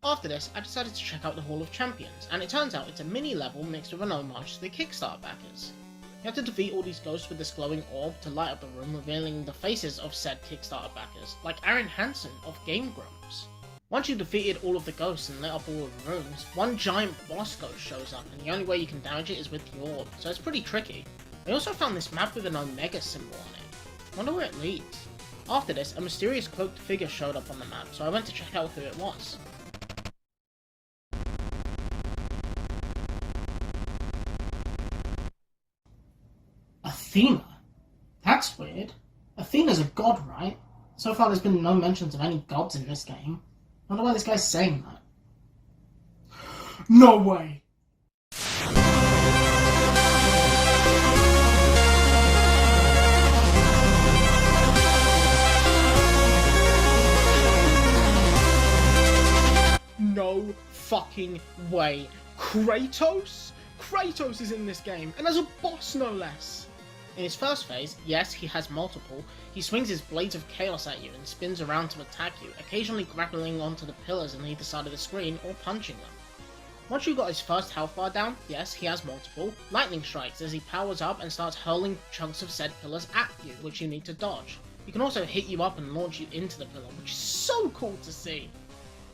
After this, I decided to check out the Hall of Champions, and it turns out it's a mini level mixed with an homage to the Kickstarter backers. You have to defeat all these ghosts with this glowing orb to light up the room, revealing the faces of said Kickstarter backers, like Aaron Hansen of Game Grumps. Once you've defeated all of the ghosts and lit up all of the rooms, one giant boss ghost shows up, and the only way you can damage it is with the orb, so it's pretty tricky. I also found this map with an Omega symbol on it. Wonder where it leads. After this, a mysterious cloaked figure showed up on the map, so I went to check out who it was. Athena? That's weird. Athena's a god, right? So far there's been no mentions of any gods in this game. I wonder why this guy's saying that. No way! No fucking way. Kratos? Kratos is in this game, and as a boss no less! In his first phase, yes, he has multiple, he swings his blades of chaos at you and spins around to attack you, occasionally grappling onto the pillars on either side of the screen or punching them. Once you got his first health bar down, yes, he has multiple, lightning strikes as he powers up and starts hurling chunks of said pillars at you, which you need to dodge. He can also hit you up and launch you into the pillar, which is so cool to see.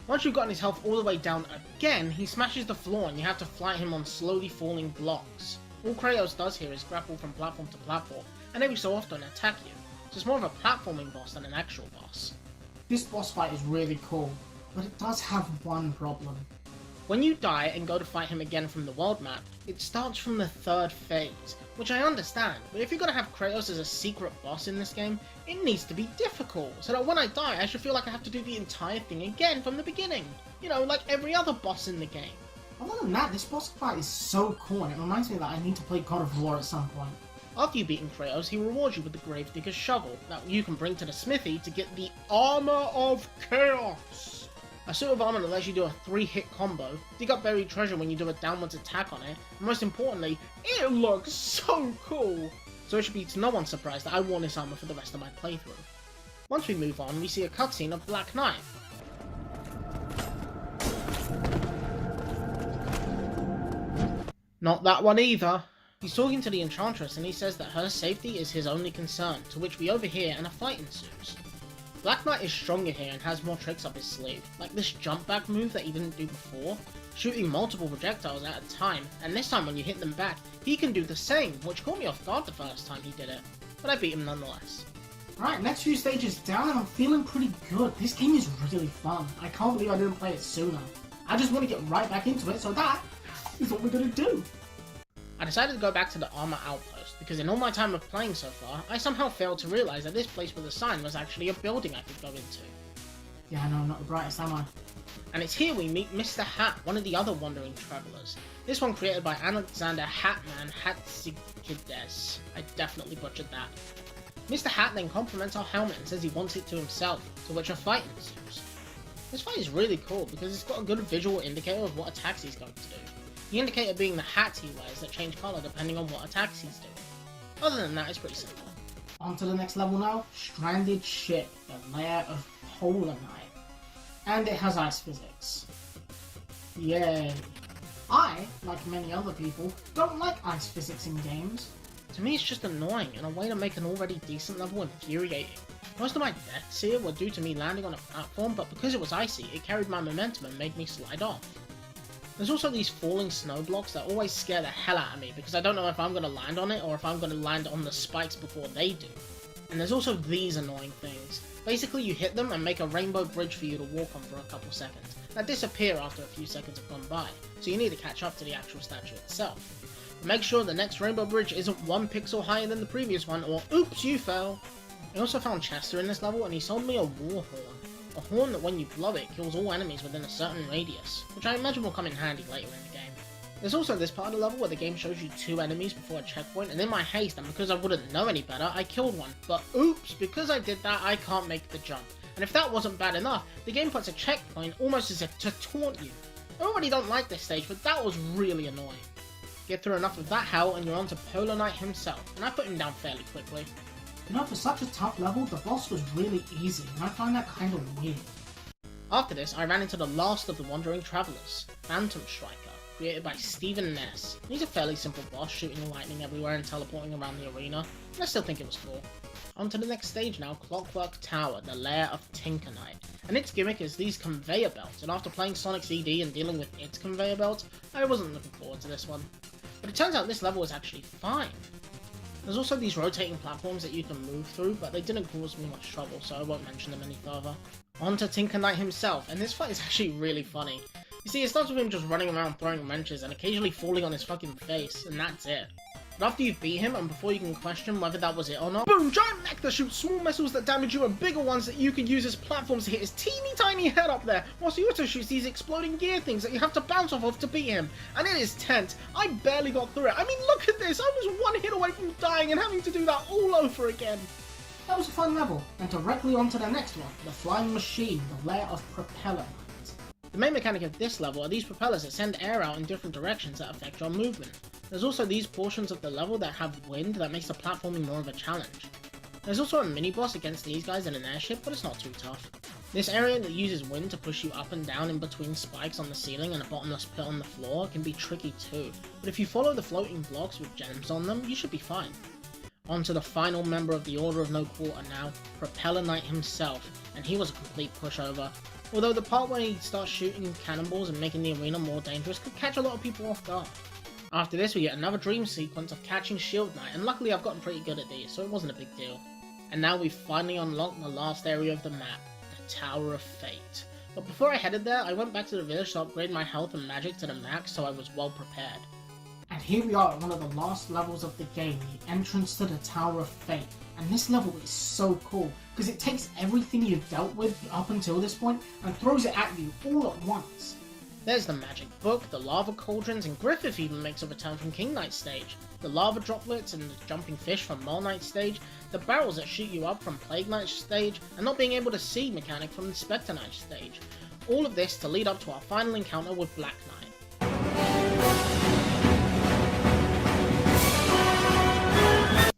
Once you've gotten his health all the way down again, he smashes the floor and you have to fight him on slowly falling blocks. All Kratos does here is grapple from platform to platform, and every so often attack you, so it's more of a platforming boss than an actual boss. This boss fight is really cool, but it does have one problem. When you die and go to fight him again from the world map, it starts from the third phase, which I understand, but if you're gonna have Kratos as a secret boss in this game, it needs to be difficult, so that when I die I should feel like I have to do the entire thing again from the beginning. You know, like every other boss in the game. Other than that, this boss fight is so cool and it reminds me that I need to play God of War at some point. After you've beaten Kratos, he rewards you with the Gravedigger's Shovel that you can bring to the smithy to get the Armor of Chaos. A suit of armor that lets you do a 3-hit combo, dig up buried treasure when you do a downwards attack on it, and most importantly, it looks so cool! So it should be to no one's surprise that I wore this armor for the rest of my playthrough. Once we move on, we see a cutscene of Black Knight. Not that one either. He's talking to the Enchantress and he says that her safety is his only concern, to which we overhear and a fight ensues. Black Knight is stronger here and has more tricks up his sleeve, like this jump back move that he didn't do before, shooting multiple projectiles at a time, and this time when you hit them back, he can do the same, which caught me off guard the first time he did it, but I beat him nonetheless. Right, next few stages down and I'm feeling pretty good. This game is really fun. I can't believe I didn't play it sooner. I just want to get right back into it, so that is what we're gonna do. I decided to go back to the armor outpost, because in all my time of playing so far, I somehow failed to realise that this place with a sign was actually a building I could go into. Yeah, I know, I'm not the brightest, am I? And it's here we meet Mr. Hat, one of the other wandering travellers. This one created by Alexander Hatman Hatzikides. I definitely butchered that. Mr. Hat then compliments our helmet and says he wants it to himself, to which a fight ensues. This fight is really cool because it's got a good visual indicator of what attacks he's going to do. The indicator being the hats he wears that change colour depending on what attacks he's doing. Other than that, it's pretty simple. On to the next level now, Stranded Ship, the lair of Polar Knight. And it has ice physics. Yay. I, like many other people, don't like ice physics in games. To me it's just annoying, and a way to make an already decent level infuriating. Most of my deaths here were due to me landing on a platform, but because it was icy, it carried my momentum and made me slide off. There's also these falling snow blocks that always scare the hell out of me, because I don't know if I'm going to land on it or if I'm going to land on the spikes before they do. And there's also these annoying things. Basically you hit them and make a rainbow bridge for you to walk on for a couple seconds, that disappear after a few seconds have gone by, so you need to catch up to the actual statue itself. Make sure the next rainbow bridge isn't 1 pixel higher than the previous one, or oops, you fell! I also found Chester in this level, and he sold me a war horn. A horn that when you blow it, kills all enemies within a certain radius, which I imagine will come in handy later in the game. There's also this part of the level where the game shows you 2 enemies before a checkpoint, and in my haste, and because I wouldn't know any better, I killed one. But oops, because I did that, I can't make the jump. And if that wasn't bad enough, the game puts a checkpoint almost as if to taunt you. I already don't like this stage, but that was really annoying. Get through enough of that hell and you're on to Polar Knight himself, and I put him down fairly quickly. You know, for such a tough level, the boss was really easy, and I find that kind of weird. After this, I ran into the last of the Wandering Travellers, Phantom Striker, created by Stephen Ness. He's a fairly simple boss, shooting lightning everywhere and teleporting around the arena, and I still think it was cool. On to the next stage now, Clockwork Tower, the lair of Tinker Knight. And its gimmick is these conveyor belts, and after playing Sonic CD and dealing with its conveyor belts, I wasn't looking forward to this one. But it turns out this level is actually fine. There's also these rotating platforms that you can move through, but they didn't cause me much trouble, so I won't mention them any further. On to Tinker Knight himself, and this fight is actually really funny. You see, it starts with him just running around throwing wrenches and occasionally falling on his fucking face, and that's it. But after you beat him, and before you can question whether that was it or not, boom! Giant mech that shoots small missiles that damage you and bigger ones that you can use as platforms to hit his teeny tiny head up there, whilst he also shoots these exploding gear things that you have to bounce off of to beat him. And it is tense. I barely got through it. I mean, look at this! I was 1 hit away from dying and having to do that all over again. That was a fun level, and directly on to the next one, the Flying Machine, the lair of Propeller Knight. The main mechanic of this level are these propellers that send air out in different directions that affect your movement. There's also these portions of the level that have wind that makes the platforming more of a challenge. There's also a mini-boss against these guys in an airship, but it's not too tough. This area that uses wind to push you up and down in between spikes on the ceiling and a bottomless pit on the floor can be tricky too, but if you follow the floating blocks with gems on them, you should be fine. On to the final member of the Order of No Quarter now, Propeller Knight himself, and he was a complete pushover. Although the part where he starts shooting cannonballs and making the arena more dangerous could catch a lot of people off guard. After this we get another dream sequence of catching Shield Knight, and luckily I've gotten pretty good at these, so it wasn't a big deal. And now we've finally unlocked the last area of the map, the Tower of Fate. But before I headed there, I went back to the village to upgrade my health and magic to the max so I was well prepared. And here we are at one of the last levels of the game, the entrance to the Tower of Fate. And this level is so cool, because it takes everything you've dealt with up until this point and throws it at you all at once. There's the magic book, the lava cauldrons, and Griffith even makes a return from King Knight's stage, the lava droplets and the jumping fish from Mole Knight's stage, the barrels that shoot you up from Plague Knight's stage, and not being able to see mechanic from the Spectre Knight's stage. All of this to lead up to our final encounter with Black Knight.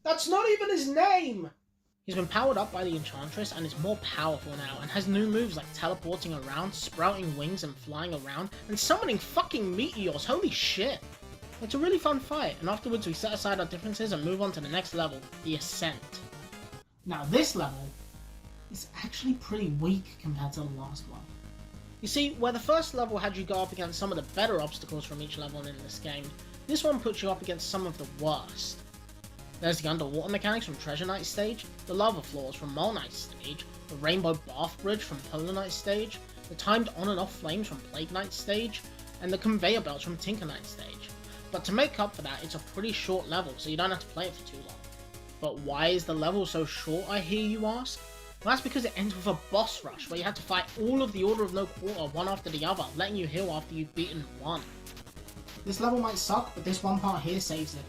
That's not even his name! He's been powered up by the Enchantress and is more powerful now, and has new moves like teleporting around, sprouting wings and flying around, and summoning fucking meteors, holy shit! It's a really fun fight, and afterwards we set aside our differences and move on to the next level, the Ascent. Now this level is actually pretty weak compared to the last one. You see, where the first level had you go up against some of the better obstacles from each level in this game, this one puts you up against some of the worst. There's the underwater mechanics from Treasure Knight's stage, the lava floors from Mole Knight's stage, the rainbow bath bridge from Polar Knight's stage, the timed on and off flames from Plague Knight's stage, and the conveyor belts from Tinker Knight's stage. But to make up for that, it's a pretty short level, so you don't have to play it for too long. But why is the level so short, I hear you ask? Well, that's because it ends with a boss rush, where you have to fight all of the Order of No Quarter one after the other, letting you heal after you've beaten one. This level might suck, but this one part here saves it.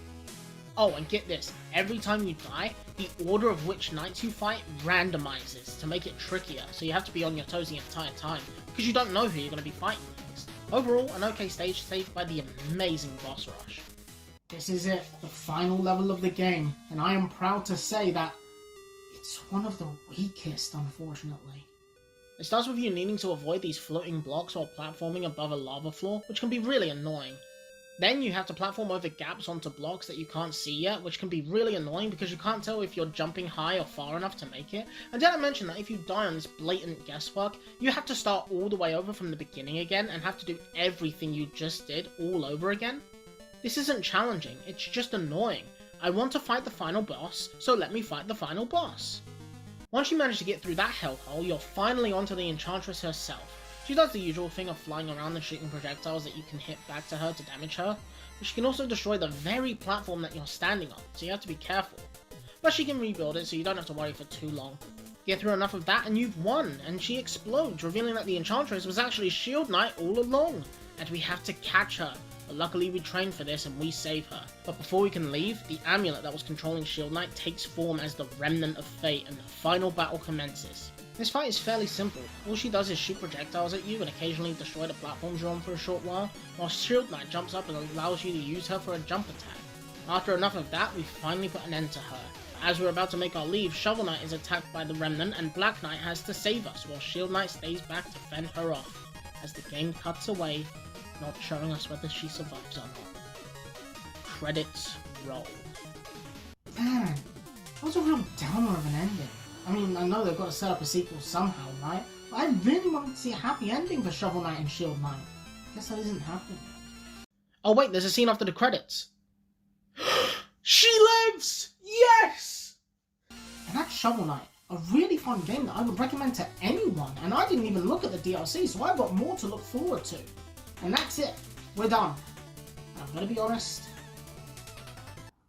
Oh, and get this, every time you die, the order of which knights you fight randomizes to make it trickier, so you have to be on your toes the entire time, because you don't know who you're going to be fighting next. Overall, an okay stage saved by the amazing boss rush. This is it, the final level of the game, and I am proud to say that it's one of the weakest, unfortunately. It starts with you needing to avoid these floating blocks while platforming above a lava floor, which can be really annoying. Then you have to platform over gaps onto blocks that you can't see yet, which can be really annoying because you can't tell if you're jumping high or far enough to make it. And did I mention that if you die on this blatant guesswork, you have to start all the way over from the beginning again and have to do everything you just did all over again? This isn't challenging, it's just annoying. I want to fight the final boss, so let me fight the final boss. Once you manage to get through that hellhole, you're finally onto the Enchantress herself. She does the usual thing of flying around and shooting projectiles that you can hit back to her to damage her, but she can also destroy the very platform that you're standing on, so you have to be careful. But she can rebuild it, so you don't have to worry for too long. Get through enough of that and you've won, and she explodes, revealing that the Enchantress was actually Shield Knight all along, and we have to catch her. But luckily we trained for this and we save her. But before we can leave, the amulet that was controlling Shield Knight takes form as the Remnant of Fate and the final battle commences. This fight is fairly simple. All she does is shoot projectiles at you and occasionally destroy the platforms you're on for a short while Shield Knight jumps up and allows you to use her for a jump attack. After enough of that, we finally put an end to her. As we're about to make our leave, Shovel Knight is attacked by the Remnant and Black Knight has to save us, while Shield Knight stays back to fend her off, as the game cuts away, not showing us whether she survives or not. Credits roll. Man, that was a real downer of an ending. I mean, I know they've got to set up a sequel somehow, right? But I really wanted to see a happy ending for Shovel Knight and Shield Knight. Guess that isn't happening. Oh wait, there's a scene after the credits. She lives! Yes! And that's Shovel Knight, a really fun game that I would recommend to anyone, and I didn't even look at the DLC, so I've got more to look forward to. And that's it. We're done. I'm gonna be honest,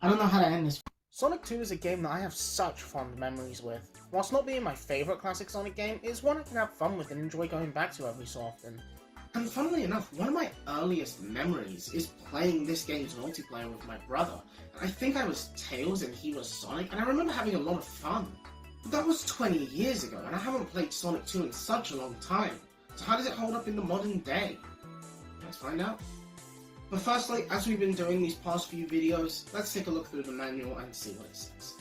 I don't know how to end this. Sonic 2 is a game that I have such fond memories with. Whilst not being my favourite classic Sonic game, it is one I can have fun with and enjoy going back to every so often. And funnily enough, one of my earliest memories is playing this game's multiplayer with my brother. I think I was Tails and he was Sonic, and I remember having a lot of fun. But that was 20 years ago, and I haven't played Sonic 2 in such a long time. So how does it hold up in the modern day? Let's find out. But firstly, as we've been doing these past few videos, let's take a look through the manual and see what it says.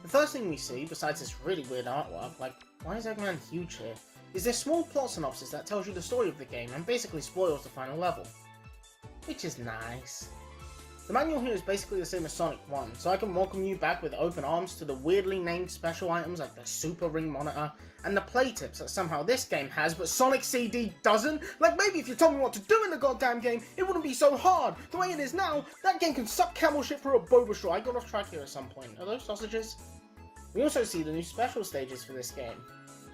The first thing we see, besides this really weird artwork, like, why is Eggman huge here, is this small plot synopsis that tells you the story of the game and basically spoils the final level. Which is nice. The manual here is basically the same as Sonic 1, so I can welcome you back with open arms to the weirdly named special items like the Super Ring Monitor and the play tips that somehow this game has but Sonic CD doesn't. Like, maybe if you told me what to do in the goddamn game, it wouldn't be so hard. The way it is now, that game can suck camel shit through a boba straw. I got off track here at some point. Are those sausages? We also see the new special stages for this game.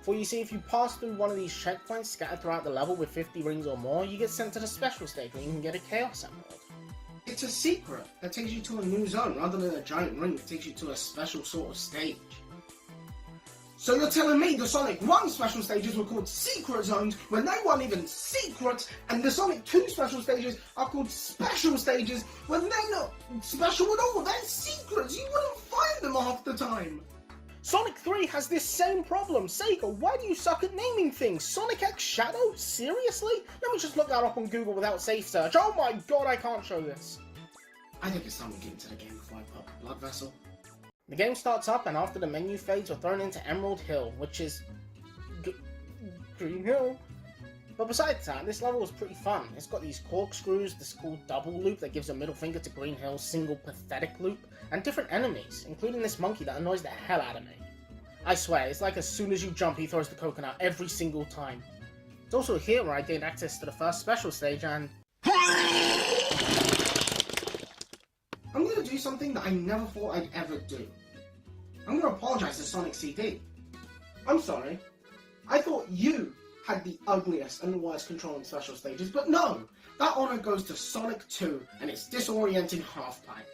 For you see, if you pass through one of these checkpoints scattered throughout the level with 50 rings or more, you get sent to the special stage where you can get a Chaos Emerald. It's a secret that takes you to a new zone rather than a giant ring that takes you to a special sort of stage. So you're telling me the Sonic 1 special stages were called secret zones when they weren't even secret, and the Sonic 2 special stages are called special stages when they're not special at all, they're secrets, you wouldn't find them half the time. Sonic 3 has this same problem. Sega, why do you suck at naming things? Sonic X Shadow? Seriously? Let me just look that up on Google without safe search. Oh my god, I can't show this. I think it's time we get into the game before I pop a blood vessel. The game starts up and after the menu fades, we're thrown into Emerald Hill, which is... Green Hill. But besides that, this level was pretty fun. It's got these corkscrews, this cool double loop that gives a middle finger to Green Hill's single pathetic loop, and different enemies, including this monkey that annoys the hell out of me. I swear, it's like as soon as you jump, he throws the coconut every single time. It's also here where I gained access to the first special stage and... I'm gonna do something that I never thought I'd ever do. I'm gonna apologize to Sonic CD. I'm sorry. I thought you had the ugliest and worst controlling special stages, but no! That honor goes to Sonic 2 and its disorienting half-pipe.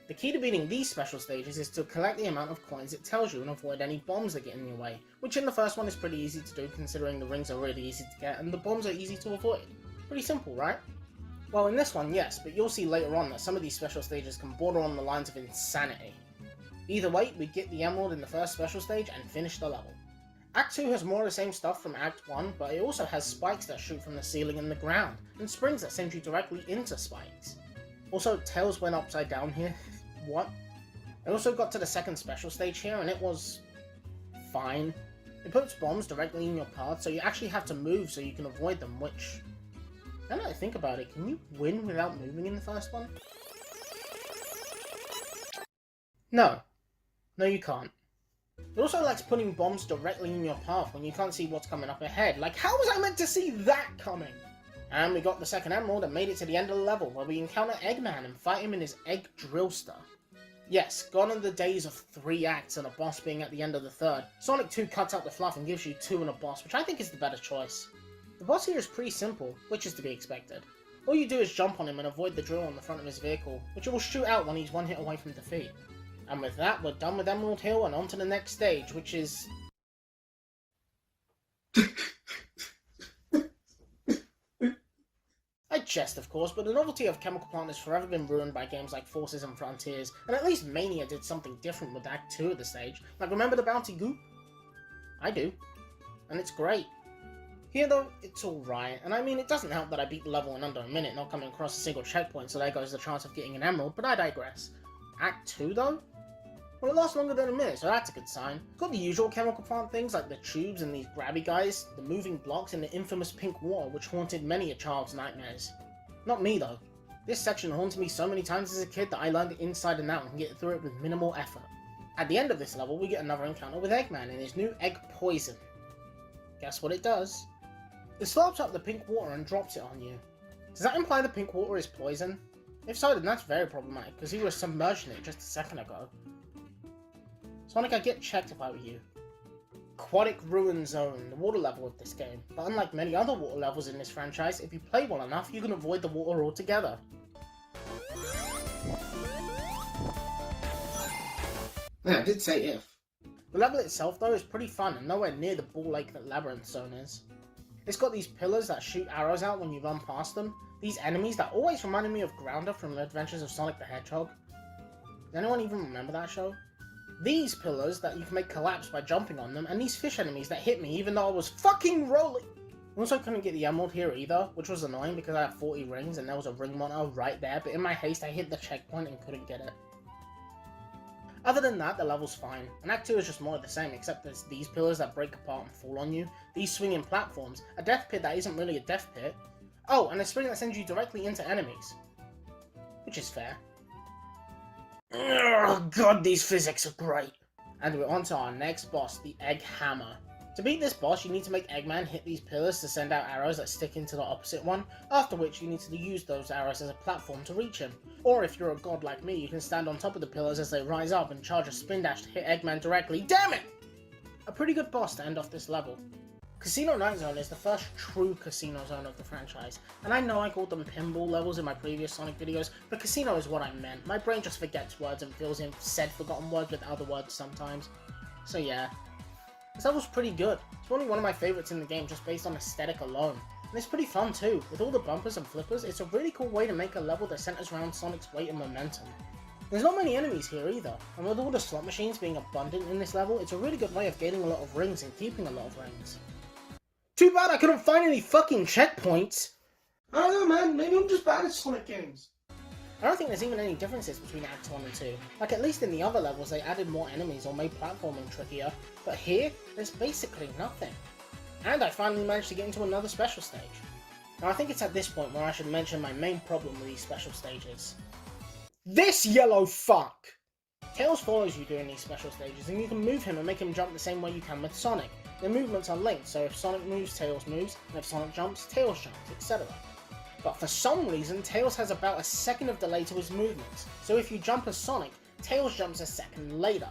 The key to beating these special stages is to collect the amount of coins it tells you and avoid any bombs that get in your way, which in the first one is pretty easy to do considering the rings are really easy to get and the bombs are easy to avoid. Pretty simple, right? Well, in this one, yes, but you'll see later on that some of these special stages can border on the lines of insanity. Either way, we get the emerald in the first special stage and finish the level. Act 2 has more of the same stuff from Act 1, but it also has spikes that shoot from the ceiling and the ground, and springs that send you directly into spikes. Also, Tails went upside down here. What? I also got to the second special stage here, and it was... fine. It puts bombs directly in your path, so you actually have to move so you can avoid them, which, now that I think about it, can you win without moving in the first one? No. No, you can't. It also likes putting bombs directly in your path when you can't see what's coming up ahead. Like, how was I meant to see that coming? And we got the second emerald and made it to the end of the level, where we encounter Eggman and fight him in his egg drillster. Yes, gone are the days of 3 acts and a boss being at the end of the third. Sonic 2 cuts out the fluff and gives you 2 and a boss, which I think is the better choice. The boss here is pretty simple, which is to be expected. All you do is jump on him and avoid the drill on the front of his vehicle, which it will shoot out when he's 1 hit away from defeat. And with that, we're done with Emerald Hill and on to the next stage, which is... I jest, of course, but the novelty of Chemical Plant has forever been ruined by games like Forces and Frontiers, and at least Mania did something different with Act 2 of the stage. Like, remember the Bounty Goop? I do. And it's great. Here, though, it's alright, and I mean, it doesn't help that I beat the level in under a minute, not coming across a single checkpoint, so there goes the chance of getting an emerald, but I digress. Act 2, though? Well, it lasts longer than a minute, so that's a good sign. It's got the usual Chemical Plant things, like the tubes and these grabby guys, the moving blocks, and the infamous pink water, which haunted many a child's nightmares. Not me, though. This section haunted me so many times as a kid that I learned it inside and out and can get through it with minimal effort. At the end of this level, we get another encounter with Eggman and his new egg poison. Guess what it does? It slurps up the pink water and drops it on you. Does that imply the pink water is poison? If so, then that's very problematic, because he was submerged in it just a second ago. Sonic, I'd get checked if I were you. Aquatic Ruin Zone, the water level of this game. But unlike many other water levels in this franchise, if you play well enough, you can avoid the water altogether. Yeah, I did say if. The level itself, though, is pretty fun and nowhere near the ball lake that Labyrinth Zone is. It's got these pillars that shoot arrows out when you run past them, these enemies that always reminded me of Grounder from the Adventures of Sonic the Hedgehog. Does anyone even remember that show? These pillars that you can make collapse by jumping on them, and these fish enemies that hit me even though I was fucking rolling! I also couldn't get the emerald here either, which was annoying because I had 40 rings and there was a ring monitor right there, but in my haste I hit the checkpoint and couldn't get it. Other than that, the level's fine, and Act 2 is just more of the same, except there's these pillars that break apart and fall on you, these swinging platforms, a death pit that isn't really a death pit, oh, and a spring that sends you directly into enemies. Which is fair. Oh god, these physics are great! And we're on to our next boss, the Egg Hammer. To beat this boss, you need to make Eggman hit these pillars to send out arrows that stick into the opposite one, after which you need to use those arrows as a platform to reach him. Or if you're a god like me, you can stand on top of the pillars as they rise up and charge a spin dash to hit Eggman directly. Damn it! A pretty good boss to end off this level. Casino Night Zone is the first true casino zone of the franchise, and I know I called them pinball levels in my previous Sonic videos, but casino is what I meant. My brain just forgets words and fills in said forgotten words with other words sometimes. So yeah. This level's pretty good. It's probably one of my favourites in the game just based on aesthetic alone. And it's pretty fun too. With all the bumpers and flippers, it's a really cool way to make a level that centers around Sonic's weight and momentum. There's not many enemies here either, and with all the slot machines being abundant in this level, it's a really good way of gaining a lot of rings and keeping a lot of rings. Too bad I couldn't find any fucking checkpoints! I don't know, man. Maybe I'm just bad at Sonic games. I don't think there's even any differences between Act 1 and 2. Like, at least in the other levels they added more enemies or made platforming trickier, but here, there's basically nothing. And I finally managed to get into another special stage. Now I think it's at this point where I should mention my main problem with these special stages. This yellow fuck! Tails follows you during these special stages, and you can move him and make him jump the same way you can with Sonic. Their movements are linked, so if Sonic moves, Tails moves, and if Sonic jumps, Tails jumps, etc. But for some reason, Tails has about a second of delay to his movements, so if you jump as Sonic, Tails jumps a second later.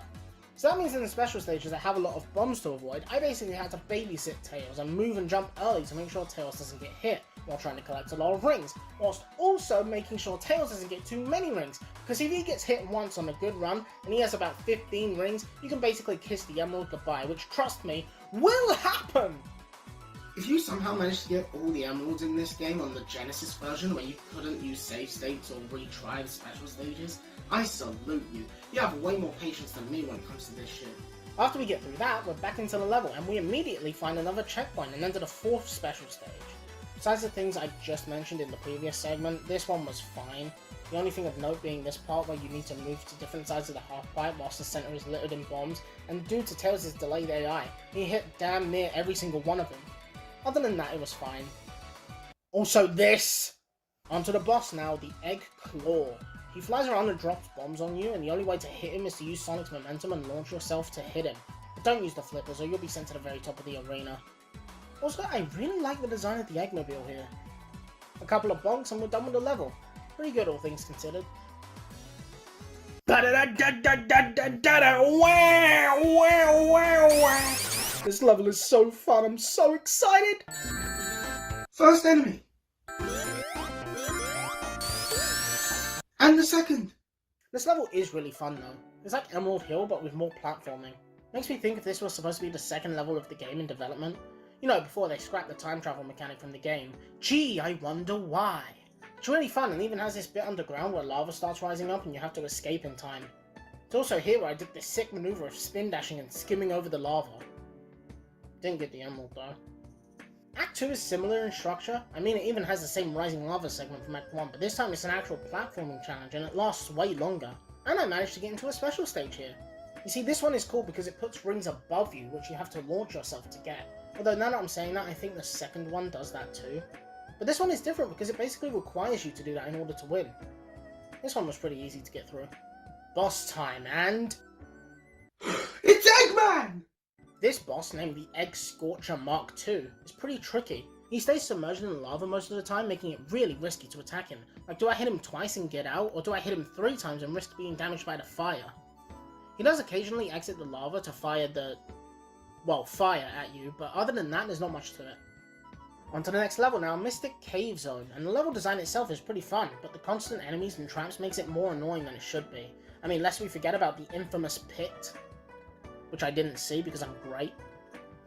So that means in the special stages that have a lot of bombs to avoid, I basically had to babysit Tails and move and jump early to make sure Tails doesn't get hit, while trying to collect a lot of rings, whilst also making sure Tails doesn't get too many rings, because if he gets hit once on a good run, and he has about 15 rings, you can basically kiss the emerald goodbye, which, trust me, will happen! If you somehow managed to get all the emeralds in this game on the Genesis version where you couldn't use save states or retry the special stages, I salute you. You have way more patience than me when it comes to this shit. After we get through that, we're back into the level, and we immediately find another checkpoint and enter the fourth special stage. Besides the things I just mentioned in the previous segment, this one was fine. The only thing of note being this part where you need to move to different sides of the half-pipe whilst the center is littered in bombs, and due to Tails' delayed AI, he hit damn near every single one of them. Other than that, it was fine. Also this! Onto the boss now, the Egg Claw. He flies around and drops bombs on you, and the only way to hit him is to use Sonic's momentum and launch yourself to hit him. But don't use the flippers or you'll be sent to the very top of the arena. Also, I really like the design of the Eggmobile here. A couple of bonks and we're done with the level. Pretty good, all things considered. This level is so fun, I'm so excited! First enemy. And the second. This level is really fun though. It's like Emerald Hill but with more platforming. Makes me think if this was supposed to be the second level of the game in development. You know, before they scrapped the time travel mechanic from the game. Gee, I wonder why. It's really fun and even has this bit underground where lava starts rising up and you have to escape in time. It's also here where I did this sick maneuver of spin dashing and skimming over the lava. Didn't get the emerald though. Act 2 is similar in structure. I mean, it even has the same rising lava segment from Act 1, but this time it's an actual platforming challenge and it lasts way longer. And I managed to get into a special stage here. You see, this one is cool because it puts rings above you, which you have to launch yourself to get. Although now that I'm saying that, I think the second one does that too. But this one is different because it basically requires you to do that in order to win. This one was pretty easy to get through. Boss time, and... It's Eggman! This boss, named the Egg Scorcher Mark II, is pretty tricky. He stays submerged in the lava most of the time, making it really risky to attack him. Like, do I hit him twice and get out, or do I hit him 3 times and risk being damaged by the fire? He does occasionally exit the lava to fire at you, but other than that, there's not much to it. On to the next level now, Mystic Cave Zone, and the level design itself is pretty fun, but the constant enemies and traps makes it more annoying than it should be. I mean, lest we forget about the infamous pit, which I didn't see because I'm great.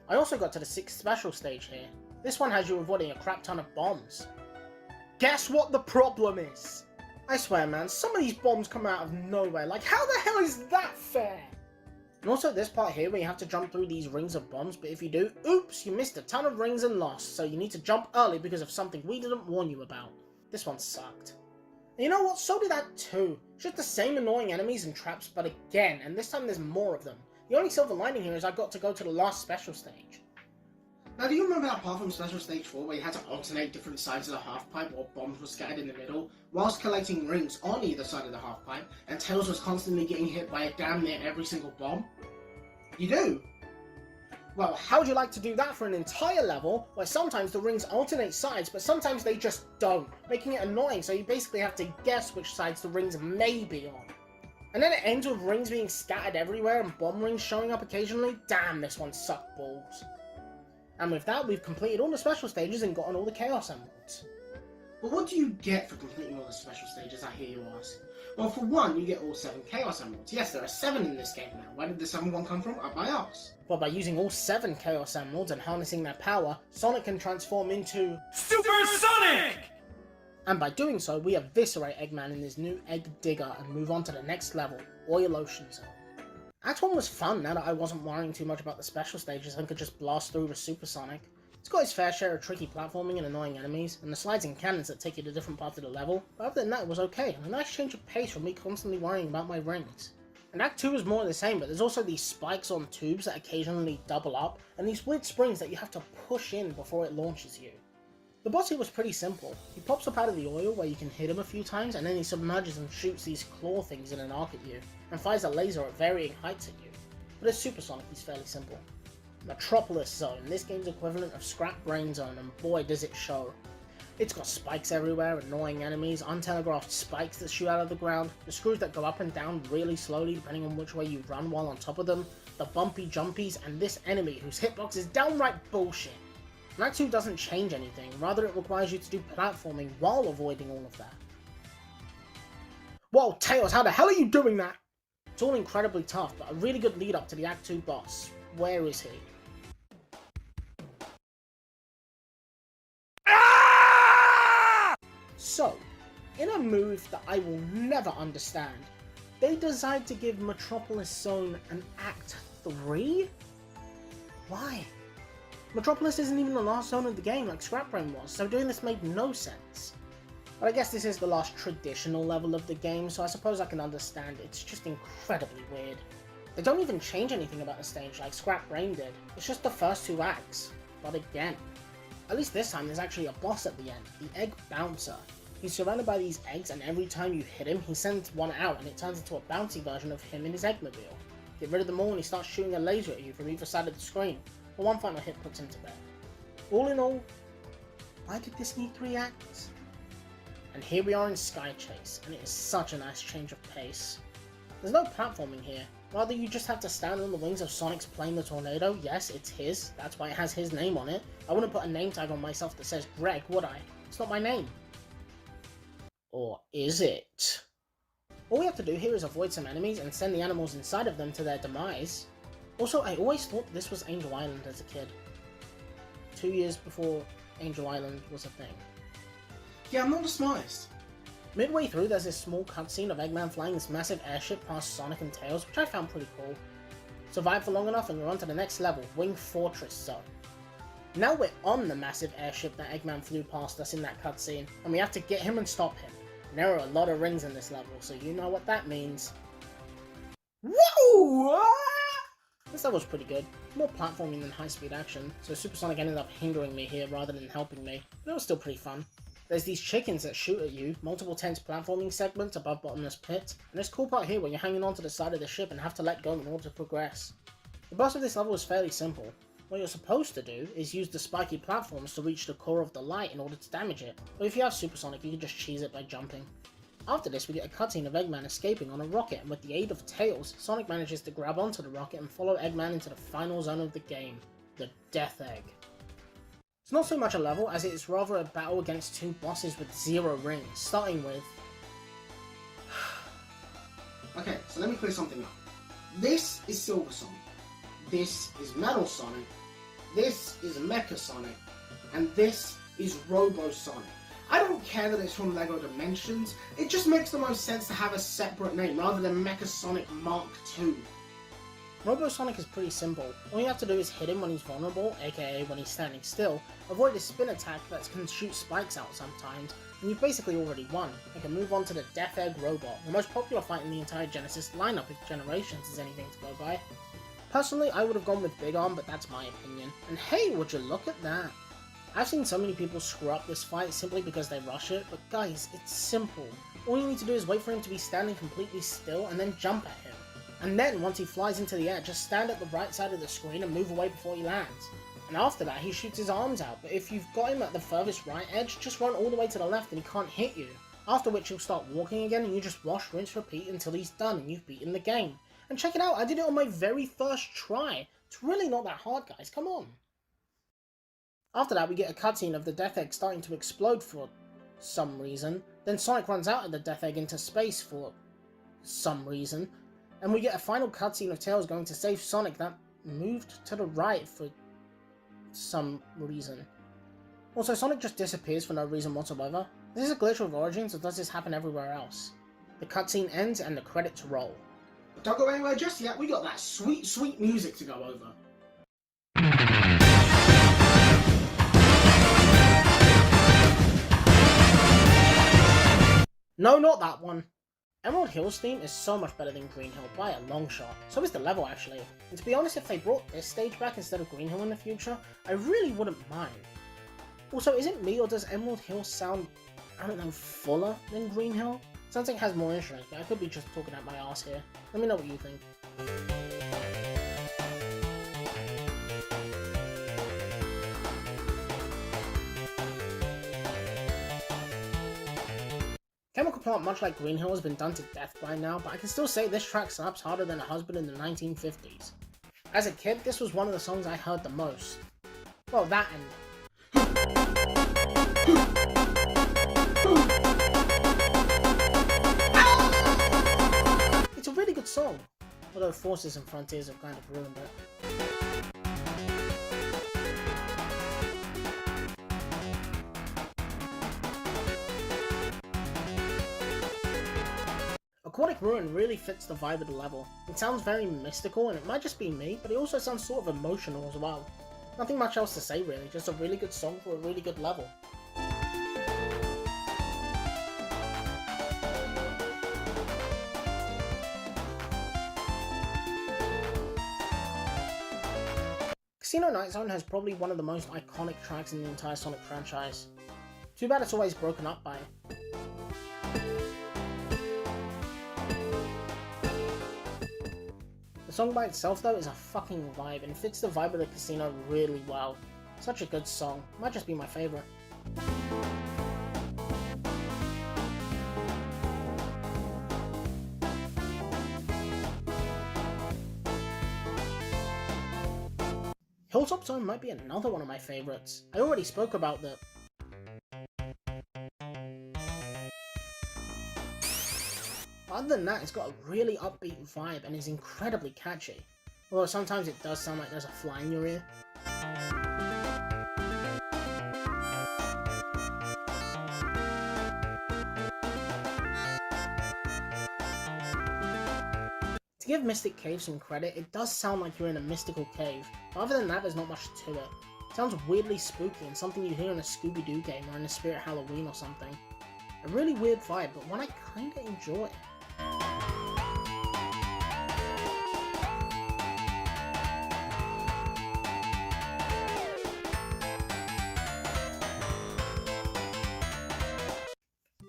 I also got to the 6th special stage here. This one has you avoiding a crap ton of bombs. Guess what the problem is? I swear man, some of these bombs come out of nowhere, like how the hell is that fair? And also this part here where you have to jump through these rings of bombs, but if you do, oops, you missed a ton of rings and lost, so you need to jump early because of something we didn't warn you about. This one sucked. And you know what, so did that too. Just the same annoying enemies and traps, but again, and this time there's more of them. The only silver lining here is I got to go to the last special stage. Now, do you remember that part from Special Stage 4 where you had to alternate different sides of the half-pipe while bombs were scattered in the middle, whilst collecting rings on either side of the half-pipe, and Tails was constantly getting hit by a damn near every single bomb? You do? Well, how'd you like to do that for an entire level, where sometimes the rings alternate sides, but sometimes they just don't, making it annoying, so you basically have to guess which sides the rings may be on. And then it ends with rings being scattered everywhere and bomb rings showing up occasionally. Damn, this one sucked balls. And with that, we've completed all the special stages and gotten all the Chaos Emeralds. But what do you get for completing all the special stages, I hear you ask? Well, for one, you get all 7 Chaos Emeralds. Yes, there are 7 in this game now. Where did the 7th one come from? Up by us. Well, by using all 7 Chaos Emeralds and harnessing their power, Sonic can transform into... Super Sonic! And by doing so, we eviscerate Eggman in his new Egg Digger and move on to the next level, Oil Ocean Zone. Act 1 was fun now that I wasn't worrying too much about the special stages and could just blast through with Super Sonic. It's got its fair share of tricky platforming and annoying enemies, and the slides and cannons that take you to different parts of the level, but other than that it was okay, and a nice change of pace from me constantly worrying about my rings. And Act 2 is more of the same, but there's also these spikes on tubes that occasionally double up, and these weird springs that you have to push in before it launches you. The boss here was pretty simple. He pops up out of the oil where you can hit him a few times, and then he submerges and shoots these claw things in an arc at you, and fires a laser at varying heights at you. But as Super Sonic, he's fairly simple. Metropolis Zone, this game's equivalent of Scrap Brain Zone, and boy does it show. It's got spikes everywhere, annoying enemies, untelegraphed spikes that shoot out of the ground, the screws that go up and down really slowly depending on which way you run while on top of them, the bumpy jumpies, and this enemy whose hitbox is downright bullshit. And Act 2 doesn't change anything, rather it requires you to do platforming while avoiding all of that. Whoa, Tails, how the hell are you doing that? It's all incredibly tough, but a really good lead up to the Act 2 boss. Where is he? So, in a move that I will never understand, they decide to give Metropolis Zone an Act 3? Why? Metropolis isn't even the last zone of the game like Scrap Brain was, so doing this made no sense. But I guess this is the last traditional level of the game, so I suppose I can understand it's just incredibly weird. They don't even change anything about the stage like Scrap Brain did, it's just the first 2 acts. But again, at least this time there's actually a boss at the end, the Egg Bouncer. He's surrounded by these eggs, and every time you hit him, he sends one out and it turns into a bouncy version of him in his Eggmobile. Get rid of them all and he starts shooting a laser at you from either side of the screen, but one final hit puts him to bed. All in all, why did this need 3 acts? And here we are in Sky Chase, and it is such a nice change of pace. There's no platforming here, rather you just have to stand on the wings of Sonic's plane the Tornado. Yes, it's his, that's why it has his name on it. I wouldn't put a name tag on myself that says Greg, would I? It's not my name. Or is it? All we have to do here is avoid some enemies and send the animals inside of them to their demise. Also, I always thought this was Angel Island as a kid. 2 years before Angel Island was a thing. Yeah, I'm not the smartest. Midway through, there's this small cutscene of Eggman flying this massive airship past Sonic and Tails, which I found pretty cool. Survive for long enough and you're on to the next level, Wing Fortress Zone. Now we're on the massive airship that Eggman flew past us in that cutscene, and we have to get him and stop him. And there are a lot of rings in this level, so you know what that means. Whoa! This level's pretty good. More platforming than high-speed action, so Super Sonic ended up hindering me here rather than helping me, but it was still pretty fun. There's these chickens that shoot at you, multiple tense platforming segments above Bottomless Pit, and this cool part here where you're hanging onto the side of the ship and have to let go in order to progress. The boss of this level is fairly simple. What you're supposed to do is use the spiky platforms to reach the core of the light in order to damage it, but if you have Super Sonic you can just cheese it by jumping. After this we get a cutscene of Eggman escaping on a rocket, and with the aid of Tails, Sonic manages to grab onto the rocket and follow Eggman into the final zone of the game, the Death Egg. It's not so much a level as it is rather a battle against 2 bosses with 0 rings, starting with... Okay, so let me clear something up. This is Silver Sonic, this is Metal Sonic, this is Mecha Sonic, and this is Robo Sonic. I don't care that it's from LEGO Dimensions, it just makes the most sense to have a separate name rather than Mecha Sonic Mark II. Robo Sonic is pretty simple. All you have to do is hit him when he's vulnerable, aka when he's standing still, avoid his spin attack that can shoot spikes out sometimes, and you've basically already won. You can move on to the Death Egg Robot, the most popular fight in the entire Genesis lineup if Generations is anything to go by. Personally, I would have gone with Big Arm, but that's my opinion. And hey, would you look at that! I've seen so many people screw up this fight simply because they rush it, but guys, it's simple. All you need to do is wait for him to be standing completely still and then jump at him. And then, once he flies into the air, just stand at the right side of the screen and move away before he lands. And after that, he shoots his arms out, but if you've got him at the furthest right edge, just run all the way to the left and he can't hit you. After which he'll start walking again and you just wash, rinse, repeat until he's done and you've beaten the game. And check it out, I did it on my very first try. It's really not that hard, guys, come on. After that, we get a cutscene of the Death Egg starting to explode for some reason. Then Sonic runs out of the Death Egg into space for some reason. And we get a final cutscene of Tails going to save Sonic that moved to the right for some reason. Also, Sonic just disappears for no reason whatsoever. This is a glitch with Origins, or does this happen everywhere else? The cutscene ends and the credits roll. But don't go anywhere just yet, we got that sweet, sweet music to go over. No, not that one. Emerald Hill's theme is so much better than Green Hill by a long shot. So is the level actually. And to be honest, if they brought this stage back instead of Green Hill in the future, I really wouldn't mind. Also, is it me or does Emerald Hill sound, I don't know, fuller than Green Hill? Sounds like it has more instruments, but I could be just talking out my arse here. Let me know what you think. Chemical Plant, much like Green Hill, has been done to death by now, but I can still say this track slaps harder than a husband in the 1950s. As a kid, this was one of the songs I heard the most. Well, that and... It's a really good song, although Forces and Frontiers have kind of ruined it. Aquatic Ruin really fits the vibe of the level. It sounds very mystical and it might just be me, but it also sounds sort of emotional as well. Nothing much else to say really, just a really good song for a really good level. Casino Night Zone has probably one of the most iconic tracks in the entire Sonic franchise. Too bad it's always broken up by it. The song by itself though is a fucking vibe and fits the vibe of the casino really well. Such a good song, might just be my favourite. Hilltop Zone might be another one of my favourites. I already spoke about the... Other than that, it's got a really upbeat vibe and is incredibly catchy. Although sometimes it does sound like there's a fly in your ear. To give Mystic Cave some credit, it does sound like you're in a mystical cave, but other than that there's not much to it. It sounds weirdly spooky and something you hear in a Scooby-Doo game or in a Spirit Halloween or something. A really weird vibe, but one I kinda enjoy.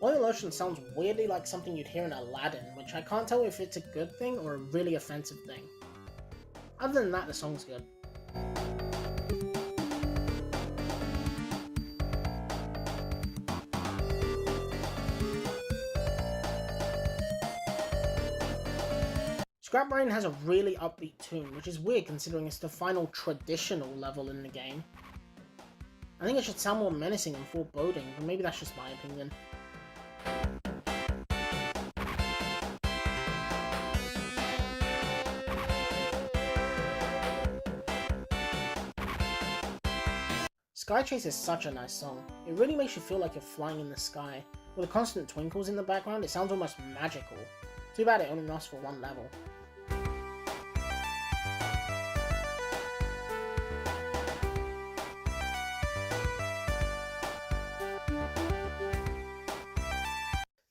Oil Ocean sounds weirdly like something you'd hear in Aladdin, which I can't tell if it's a good thing or a really offensive thing. Other than that, the song's good. Scrap Brain has a really upbeat tune, which is weird considering it's the final traditional level in the game. I think it should sound more menacing and foreboding, but maybe that's just my opinion. Sky Chase is such a nice song. It really makes you feel like you're flying in the sky. With the constant twinkles in the background, it sounds almost magical. Too bad it only lasts for one level.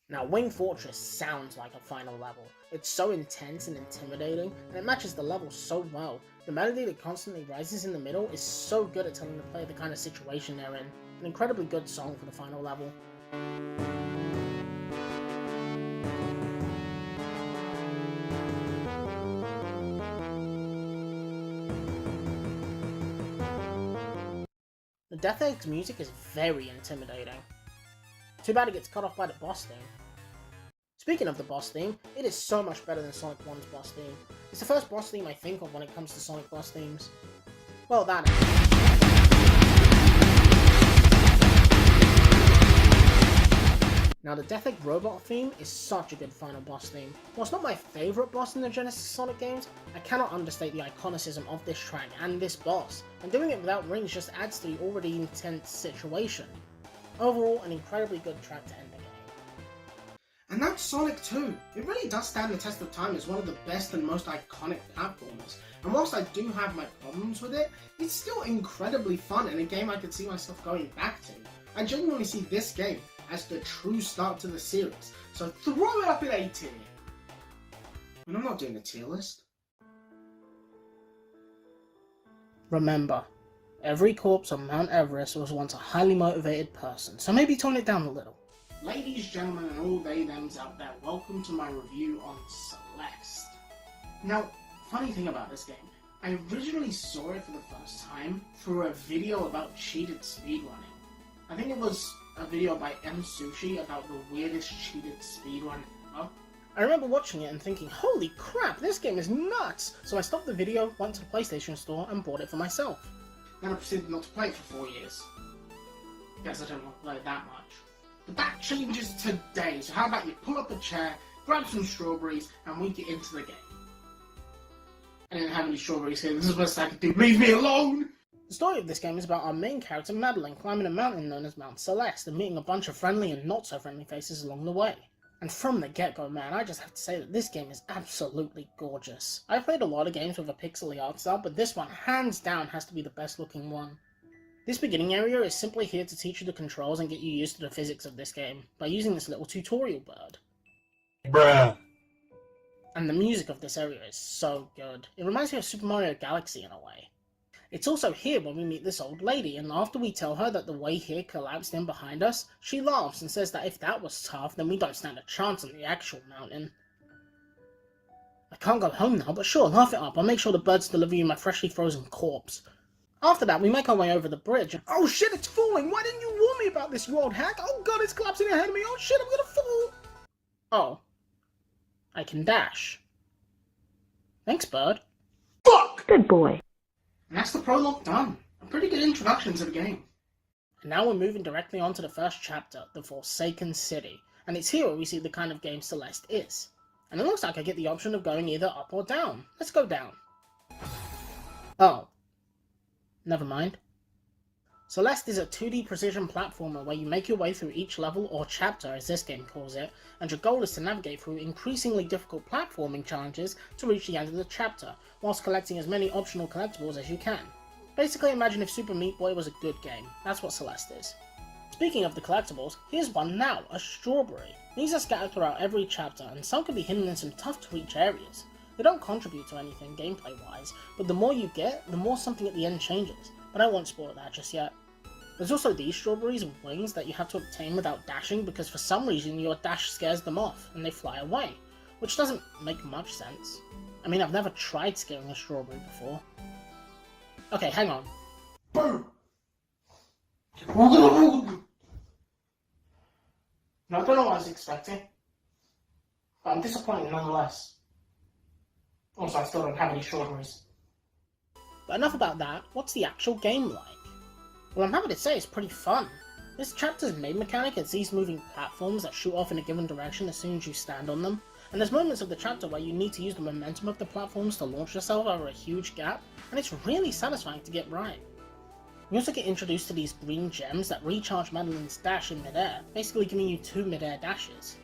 Now, Wing Fortress sounds like a final level. It's so intense and intimidating, and it matches the level so well. The melody that constantly rises in the middle is so good at telling the player the kind of situation they're in. An incredibly good song for the final level. The Death Egg's music is very intimidating. Too bad it gets cut off by the boss theme. Speaking of the boss theme, it is so much better than Sonic 1's boss theme. It's the first boss theme I think of when it comes to Sonic boss themes. Well, that is. Now, the Death Egg Robot theme is such a good final boss theme. While it's not my favourite boss in the Genesis Sonic games, I cannot understate the iconicism of this track and this boss, and doing it without rings just adds to the already intense situation. Overall, an incredibly good track to end the game. And that's Sonic 2. It really does stand the test of time as one of the best and most iconic platformers. And whilst I do have my problems with it, it's still incredibly fun and a game I could see myself going back to. I genuinely see this game as the true start to the series, so throw it up in A tier. And I'm not doing a tier list. Remember, every corpse on Mount Everest was once a highly motivated person, so maybe tone it down a little. Ladies, gentlemen, and all they thems out there, welcome to my review on Celeste. Now, funny thing about this game, I originally saw it for the first time through a video about cheated speedrunning. I think it was a video by M Sushi about the weirdest cheated speedrun ever. I remember watching it and thinking, holy crap, this game is nuts! So I stopped the video, went to the PlayStation store, and bought it for myself. Then I proceeded not to play it for 4 years. Guess I don't want to play it that much. But that changes today, so how about you pull up a chair, grab some strawberries, and we get into the game. I didn't have any strawberries here, this is the best I could do, leave me alone! The story of this game is about our main character Madeline climbing a mountain known as Mount Celeste and meeting a bunch of friendly and not so friendly faces along the way. And from the get-go, man, I just have to say that this game is absolutely gorgeous. I've played a lot of games with a pixely art style, but this one, hands down, has to be the best looking one. This beginning area is simply here to teach you the controls and get you used to the physics of this game, by using this little tutorial bird. Bruh. And the music of this area is so good. It reminds me of Super Mario Galaxy in a way. It's also here when we meet this old lady, and after we tell her that the way here collapsed in behind us, she laughs and says that if that was tough, then we don't stand a chance on the actual mountain. I can't go home now, but sure, laugh it up. I'll make sure the birds deliver you my freshly frozen corpse. After that, we make our way over the bridge. Oh shit, it's falling! Why didn't you warn me about this, you old hack? Oh god, it's collapsing ahead of me! Oh shit, I'm gonna fall! Oh. I can dash. Thanks, bird. Fuck! Good boy. And that's the prologue done. A pretty good introduction to the game. And now we're moving directly on to the first chapter, the Forsaken City. And it's here where we see the kind of game Celeste is. And it looks like I get the option of going either up or down. Let's go down. Oh. Never mind. Celeste is a 2D precision platformer where you make your way through each level, or chapter as this game calls it, and your goal is to navigate through increasingly difficult platforming challenges to reach the end of the chapter, whilst collecting as many optional collectibles as you can. Basically imagine if Super Meat Boy was a good game. That's what Celeste is. Speaking of the collectibles, here's one now, a strawberry. These are scattered throughout every chapter, and some can be hidden in some tough to reach areas. They don't contribute to anything gameplay wise, but the more you get, the more something at the end changes, but I won't spoil that just yet. There's also these strawberries with wings that you have to obtain without dashing because for some reason your dash scares them off and they fly away, which doesn't make much sense. I mean, I've never tried scaring a strawberry before. Okay, hang on. Boom! I don't know what I was expecting, but I'm disappointed nonetheless. Also, I still don't have any strawberries. But enough about that, what's the actual game like? Well, I'm happy to say it's pretty fun. This chapter's main mechanic is these moving platforms that shoot off in a given direction as soon as you stand on them, and there's moments of the chapter where you need to use the momentum of the platforms to launch yourself over a huge gap, and it's really satisfying to get right. We also get introduced to these green gems that recharge Madeline's dash in midair, basically giving you 2 midair dashes.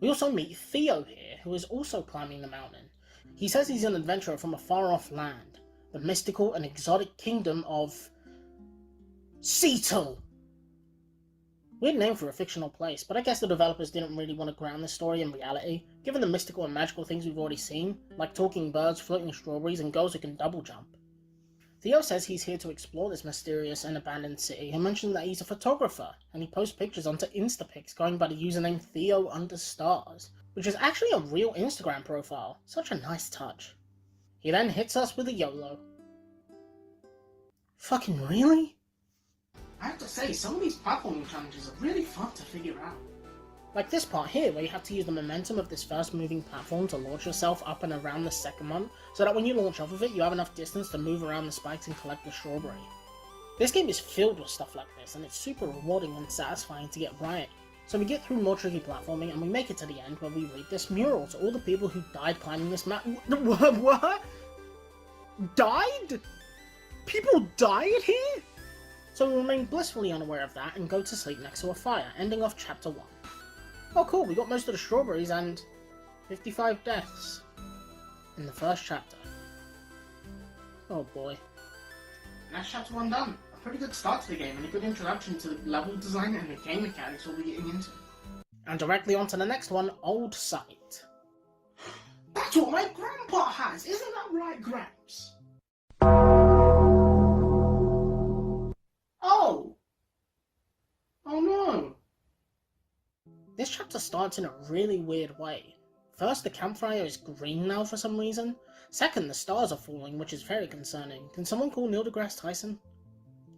We also meet Theo here, who is also climbing the mountain. He says he's an adventurer from a far-off land, the mystical and exotic kingdom of Seattle! Weird name for a fictional place, but I guess the developers didn't really want to ground this story in reality, given the mystical and magical things we've already seen, like talking birds, floating strawberries, and girls who can double jump. Theo says he's here to explore this mysterious and abandoned city, and mentions that he's a photographer, and he posts pictures onto Instapics going by the username Theo_stars, which is actually a real Instagram profile. Such a nice touch. He then hits us with a YOLO. Fucking really? I have to say, some of these platforming challenges are really fun to figure out. Like this part here, where you have to use the momentum of this first moving platform to launch yourself up and around the second one, so that when you launch off of it, you have enough distance to move around the spikes and collect the strawberry. This game is filled with stuff like this, and it's super rewarding and satisfying to get right. So we get through more tricky platforming, and we make it to the end where we read this mural to all the people who died climbing this mountain. What? Died? People died here? So we remain blissfully unaware of that and go to sleep next to a fire, ending off chapter 1. Oh cool, we got most of the strawberries and 55 deaths in the first chapter. Oh boy. And that's chapter 1 done. A pretty good start to the game and a good introduction to the level design and the game mechanics we'll be getting into. And directly on to the next one, Old Sight. That's what my grandpa has! Isn't that right, Gramps? Oh! Oh no! This chapter starts in a really weird way. First, the campfire is green now for some reason. Second, the stars are falling, which is very concerning. Can someone call Neil deGrasse Tyson?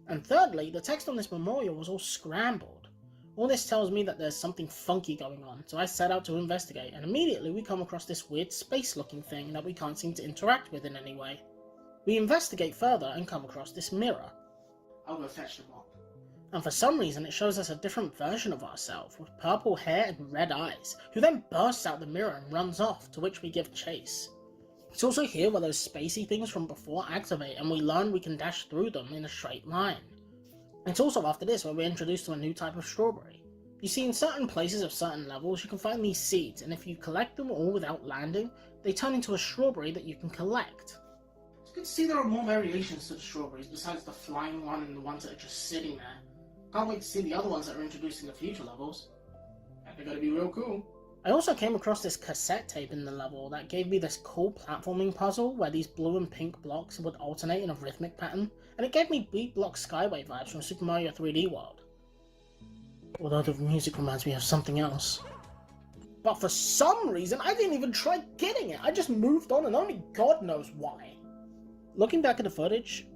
And thirdly, the text on this memorial was all scrambled. All this tells me that there's something funky going on, so I set out to investigate, and immediately we come across this weird space-looking thing that we can't seem to interact with in any way. We investigate further and come across this mirror. I'll go fetch them up. And for some reason it shows us a different version of ourselves, with purple hair and red eyes, who then bursts out the mirror and runs off, to which we give chase. It's also here where those spacey things from before activate, and we learn we can dash through them in a straight line. It's also after this where we're introduced to a new type of strawberry. You see, in certain places of certain levels, you can find these seeds, and if you collect them all without landing, they turn into a strawberry that you can collect. It's good to see there are more variations to the strawberries besides the flying one and the ones that are just sitting there. Can't wait to see the other ones that are introduced in the future levels. They're gonna be real cool. I also came across this cassette tape in the level that gave me this cool platforming puzzle where these blue and pink blocks would alternate in a rhythmic pattern, and it gave me Beat Block Skyway vibes from Super Mario 3D World. Although the music reminds me of something else. But for some reason, I didn't even try getting it. I just moved on, and only God knows why. Looking back at the footage,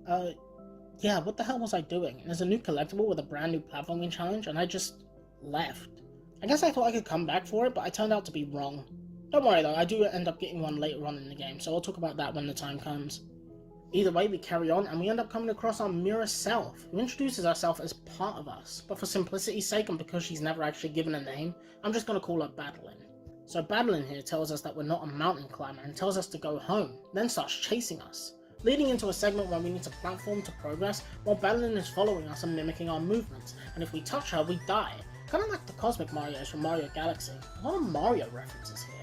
yeah, what the hell was I doing? There's a new collectible with a brand new platforming challenge, and I just left. I guess I thought I could come back for it, but I turned out to be wrong. Don't worry though, I do end up getting one later on in the game, so I'll talk about that when the time comes. Either way, we carry on, and we end up coming across our mirror self, who introduces herself as part of us, but for simplicity's sake and because she's never actually given a name, I'm just going to call her Badeline. So Badeline here tells us that we're not a mountain climber and tells us to go home, then starts chasing us, leading into a segment where we need to platform to progress while Badeline is following us and mimicking our movements, and if we touch her, we die. Kind of like the Cosmic Marios from Mario Galaxy. A lot of Mario references here.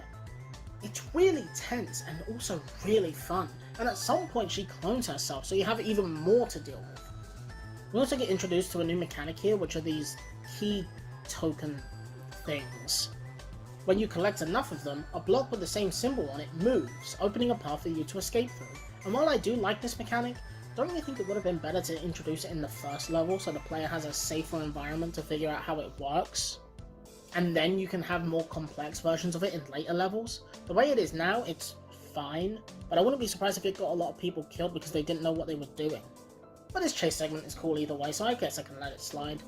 It's really tense and also really fun, and at some point she clones herself, so you have even more to deal with. We also get introduced to a new mechanic here, which are these key token things. When you collect enough of them, a block with the same symbol on it moves, opening a path for you to escape through. And while I do like this mechanic, don't you think it would have been better to introduce it in the first level so the player has a safer environment to figure out how it works? And then you can have more complex versions of it in later levels? The way it is now, it's fine, but I wouldn't be surprised if it got a lot of people killed because they didn't know what they were doing. But this chase segment is cool either way, so I guess I can let it slide.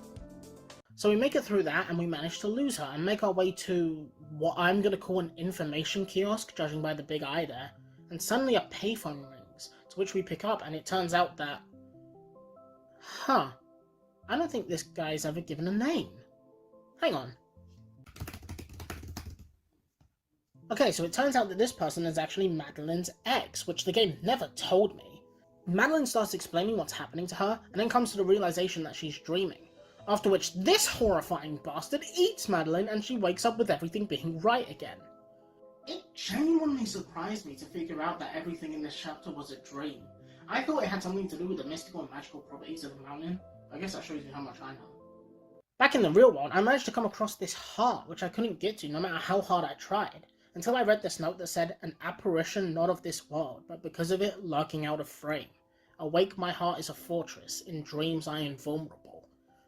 So we make it through that and we manage to lose her and make our way to what I'm going to call an information kiosk, judging by the big eye there, and suddenly a payphone rings, to which we pick up and it turns out that... I don't think this guy's ever given a name. Hang on. Okay, so it turns out that this person is actually Madeline's ex, which the game never told me. Madeline starts explaining what's happening to her, and then comes to the realization that she's dreaming. After which this horrifying bastard eats Madeline and she wakes up with everything being right again. It genuinely surprised me to figure out that everything in this chapter was a dream. I thought it had something to do with the mystical and magical properties of the mountain. I guess that shows you how much I know. Back in the real world, I managed to come across this heart, which I couldn't get to no matter how hard I tried, until I read this note that said, "An apparition not of this world, but because of it lurking out of frame. Awake my heart is a fortress, in dreams I invulnerable."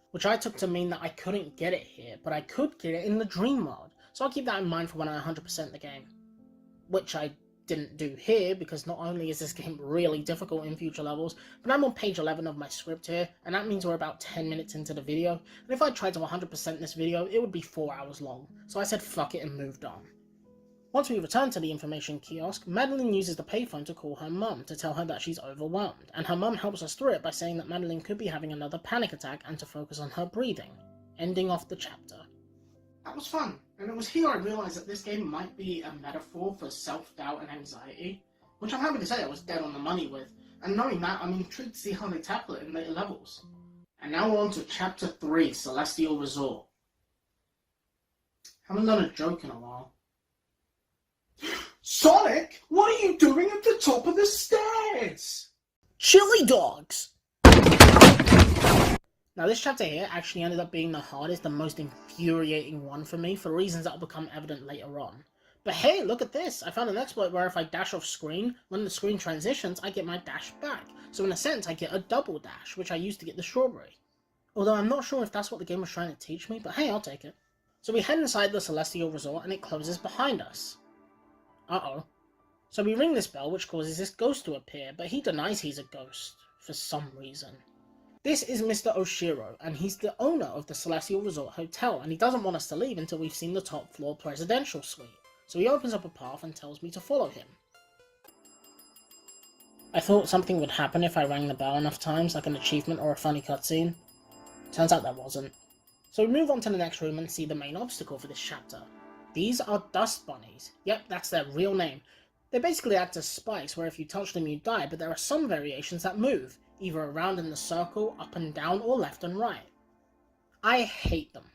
Which I took to mean that I couldn't get it here, but I could get it in the dream world, so I'll keep that in mind for when I 100% the game. Which I didn't do here, because not only is this game really difficult in future levels, but I'm on page 11 of my script here, and that means we're about 10 minutes into the video, and if I tried to 100% this video, it would be 4 hours long, so I said fuck it and moved on. Once we return to the information kiosk, Madeline uses the payphone to call her mum to tell her that she's overwhelmed, and her mum helps us through it by saying that Madeline could be having another panic attack and to focus on her breathing, ending off the chapter. That was fun, and it was here I realised that this game might be a metaphor for self-doubt and anxiety, which I'm happy to say I was dead on the money with, and knowing that, I'm intrigued to see how they tackle it in later levels. And now we're on to Chapter 3, Celestial Resort. Haven't done a joke in a while. Sonic, what are you doing at the top of the stairs? Chili dogs! Now this chapter here actually ended up being the hardest and most infuriating one for me for reasons that will become evident later on. But hey, look at this! I found an exploit where if I dash off screen, when the screen transitions, I get my dash back. So in a sense, I get a double dash, which I used to get the strawberry. Although I'm not sure if that's what the game was trying to teach me, but hey, I'll take it. So we head inside the Celestial Resort and it closes behind us. Uh-oh. So we ring this bell, which causes this ghost to appear, but he denies he's a ghost, for some reason. This is Mr. Oshiro, and he's the owner of the Celestial Resort Hotel, and he doesn't want us to leave until we've seen the top floor presidential suite. So he opens up a path and tells me to follow him. I thought something would happen if I rang the bell enough times, like an achievement or a funny cutscene. Turns out that wasn't. So we move on to the next room and see the main obstacle for this chapter. These are dust bunnies. Yep, that's their real name. They basically act as spikes where if you touch them you die, but there are some variations that move, either around in the circle, up and down, or left and right. I hate them.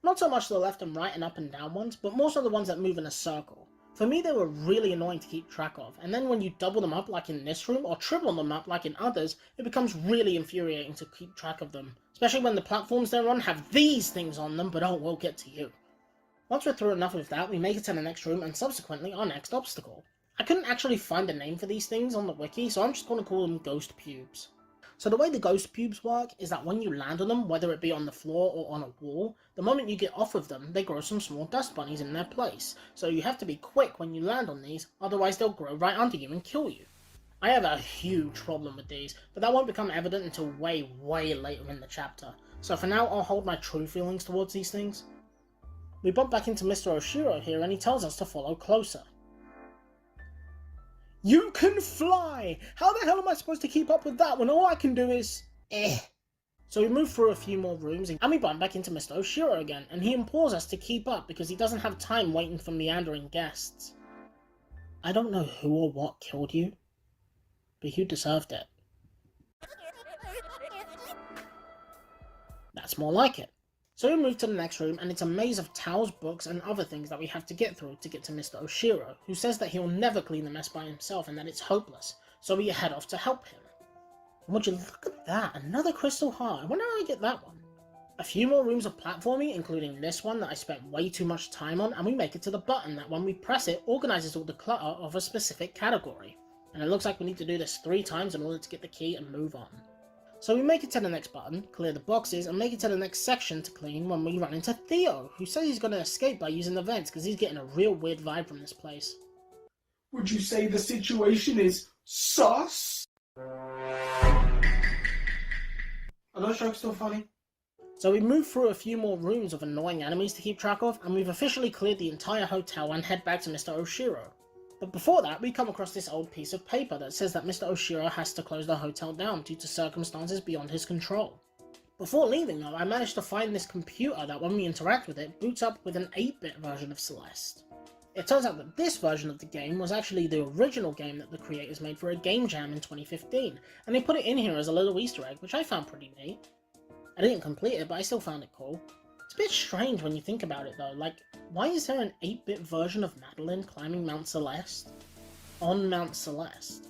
Not so much the left and right and up and down ones, but more so the ones that move in a circle. For me, they were really annoying to keep track of, and then when you double them up like in this room, or triple them up like in others, it becomes really infuriating to keep track of them. Especially when the platforms they're on have these things on them, but oh, we'll get to you. Once we're through enough of that, we make it to the next room and subsequently our next obstacle. I couldn't actually find a name for these things on the wiki, so I'm just going to call them ghost pubes. So the way the ghost pubes work is that when you land on them, whether it be on the floor or on a wall, the moment you get off of them, they grow some small dust bunnies in their place. So you have to be quick when you land on these, otherwise they'll grow right under you and kill you. I have a huge problem with these, but that won't become evident until way later in the chapter. So for now, I'll hold my true feelings towards these things. We bump back into Mr. Oshiro here and he tells us to follow closer. You can fly! How the hell am I supposed to keep up with that when all I can do is... So we move through a few more rooms and we bump back into Mr. Oshiro again, and he implores us to keep up because he doesn't have time waiting for meandering guests. I don't know who or what killed you, but you deserved it. That's more like it. So we move to the next room, and it's a maze of towels, books, and other things that we have to get through to get to Mr. Oshiro, who says that he'll never clean the mess by himself and that it's hopeless, so we head off to help him. And would you look at that, another crystal heart, I wonder how I get that one. A few more rooms of platforming, including this one that I spent way too much time on, and we make it to the button that when we press it, organises all the clutter of a specific category. And it looks like we need to do this 3 times in order to get the key and move on. So we make it to the next button, clear the boxes, and make it to the next section to clean when we run into Theo, who says he's going to escape by using the vents because he's getting a real weird vibe from this place. Would you say the situation is sus? Are those jokes still funny? So we move through a few more rooms of annoying enemies to keep track of, and we've officially cleared the entire hotel and head back to Mr. Oshiro. But before that, we come across this old piece of paper that says that Mr. Oshiro has to close the hotel down due to circumstances beyond his control. Before leaving though, I managed to find this computer that when we interact with it, boots up with an 8-bit version of Celeste. It turns out that this version of the game was actually the original game that the creators made for a game jam in 2015, and they put it in here as a little Easter egg, which I found pretty neat. I didn't complete it, but I still found it cool. It's a bit strange when you think about it though, like, why is there an 8-bit version of Madeline climbing Mount Celeste? On Mount Celeste.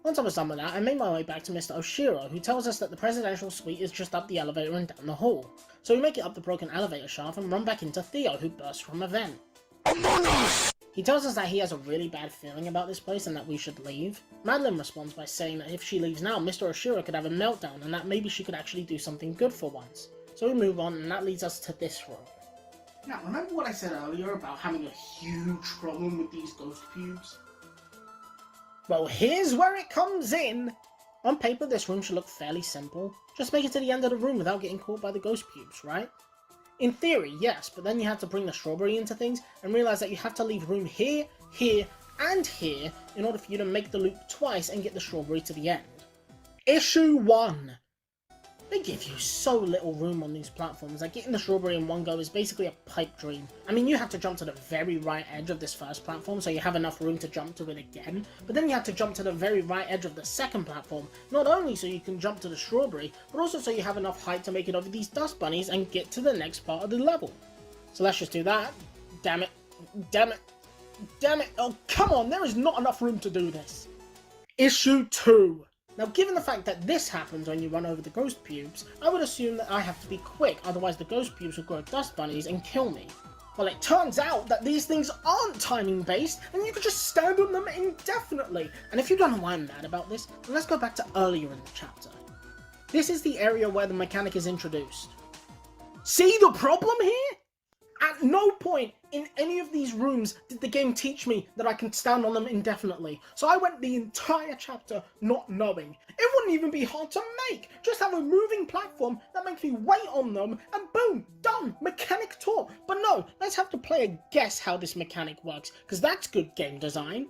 Once I was done with that, I made my way back to Mr. Oshiro, who tells us that the presidential suite is just up the elevator and down the hall. So we make it up the broken elevator shaft and run back into Theo, who bursts from a vent. He tells us that he has a really bad feeling about this place and that we should leave. Madeline responds by saying that if she leaves now, Mr. Oshiro could have a meltdown and that maybe she could actually do something good for once. So we move on, and that leads us to this room. Now, remember what I said earlier about having a huge problem with these ghost pubes? Well, here's where it comes in! On paper, this room should look fairly simple. Just make it to the end of the room without getting caught by the ghost pubes, right? In theory, yes, but then you have to bring the strawberry into things and realise that you have to leave room here, here, and here in order for you to make the loop twice and get the strawberry to the end. Issue 1! They give you so little room on these platforms that getting the strawberry in one go is basically a pipe dream. I mean, you have to jump to the very right edge of this first platform so you have enough room to jump to it again, but then you have to jump to the very right edge of the second platform, not only so you can jump to the strawberry, but also so you have enough height to make it over these dust bunnies and get to the next part of the level. So let's just do that. Damn it. Damn it. Damn it. Oh, come on, there is not enough room to do this. Issue 2. Now, given the fact that this happens when you run over the ghost pubes, I would assume that I have to be quick, otherwise the ghost pubes will grow dust bunnies and kill me. Well, it turns out that these things aren't timing based, and you can just stand on them indefinitely. And if you don't know why I'm mad about this, then let's go back to earlier in the chapter. This is the area where the mechanic is introduced. See the problem here? At no point in any of these rooms did the game teach me that I can stand on them indefinitely, so I went the entire chapter not knowing. It wouldn't even be hard to make, just have a moving platform that makes me wait on them, and boom, done, mechanic taught. But no, let's have the player guess how this mechanic works, because that's good game design.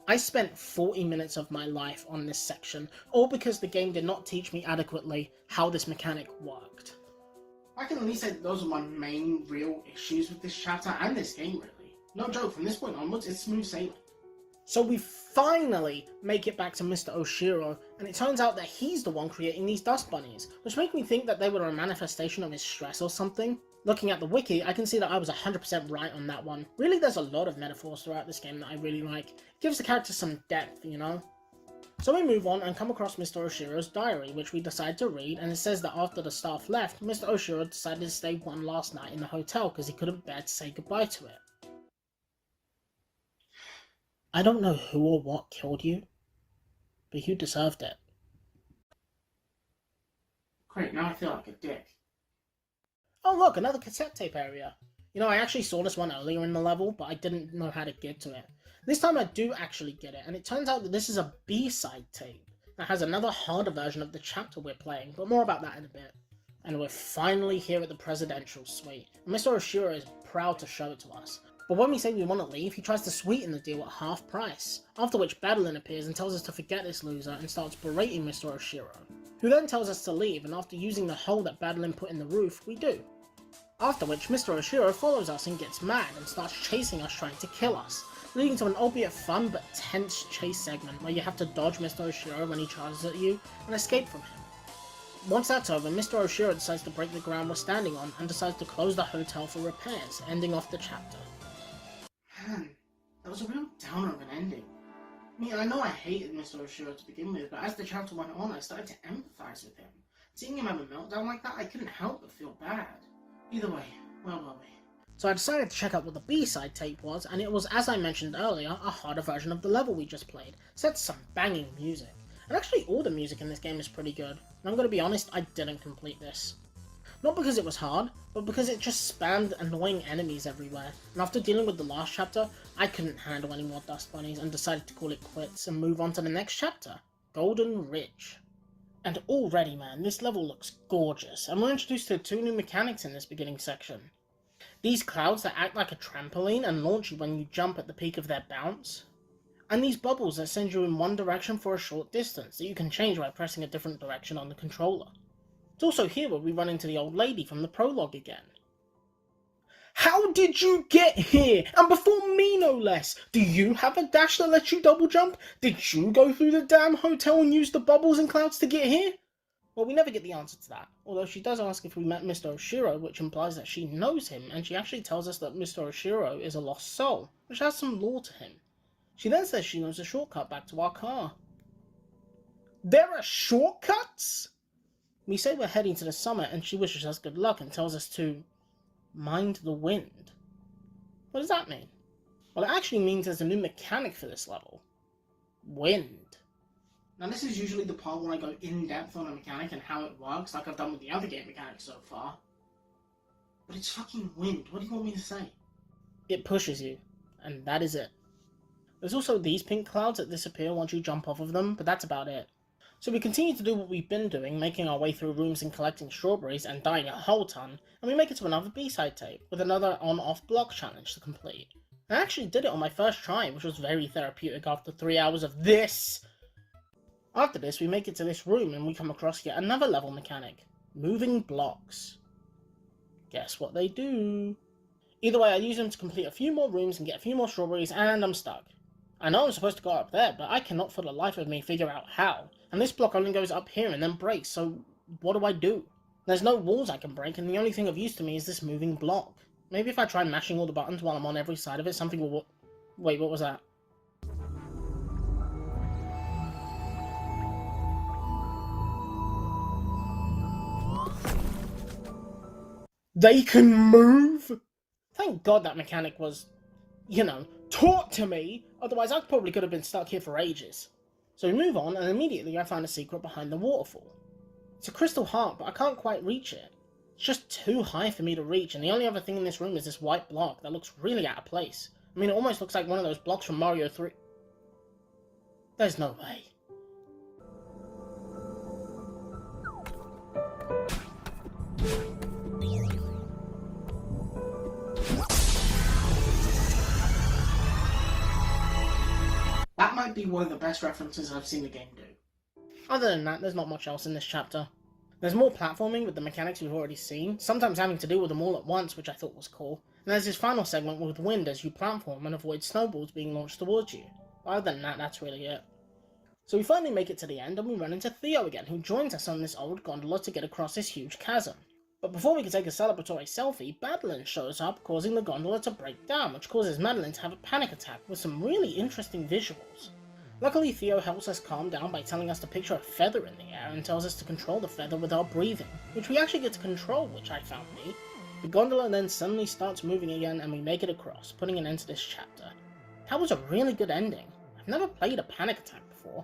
I spent 40 minutes of my life on this section, all because the game did not teach me adequately how this mechanic worked. I can at least say that those are my main real issues with this chapter and this game, really. No joke, from this point onwards, it's smooth sailing. So we finally make it back to Mr. Oshiro, and it turns out that he's the one creating these dust bunnies, which makes me think that they were a manifestation of his stress or something. Looking at the wiki, I can see that I was 100% right on that one. Really, there's a lot of metaphors throughout this game that I really like. It gives the character some depth, you know? So we move on and come across Mr. Oshiro's diary, which we decide to read, and it says that after the staff left, Mr. Oshiro decided to stay one last night in the hotel because he couldn't bear to say goodbye to it. I don't know who or what killed you, but you deserved it. Great, now I feel like a dick. Oh look, another cassette tape area. You know, I actually saw this one earlier in the level, but I didn't know how to get to it. This time I do actually get it, and it turns out that this is a B-side tape that has another harder version of the chapter we're playing, but more about that in a bit. And we're finally here at the presidential suite, and Mr. Oshiro is proud to show it to us. But when we say we want to leave, he tries to sweeten the deal at half price, after which Badalin appears and tells us to forget this loser and starts berating Mr. Oshiro, who then tells us to leave, and after using the hole that Badalin put in the roof, we do. After which, Mr. Oshiro follows us and gets mad and starts chasing us trying to kill us, leading to an albeit fun but tense chase segment where you have to dodge Mr. Oshiro when he charges at you and escape from him. Once that's over, Mr. Oshiro decides to break the ground we're standing on and decides to close the hotel for repairs, ending off the chapter. Man, that was a real downer of an ending. I mean, I know I hated Mr. Oshiro to begin with, but as the chapter went on, I started to empathize with him. Seeing him have a meltdown like that, I couldn't help but feel bad. Either way, where were we? So I decided to check out what the B-side tape was, and it was, as I mentioned earlier, a harder version of the level we just played, set to some banging music. And actually all the music in this game is pretty good, and I'm gonna be honest, I didn't complete this. Not because it was hard, but because it just spanned annoying enemies everywhere, and after dealing with the last chapter, I couldn't handle any more dust bunnies and decided to call it quits and move on to the next chapter, Golden Ridge. And already, man, this level looks gorgeous, and we're introduced to 2 new mechanics in this beginning section. These clouds that act like a trampoline and launch you when you jump at the peak of their bounce. And these bubbles that send you in one direction for a short distance that you can change by pressing a different direction on the controller. It's also here where we run into the old lady from the prologue again. How did you get here? And before me, no less. Do you have a dash that lets you double jump? Did you go through the damn hotel and use the bubbles and clouds to get here? Well, we never get the answer to that, although she does ask if we met Mr. Oshiro, which implies that she knows him, and she actually tells us that Mr. Oshiro is a lost soul, which has some lore to him. She then says she knows a shortcut back to our car. There are shortcuts? We say we're heading to the summit, and she wishes us good luck and tells us to mind the wind. What does that mean? Well, it actually means there's a new mechanic for this level. Wind. Now this is usually the part where I go in depth on a mechanic and how it works, like I've done with the other game mechanics so far. But it's fucking wind, what do you want me to say? It pushes you, and that is it. There's also these pink clouds that disappear once you jump off of them, but that's about it. So we continue to do what we've been doing, making our way through rooms and collecting strawberries and dying a whole ton, and we make it to another B-side tape, with another on-off block challenge to complete. I actually did it on my first try, which was very therapeutic after 3 hours of this! After this, we make it to this room and we come across yet another level mechanic. Moving blocks. Guess what they do? Either way, I use them to complete a few more rooms and get a few more strawberries, and I'm stuck. I know I'm supposed to go up there, but I cannot for the life of me figure out how. And this block only goes up here and then breaks, so what do? There's no walls I can break, and the only thing of use to me is this moving block. Maybe if I try mashing all the buttons while I'm on every side of it, something will... Wait, what was that? They can move? Thank God that mechanic was, you know, taught to me, otherwise I probably could have been stuck here for ages. So we move on, and immediately I find a secret behind the waterfall. It's a crystal heart, but I can't quite reach it. It's just too high for me to reach, and the only other thing in this room is this white block that looks really out of place. I mean, it almost looks like one of those blocks from Mario 3. There's no way. That might be one of the best references I've seen the game do. Other than that, there's not much else in this chapter. There's more platforming with the mechanics we've already seen, sometimes having to deal with them all at once, which I thought was cool. And there's this final segment with wind as you platform and avoid snowballs being launched towards you. But other than that, that's really it. So we finally make it to the end and we run into Theo again, who joins us on this old gondola to get across this huge chasm. But before we can take a celebratory selfie, Madeline shows up, causing the gondola to break down, which causes Madeline to have a panic attack with some really interesting visuals. Luckily, Theo helps us calm down by telling us to picture a feather in the air and tells us to control the feather with our breathing, which we actually get to control, which I found neat. The gondola then suddenly starts moving again and we make it across, putting an end to this chapter. That was a really good ending. I've never played a panic attack before.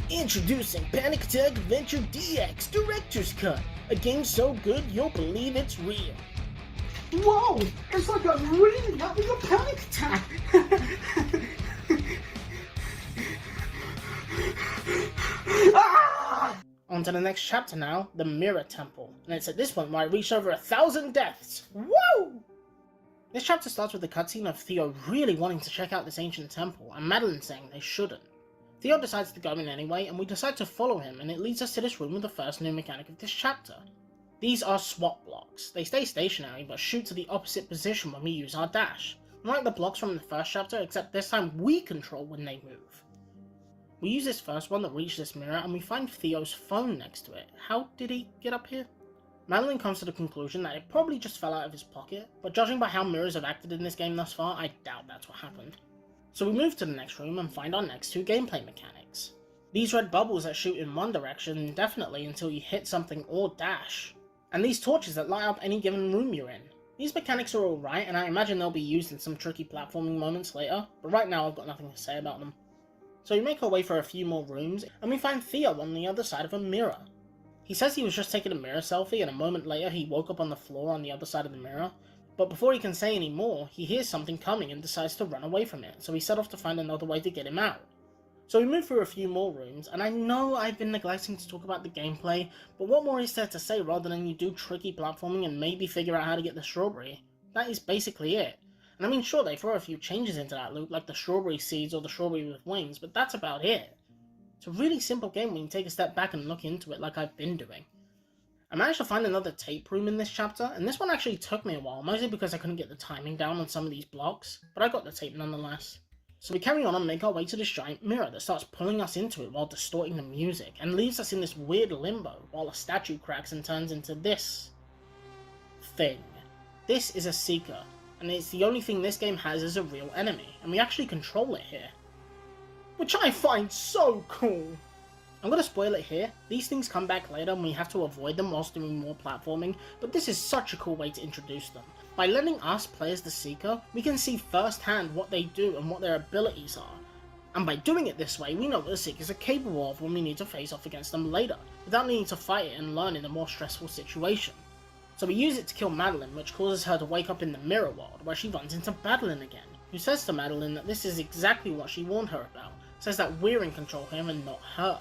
Introducing Panic Attack Adventure DX Director's Cut, a game so good you'll believe it's real. Whoa! It's like I'm really having a panic attack! Ah! On to the next chapter now, the Mirror Temple, and it's at this point where I reached over 1,000 deaths. Woo! This chapter starts with a cutscene of Theo really wanting to check out this ancient temple, and Madeline saying they shouldn't. Theo decides to go in anyway, and we decide to follow him, and it leads us to this room with the first new mechanic of this chapter. These are swap blocks. They stay stationary, but shoot to the opposite position when we use our dash. Unlike the blocks from the first chapter, except this time we control when they move. We use this first one to reach this mirror, and we find Theo's phone next to it. How did he get up here? Madeline comes to the conclusion that it probably just fell out of his pocket, but judging by how mirrors have acted in this game thus far, I doubt that's what happened. So we move to the next room and find our next two gameplay mechanics. These red bubbles that shoot in one direction indefinitely until you hit something or dash, and these torches that light up any given room you're in. These mechanics are alright, and I imagine they'll be used in some tricky platforming moments later, but right now I've got nothing to say about them. So we make our way for a few more rooms, and we find Theo on the other side of a mirror. He says he was just taking a mirror selfie, and a moment later he woke up on the floor on the other side of the mirror, but before he can say any more, he hears something coming and decides to run away from it, so we set off to find another way to get him out. So we move through a few more rooms, and I know I've been neglecting to talk about the gameplay, but what more is there to say rather than you do tricky platforming and maybe figure out how to get the strawberry? That is basically it. And I mean, sure, they throw a few changes into that loop, like the strawberry seeds or the strawberry with wings, but that's about it. It's a really simple game when you take a step back and look into it like I've been doing. I managed to find another tape room in this chapter, and this one actually took me a while, mostly because I couldn't get the timing down on some of these blocks, but I got the tape nonetheless. So we carry on and make our way to this giant mirror that starts pulling us into it while distorting the music, and leaves us in this weird limbo, while a statue cracks and turns into this thing. This is a Seeker, and it's the only thing this game has as a real enemy, and we actually control it here. Which I find so cool! I'm gonna spoil it here. These things come back later and we have to avoid them whilst doing more platforming, but this is such a cool way to introduce them. By letting us play as the Seeker, we can see firsthand what they do and what their abilities are. And by doing it this way, we know what the Seekers are capable of when we need to face off against them later, without needing to fight it and learn in a more stressful situation. So we use it to kill Madeline, which causes her to wake up in the mirror world, where she runs into Madeline again, who says to Madeline that this is exactly what she warned her about, says that we're in control here and not her.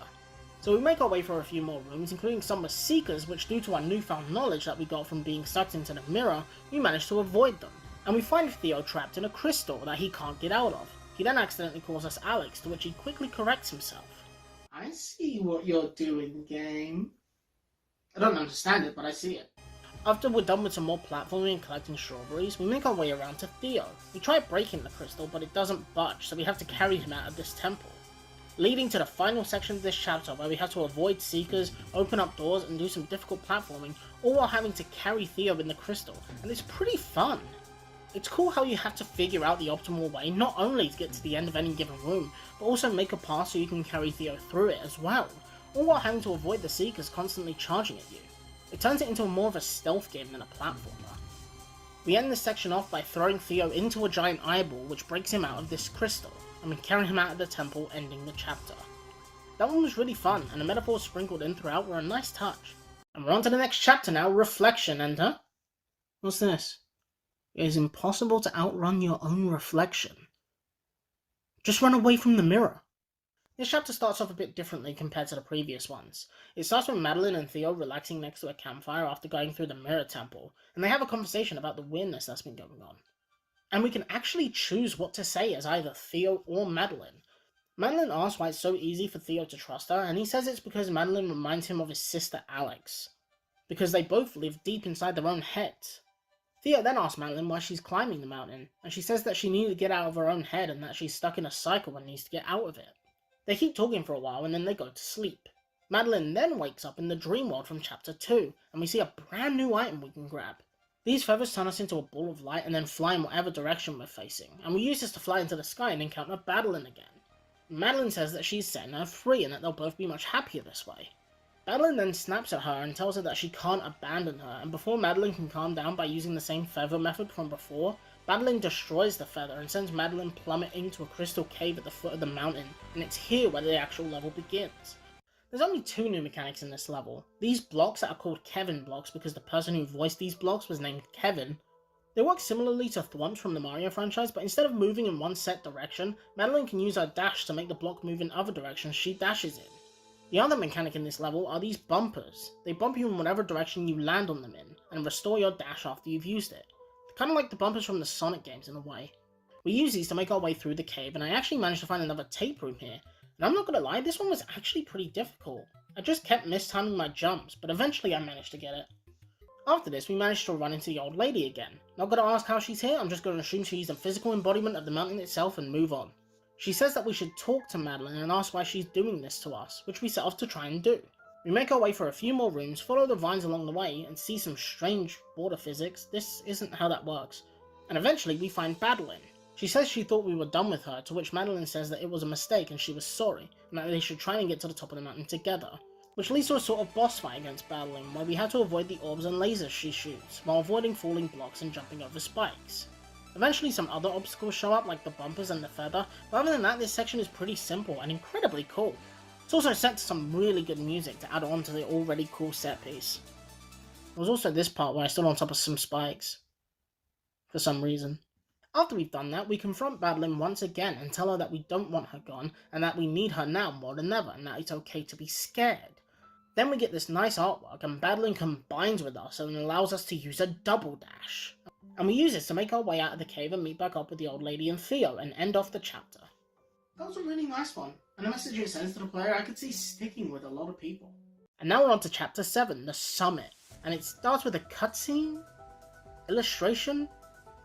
So we make our way for a few more rooms, including some with Seekers, which due to our newfound knowledge that we got from being sucked into the mirror, we manage to avoid them. And we find Theo trapped in a crystal that he can't get out of. He then accidentally calls us Alex, to which he quickly corrects himself. I see what you're doing, game. I don't understand it, but I see it. After we're done with some more platforming and collecting strawberries, we make our way around to Theo. We try breaking the crystal, but it doesn't budge, so we have to carry him out of this temple. Leading to the final section of this chapter where we have to avoid Seekers, open up doors and do some difficult platforming, all while having to carry Theo in the crystal, and it's pretty fun. It's cool how you have to figure out the optimal way not only to get to the end of any given room, but also make a path so you can carry Theo through it as well, all while having to avoid the Seekers constantly charging at you. It turns it into more of a stealth game than a platformer. We end this section off by throwing Theo into a giant eyeball which breaks him out of this crystal, and we carry him out of the temple, ending the chapter. That one was really fun, and the metaphors sprinkled in throughout were a nice touch. And we're on to the next chapter now, Reflection, and what's this? It is impossible to outrun your own reflection. Just run away from the mirror. This chapter starts off a bit differently compared to the previous ones. It starts with Madeline and Theo relaxing next to a campfire after going through the mirror temple, and they have a conversation about the weirdness that's been going on. And we can actually choose what to say as either Theo or Madeline. Madeline asks why it's so easy for Theo to trust her, and he says it's because Madeline reminds him of his sister Alex, because they both live deep inside their own heads. Theo then asks Madeline why she's climbing the mountain, and she says that she needs to get out of her own head and that she's stuck in a cycle and needs to get out of it. They keep talking for a while and then they go to sleep. Madeline then wakes up in the dream world from chapter 2, and we see a brand new item we can grab. These feathers turn us into a ball of light and then fly in whatever direction we're facing, and we use this to fly into the sky and encounter Madeline again. Madeline says that she's setting her free and that they'll both be much happier this way. Madeline then snaps at her and tells her that she can't abandon her, and before Madeline can calm down by using the same feather method from before, Madeline destroys the feather and sends Madeline plummeting to a crystal cave at the foot of the mountain, and it's here where the actual level begins. There's only 2 new mechanics in this level. These blocks that are called Kevin blocks because the person who voiced these blocks was named Kevin. They work similarly to Thwomps from the Mario franchise, but instead of moving in one set direction, Madeline can use her dash to make the block move in other directions she dashes in. The other mechanic in this level are these bumpers. They bump you in whatever direction you land on them in, and restore your dash after you've used it. Kind of like the bumpers from the Sonic games in a way. We use these to make our way through the cave, and I actually managed to find another tape room here. And I'm not gonna lie, this one was actually pretty difficult. I just kept mistiming my jumps, but eventually I managed to get it. After this, we managed to run into the old lady again. Not gonna ask how she's here, I'm just gonna assume she's a physical embodiment of the mountain itself and move on. She says that we should talk to Madeline and ask why she's doing this to us, which we set off to try and do. We make our way for a few more rooms, follow the vines along the way, and see some strange border physics. This isn't how that works. And eventually we find Madeline. She says she thought we were done with her, to which Madeline says that it was a mistake and she was sorry, and that they should try and get to the top of the mountain together. Which leads to a sort of boss fight against Madeline, where we had to avoid the orbs and lasers she shoots, while avoiding falling blocks and jumping over spikes. Eventually some other obstacles show up, like the bumpers and the feather, but other than that this section is pretty simple and incredibly cool. It's also set to some really good music to add on to the already cool set piece. There was also this part where I stood on top of some spikes. For some reason. After we've done that, we confront Madeline once again and tell her that we don't want her gone, and that we need her now more than ever, and that it's okay to be scared. Then we get this nice artwork, and Madeline combines with us and allows us to use a double dash. And we use this to make our way out of the cave and meet back up with the old lady and Theo, and end off the chapter. That was a really nice one, and a message it sends to the player I could see sticking with a lot of people. And now we're on to chapter 7, the Summit, and it starts with a cutscene? Illustration?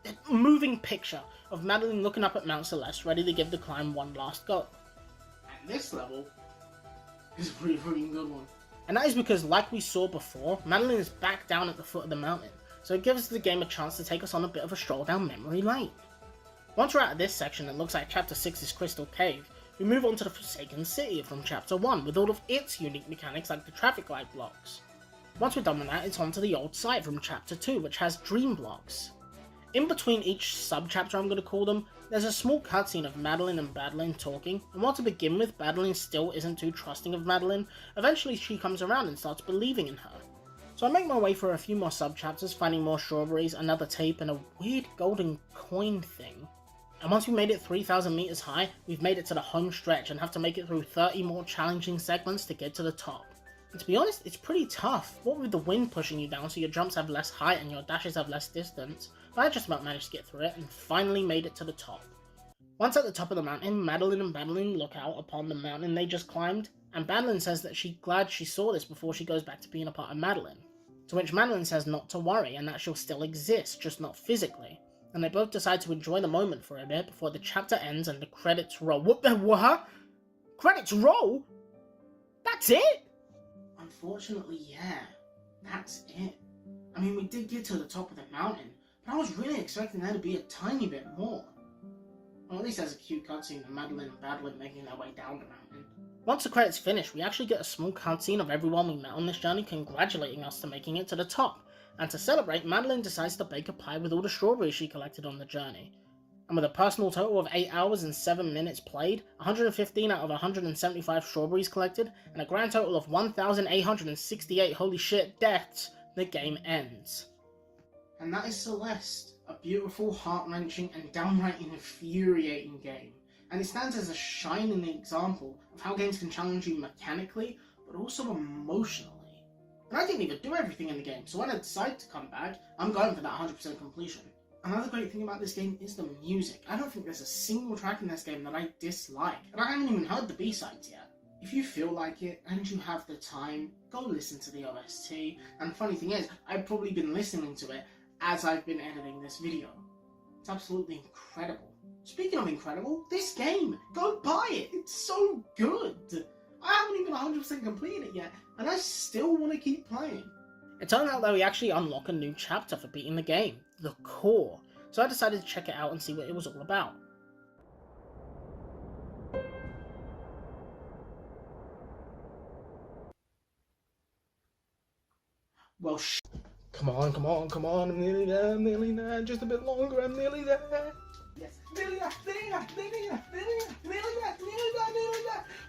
A moving picture of Madeline looking up at Mount Celeste, ready to give the climb one last go. And this level is a pretty freaking good one. And that is because, like we saw before, Madeline is back down at the foot of the mountain, so it gives the game a chance to take us on a bit of a stroll down memory lane. Once we're out of this section that looks like chapter 6's Crystal Cave, we move on to the Forsaken City from chapter 1 with all of its unique mechanics like the traffic light blocks. Once we're done with that, it's on to the old site from chapter 2, which has dream blocks. In between each sub-chapter, I'm going to call them, there's a small cutscene of Madeline and Madeline talking, and while to begin with, Madeline still isn't too trusting of Madeline, eventually she comes around and starts believing in her. So I make my way for a few more sub-chapters, finding more strawberries, another tape, and a weird golden coin thing. And once we made it 3,000 meters high, we've made it to the home stretch and have to make it through 30 more challenging segments to get to the top. And to be honest, it's pretty tough, what with the wind pushing you down so your jumps have less height and your dashes have less distance, but I just about managed to get through it and finally made it to the top. Once at the top of the mountain, Madeline and Madeline look out upon the mountain they just climbed, and Madeline says that she's glad she saw this before she goes back to being a part of Madeline. To which Madeline says not to worry and that she'll still exist, just not physically. And they both decide to enjoy the moment for a bit before the chapter ends and the credits roll. What? Credits roll? That's it? Unfortunately, yeah. That's it. I mean, we did get to the top of the mountain, but I was really expecting there to be a tiny bit more. Well, at least there's a cute cutscene of Madeline and Madeline making their way down the mountain. Once the credits finish, we actually get a small cutscene of everyone we met on this journey congratulating us to making it to the top. And to celebrate, Madeline decides to bake a pie with all the strawberries she collected on the journey. And with a personal total of 8 hours and 7 minutes played, 115 out of 175 strawberries collected, and a grand total of 1,868 holy shit deaths, the game ends. And that is Celeste, a beautiful, heart-wrenching, and downright infuriating game. And it stands as a shining example of how games can challenge you mechanically, but also emotionally. And I didn't even do everything in the game, so when I decide to come back, I'm going for that 100% completion. Another great thing about this game is the music. I don't think there's a single track in this game that I dislike, and I haven't even heard the B-sides yet. If you feel like it, and you have the time, go listen to the OST, and the funny thing is, I've probably been listening to it as I've been editing this video. It's absolutely incredible. Speaking of incredible, this game! Go buy it! It's so good! I haven't even 100% completed it yet, and I still want to keep playing. It turned out that we actually unlock a new chapter for beating the game, the core, so I decided to check it out and see what it was all about. Well, Come on, I'm nearly there, just a bit longer, I'm nearly there. yes, nearly there.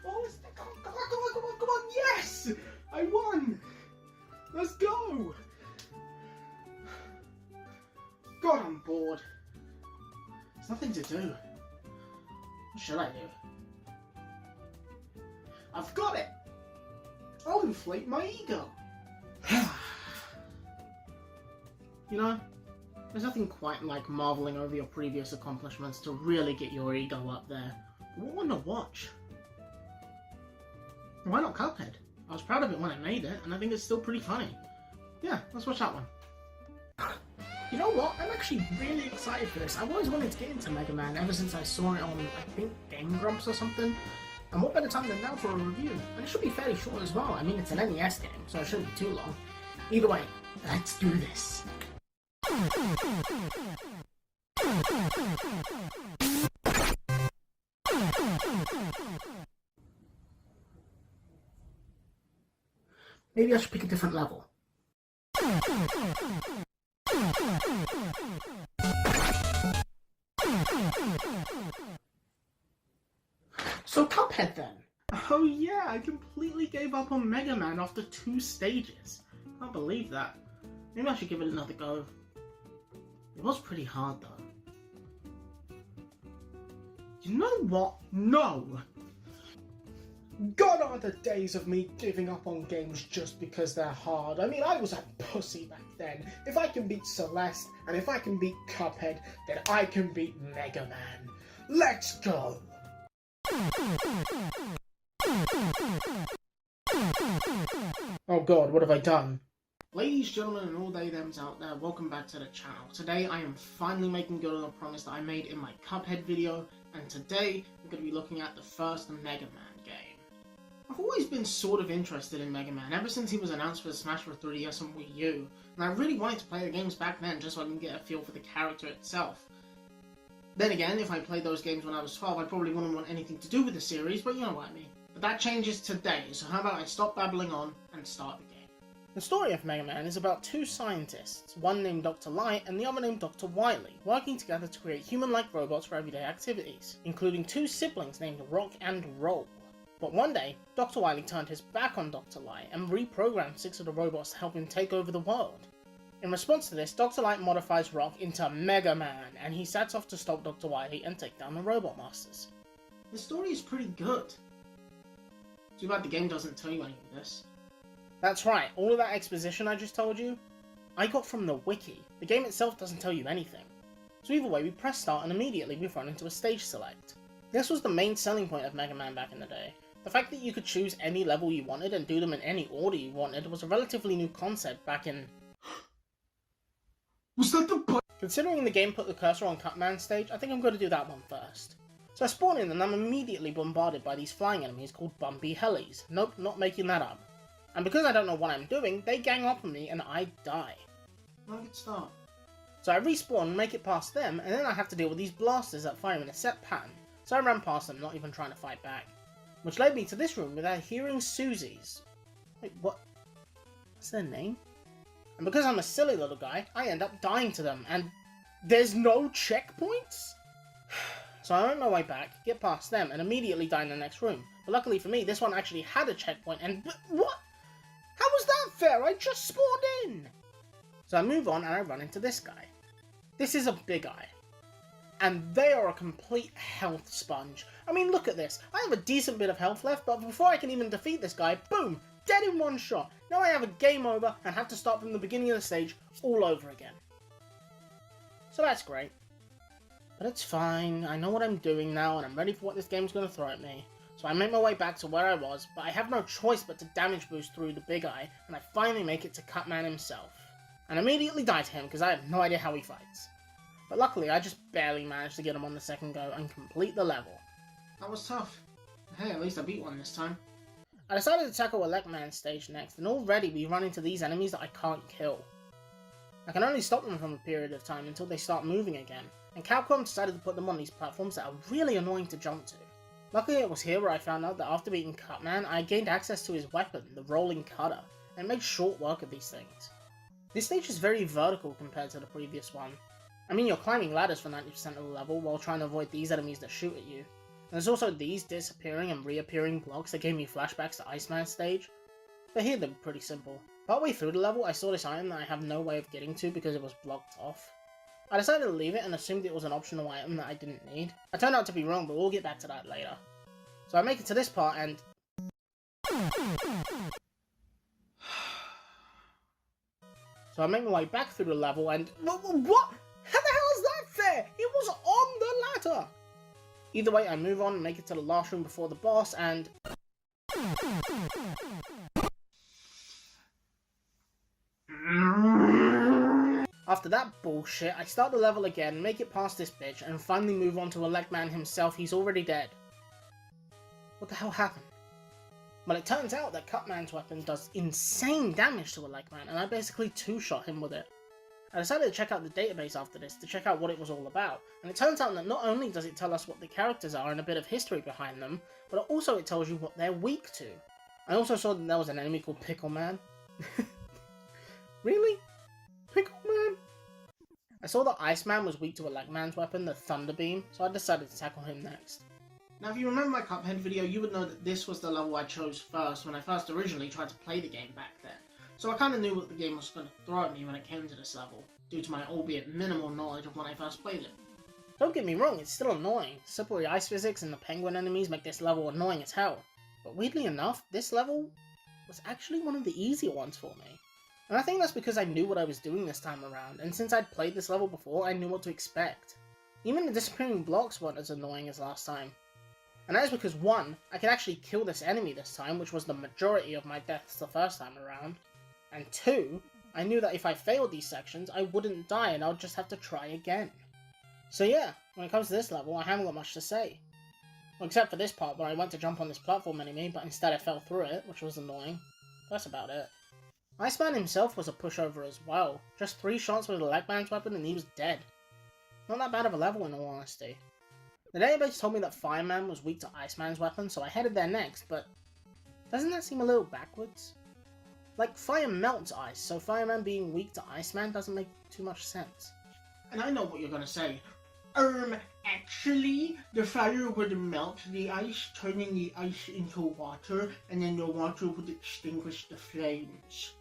Almost, come on, yes! I won! Let's go! God, I'm bored. There's nothing to do. What should I do? I've got it! I'll inflate my ego. You know, there's nothing quite like marveling over your previous accomplishments to really get your ego up there. What one to watch? Why not Cuphead? I was proud of it when I made it, and I think it's still pretty funny. Yeah, let's watch that one. You know what? I'm actually really excited for this. I've always wanted to get into Mega Man ever since I saw it on, I think, Game Grumps or something. And what better time than now for a review? And it should be fairly short as well. I mean, it's an NES game, so it shouldn't be too long. Either way, let's do this. Maybe I should pick a different level. So Cuphead then. Oh yeah, I completely gave up on Mega Man after 2 stages. Can't believe that. Maybe I should give it another go. It was pretty hard though. You know what? No! Gone are the days of me giving up on games just because they're hard. I mean, I was a pussy back then. If I can beat Celeste, and if I can beat Cuphead, then I can beat Mega Man. Let's go! Oh god, what have I done? Ladies, gentlemen, and all they thems out there, welcome back to the channel. Today I am finally making good on a promise that I made in my Cuphead video, and today we're going to be looking at the first Mega Man game. I've always been sort of interested in Mega Man ever since he was announced for Smash for 3DS and Wii U, and I really wanted to play the games back then just so I can get a feel for the character itself. Then again, if I played those games when I was 12, I probably wouldn't want anything to do with the series, but you know what I mean. But that changes today, so how about I stop babbling on and start the game. The story of Mega Man is about 2 scientists, one named Dr. Light and the other named Dr. Wily, working together to create human-like robots for everyday activities, including 2 siblings named Rock and Roll. But one day, Dr. Wily turned his back on Dr. Light and reprogrammed 6 of the robots to help him take over the world. In response to this, Dr. Light modifies Rock into Mega Man, and he sets off to stop Dr. Wily and take down the Robot Masters. The story is pretty good. Too bad the game doesn't tell you any of this. That's right, all of that exposition I just told you, I got from the wiki. The game itself doesn't tell you anything. So either way, we press start and immediately we've run into a stage select. This was the main selling point of Mega Man back in the day. The fact that you could choose any level you wanted and do them in any order you wanted was a relatively new concept back in... Was that the Considering the game put the cursor on Cupman stage, I think I'm going to do that one first. So I spawn in and I'm immediately bombarded by these flying enemies called Bumpy Hellies. Nope, not making that up. And because I don't know what I'm doing, they gang up on me and I die. Not a good start. So I respawn, make it past them, and then I have to deal with these blasters that fire in a set pattern. So I ran past them, not even trying to fight back. Which led me to this room without hearing Susie's. Wait, what? What's their name? And because I'm a silly little guy, I end up dying to them, and there's no checkpoints? So I make my way back, get past them, and immediately die in the next room. But luckily for me, this one actually had a checkpoint, and what? How was that fair? I just spawned in! So I move on and I run into this guy. This is a big eye. And they are a complete health sponge. I mean, look at this. I have a decent bit of health left, but before I can even defeat this guy, boom! Dead in one shot. Now I have a game over and have to start from the beginning of the stage all over again. So that's great. But it's fine. I know what I'm doing now and I'm ready for what this game's going to throw at me. So I make my way back to where I was, but I have no choice but to damage boost through the big eye, and I finally make it to Cupman himself. And immediately die to him because I have no idea how he fights. But luckily I just barely managed to get him on the second go and complete the level. That was tough. Hey, at least I beat one this time. I decided to tackle Electman's stage next, and already we run into these enemies that I can't kill. I can only stop them from a period of time until they start moving again, and Capcom decided to put them on these platforms that are really annoying to jump to. Luckily it was here where I found out that after beating Cutman, I gained access to his weapon, the Rolling Cutter, and it made short work of these things. This stage is very vertical compared to the previous one. I mean, you're climbing ladders for 90% of the level while trying to avoid these enemies that shoot at you. And there's also these disappearing and reappearing blocks that gave me flashbacks to Iceman's stage, but here they're pretty simple. Partway through the level, I saw this item that I have no way of getting to because it was blocked off. I decided to leave it and assumed it was an optional item that I didn't need. I turned out to be wrong, but we'll get back to that later. So I make it to this part and... So I make my way back through the level and... What? How the hell is that fair? It was on the ladder! Either way, I move on and make it to the last room before the boss and... After that bullshit, I start the level again, make it past this bitch, and finally move on to Electman himself. He's already dead. What the hell happened? Well, it turns out that Cutman's weapon does insane damage to Electman, and I basically two-shot him with it. I decided to check out the database after this to check out what it was all about, and it turns out that not only does it tell us what the characters are and a bit of history behind them, but also it tells you what they're weak to. I also saw that there was an enemy called Pickle Man. Really? Pickle Man? I saw that Iceman was weak to Electman's weapon, the Thunder Beam, so I decided to tackle him next. Now if you remember my Cuphead video, you would know that this was the level I chose first when I first originally tried to play the game back then. So I kind of knew what the game was going to throw at me when it came to this level, due to my albeit minimal knowledge of when I first played it. Don't get me wrong, it's still annoying. Slippery ice physics and the penguin enemies make this level annoying as hell. But weirdly enough, this level was actually one of the easier ones for me. And I think that's because I knew what I was doing this time around, and since I'd played this level before, I knew what to expect. Even the disappearing blocks weren't as annoying as last time. And that is because 1, I could actually kill this enemy this time, which was the majority of my deaths the first time around. And 2, I knew that if I failed these sections, I wouldn't die and I would just have to try again. So yeah, when it comes to this level, I haven't got much to say. Well, except for this part where I went to jump on this platform enemy, but instead I fell through it, which was annoying. That's about it. Iceman himself was a pushover as well. Just 3 shots with Electman's weapon and he was dead. Not that bad of a level in all honesty. The database told me that Fireman was weak to Iceman's weapon, so I headed there next, but doesn't that seem a little backwards? Like, fire melts ice, so Fireman being weak to Iceman doesn't make too much sense. And I know what you're gonna say. Actually, the fire would melt the ice, turning the ice into water, and then the water would extinguish the flames.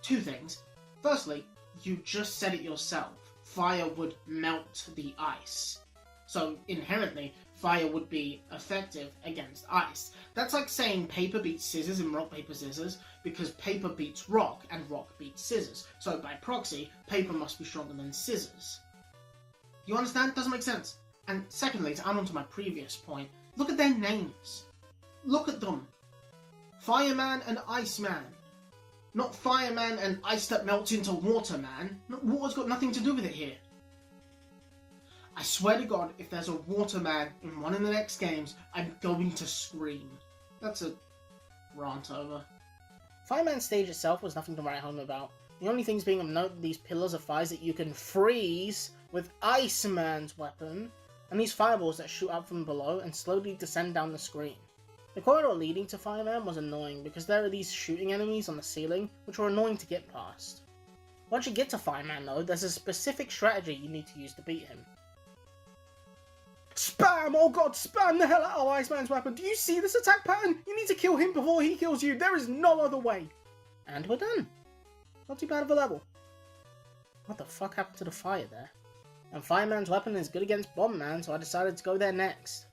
2 things. Firstly, you just said it yourself. Fire would melt the ice. So, inherently, fire would be effective against ice. That's like saying paper beats scissors in rock, paper, scissors, because paper beats rock, and rock beats scissors. So, by proxy, paper must be stronger than scissors. You understand? Doesn't make sense. And secondly, to add on to my previous point, look at their names. Look at them. Fireman and Iceman. Not Fireman and ice that melts into Waterman. Water's got nothing to do with it here. I swear to God, if there's a Waterman in one of the next games, I'm going to scream. That's a rant over. Fireman's stage itself was nothing to write home about. The only things being of note are these pillars of fires that you can freeze with Iceman's weapon, and these fireballs that shoot up from below and slowly descend down the screen. The corridor leading to Fireman was annoying because there are these shooting enemies on the ceiling, which were annoying to get past. Once you get to Fireman though, there's a specific strategy you need to use to beat him. Spam! Oh god, spam the hell out of Iceman's weapon! Do you see this attack pattern? You need to kill him before he kills you! There is no other way! And we're done. Not too bad of a level. What the fuck happened to the fire there? And Fireman's weapon is good against Bomb Man, so I decided to go there next.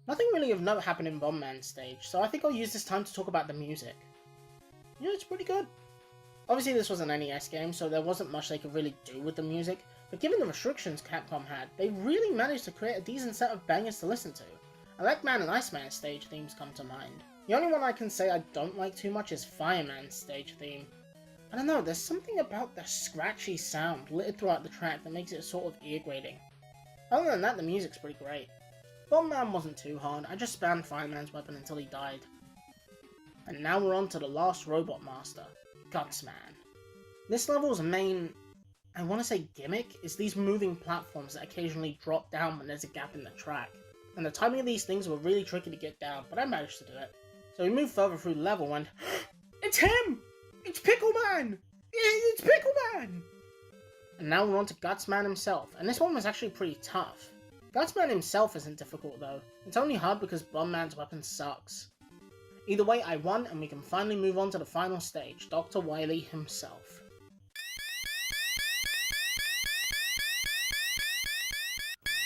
Nothing really of note happened in Bomb Man's stage, so I think I'll use this time to talk about the music. Yeah, it's pretty good. Obviously this was an NES game, so there wasn't much they could really do with the music, but given the restrictions Capcom had, they really managed to create a decent set of bangers to listen to. Electman and Iceman's stage themes come to mind. The only one I can say I don't like too much is Fireman's stage theme. I don't know, there's something about the scratchy sound littered throughout the track that makes it sort of ear-grating. Other than that, the music's pretty great. Bomb Man wasn't too hard, I just spammed Fireman's weapon until he died. And now we're on to the last robot master, Gutsman. This level's main, I want to say gimmick, is these moving platforms that occasionally drop down when there's a gap in the track. And the timing of these things were really tricky to get down, but I managed to do it. So we move further through the level and it's him! It's Pickle Man! It's Pickle Man! And now we're on to Gutsman himself, and this one was actually pretty tough. Gutsman himself isn't difficult though, it's only hard because Bomb Man's weapon sucks. Either way, I won, and we can finally move on to the final stage, Dr. Wily himself.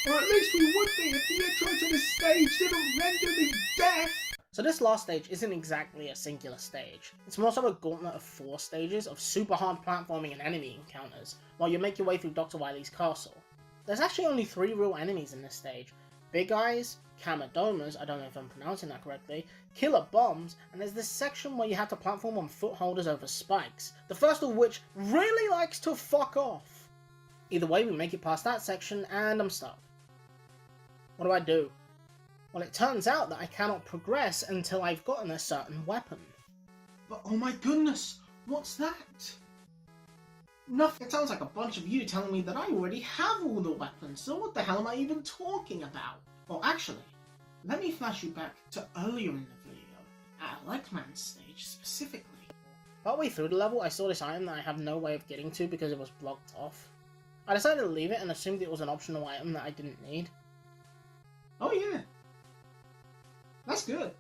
Or at least we would be if the intro to this stage didn't render me deaf! So this last stage isn't exactly a singular stage. It's more so a gauntlet of 4 stages of super hard platforming and enemy encounters, while you make your way through Dr. Wily's castle. There's actually only 3 real enemies in this stage. Big Eyes, Kamadomas, I don't know if I'm pronouncing that correctly, Killer Bombs, and there's this section where you have to platform on footholders over spikes, the first of which really likes to fuck off. Either way, we make it past that section, and I'm stuck. What do I do? Well, it turns out that I cannot progress until I've gotten a certain weapon. But oh my goodness, what's that? Nothing. It sounds like a bunch of you telling me that I already have all the weapons, so what the hell am I even talking about? Well, actually, let me flash you back to earlier in the video, at Electman's stage specifically. Partway through the level, I saw this item that I have no way of getting to because it was blocked off. I decided to leave it and assumed it was an optional item that I didn't need. Oh yeah. That's good.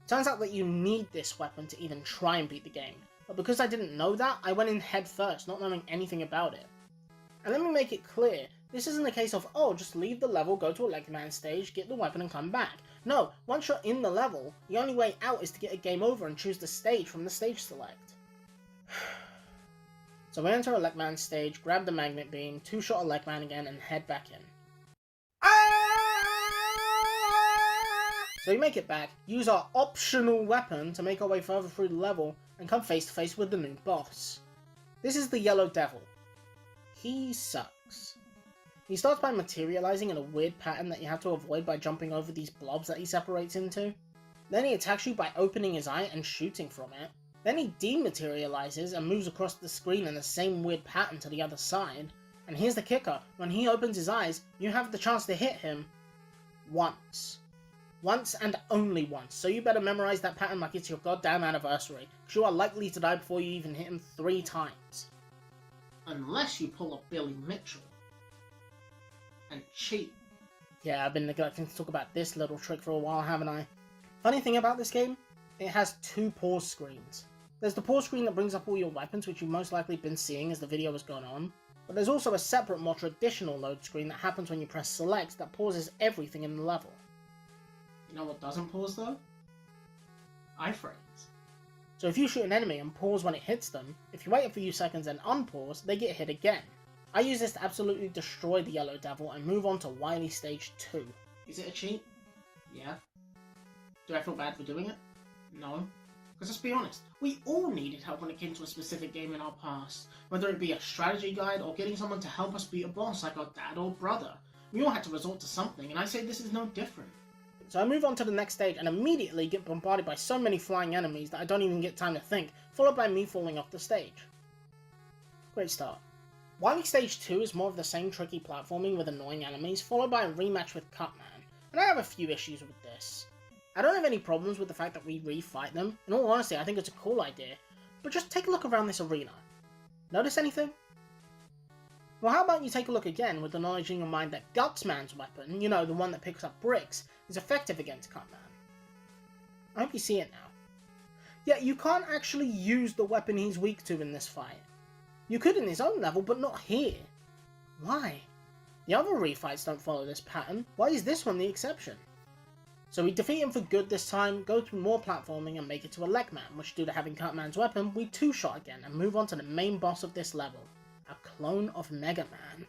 Turns out that you need this weapon to even try and beat the game, but because I didn't know that, I went in head first, not knowing anything about it. And let me make it clear, this isn't a case of, oh, just leave the level, go to a Electman stage, get the weapon and come back. No, once you're in the level, the only way out is to get a game over and choose the stage from the stage select. So we enter Electman stage, grab the magnet beam, 2-shot Electman again, and head back in. So we make it back, use our optional weapon to make our way further through the level, and come face to face with the new boss. This is the Yellow Devil. He sucks. He starts by materializing in a weird pattern that you have to avoid by jumping over these blobs that he separates into. Then he attacks you by opening his eye and shooting from it. Then he dematerializes and moves across the screen in the same weird pattern to the other side. And here's the kicker, when he opens his eyes, you have the chance to hit him once. Once and only once, so you better memorize that pattern like it's your goddamn anniversary, because you are likely to die before you even hit him 3 times. Unless you pull a Billy Mitchell. And cheat. Yeah, I've been neglecting to talk about this little trick for a while, haven't I? Funny thing about this game, it has 2 pause screens. There's the pause screen that brings up all your weapons, which you've most likely been seeing as the video has gone on, but there's also a separate, more traditional load screen that happens when you press select that pauses everything in the level. You know what doesn't pause though? Iframes. So if you shoot an enemy and pause when it hits them, if you wait a few seconds and unpause, they get hit again. I use this to absolutely destroy the Yellow Devil and move on to Wily Stage 2. Is it a cheat? Yeah. Do I feel bad for doing it? No. Because let's be honest, we all needed help when it came to a specific game in our past. Whether it be a strategy guide or getting someone to help us beat a boss like our dad or brother. We all had to resort to something, and I say this is no different. So I move on to the next stage and immediately get bombarded by so many flying enemies that I don't even get time to think, followed by me falling off the stage. Great start. Wily Stage 2 is more of the same tricky platforming with annoying enemies, followed by a rematch with Cupman, and I have a few issues with this. I don't have any problems with the fact that we re-fight them. In all honesty, I think it's a cool idea, but just take a look around this arena. Notice anything? Well, how about you take a look again with the knowledge in your mind that Gutsman's weapon, you know, the one that picks up bricks, is effective against Cupman. I hope you see it now. Yet you can't actually use the weapon he's weak to in this fight. You could in his own level, but not here. Why? The other refights don't follow this pattern. Why is this one the exception? So we defeat him for good this time, go through more platforming and make it to Electman, which due to having Cupman's weapon, we 2-shot again and move on to the main boss of this level. A clone of Mega Man.